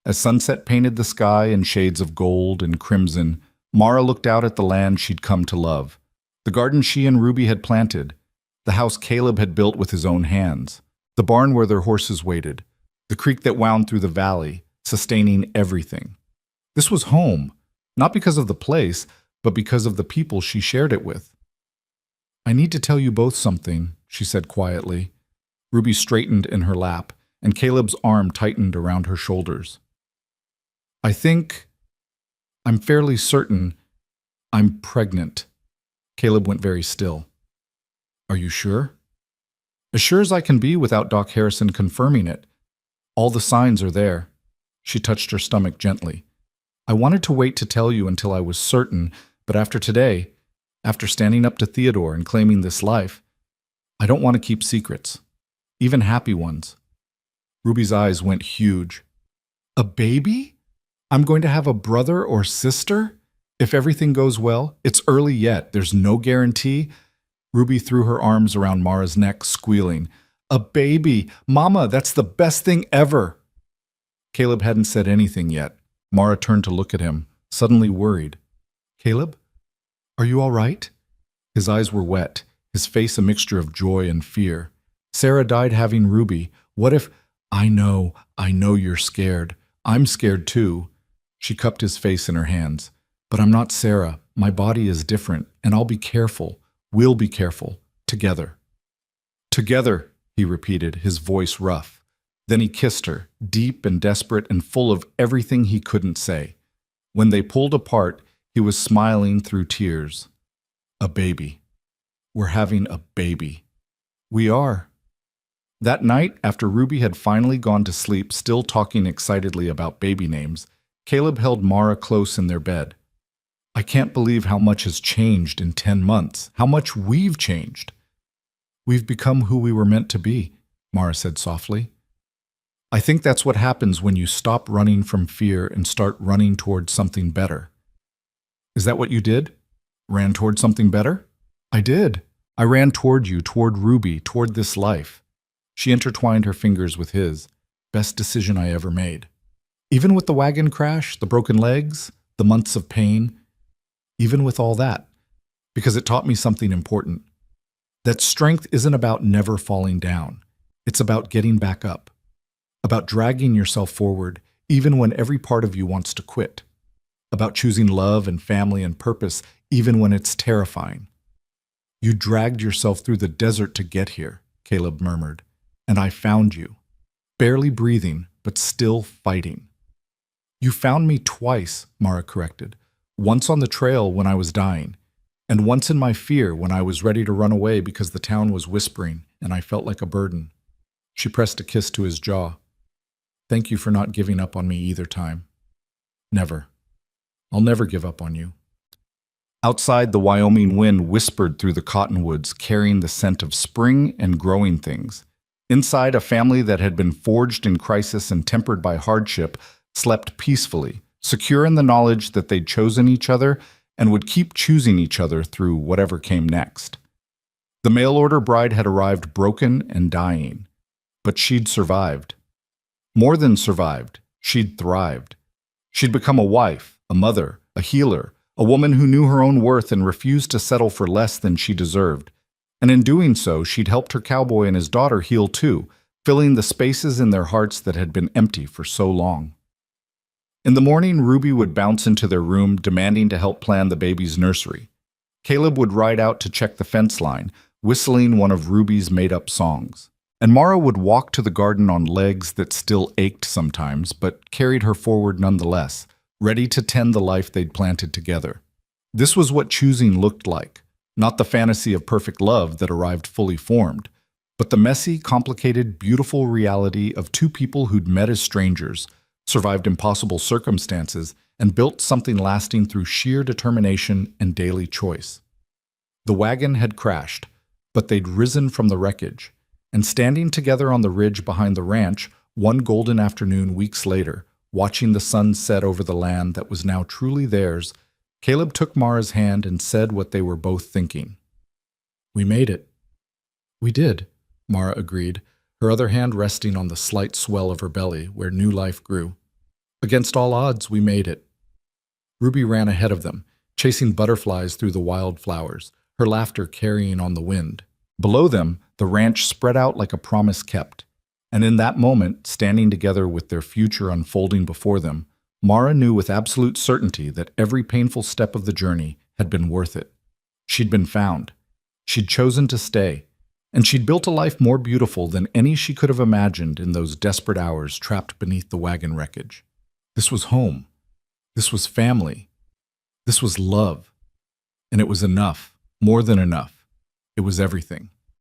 As sunset painted the sky in shades of gold and crimson, Mara looked out at the land she'd come to love, the garden she and Ruby had planted, the house Caleb had built with his own hands, the barn where their horses waited, the creek that wound through the valley, sustaining everything. This was home, not because of the place, but because of the people she shared it with. "I need to tell you both something," she said quietly. Ruby straightened in her lap, and Caleb's arm tightened around her shoulders. I'm fairly certain I'm pregnant." Caleb went very still. "Are you sure?" "As sure as I can be without Doc Harrison confirming it. All the signs are there." She touched her stomach gently. "I wanted to wait to tell you until I was certain, but after today, after standing up to Theodore and claiming this life, I don't want to keep secrets, even happy ones." Ruby's eyes went huge. "A baby? I'm going to have a brother or sister? If everything goes well, it's early yet, there's no guarantee." Ruby threw her arms around Mara's neck, squealing. "A baby! Mama, that's the best thing ever!" Caleb hadn't said anything yet. Mara turned to look at him, suddenly worried. "Caleb, are you all right?" His eyes were wet, his face a mixture of joy and fear. "Sarah died having Ruby. What if—" I know you're scared. I'm scared too." She cupped his face in her hands. "But I'm not Sarah. My body is different, and I'll be careful. We'll be careful. Together." "Together," he repeated, his voice rough. Then he kissed her, deep and desperate and full of everything he couldn't say. When they pulled apart, he was smiling through tears. "A baby. We're having a baby." "We are." That night, after Ruby had finally gone to sleep, still talking excitedly about baby names, Caleb held Mara close in their bed. "I can't believe how much has changed in 10 months, how much we've changed." "We've become who we were meant to be," Mara said softly. I think that's what happens when you stop running from fear and start running towards something better. Is that what you did? Ran toward something better? I did. I ran toward you, toward Ruby, toward this life. She intertwined her fingers with his. Best decision I ever made. Even with the wagon crash, the broken legs, the months of pain, even with all that, because it taught me something important. That strength isn't about never falling down. It's about getting back up, about dragging yourself forward even when every part of you wants to quit, about choosing love and family and purpose even when it's terrifying. You dragged yourself through the desert to get here, Caleb murmured, and I found you, barely breathing, but still fighting. You found me twice, Mara corrected, once on the trail when I was dying, and once in my fear when I was ready to run away because the town was whispering and I felt like a burden. She pressed a kiss to his jaw. Thank you for not giving up on me either time. Never. I'll never give up on you. Outside, the Wyoming wind whispered through the cottonwoods, carrying the scent of spring and growing things. Inside, a family that had been forged in crisis and tempered by hardship slept peacefully, secure in the knowledge that they'd chosen each other and would keep choosing each other through whatever came next. The mail-order bride had arrived broken and dying, but she'd survived. More than survived, she'd thrived. She'd become a wife, a mother, a healer, a woman who knew her own worth and refused to settle for less than she deserved. And in doing so, she'd helped her cowboy and his daughter heal too, filling the spaces in their hearts that had been empty for so long. In the morning, Ruby would bounce into their room, demanding to help plan the baby's nursery. Caleb would ride out to check the fence line, whistling one of Ruby's made-up songs. And Mara would walk to the garden on legs that still ached sometimes, but carried her forward nonetheless, ready to tend the life they'd planted together. This was what choosing looked like, not the fantasy of perfect love that arrived fully formed, but the messy, complicated, beautiful reality of two people who'd met as strangers, survived impossible circumstances, and built something lasting through sheer determination and daily choice. The wagon had crashed, but they'd risen from the wreckage, and standing together on the ridge behind the ranch, one golden afternoon weeks later, watching the sun set over the land that was now truly theirs, Caleb took Mara's hand and said what they were both thinking. We made it. We did, Mara agreed, her other hand resting on the slight swell of her belly where new life grew. Against all odds, we made it. Ruby ran ahead of them, chasing butterflies through the wildflowers, her laughter carrying on the wind. Below them, the ranch spread out like a promise kept. And in that moment, standing together with their future unfolding before them, Mara knew with absolute certainty that every painful step of the journey had been worth it. She'd been found. She'd chosen to stay. And she'd built a life more beautiful than any she could have imagined in those desperate hours trapped beneath the wagon wreckage. This was home. This was family. This was love. And it was enough, more than enough. It was everything.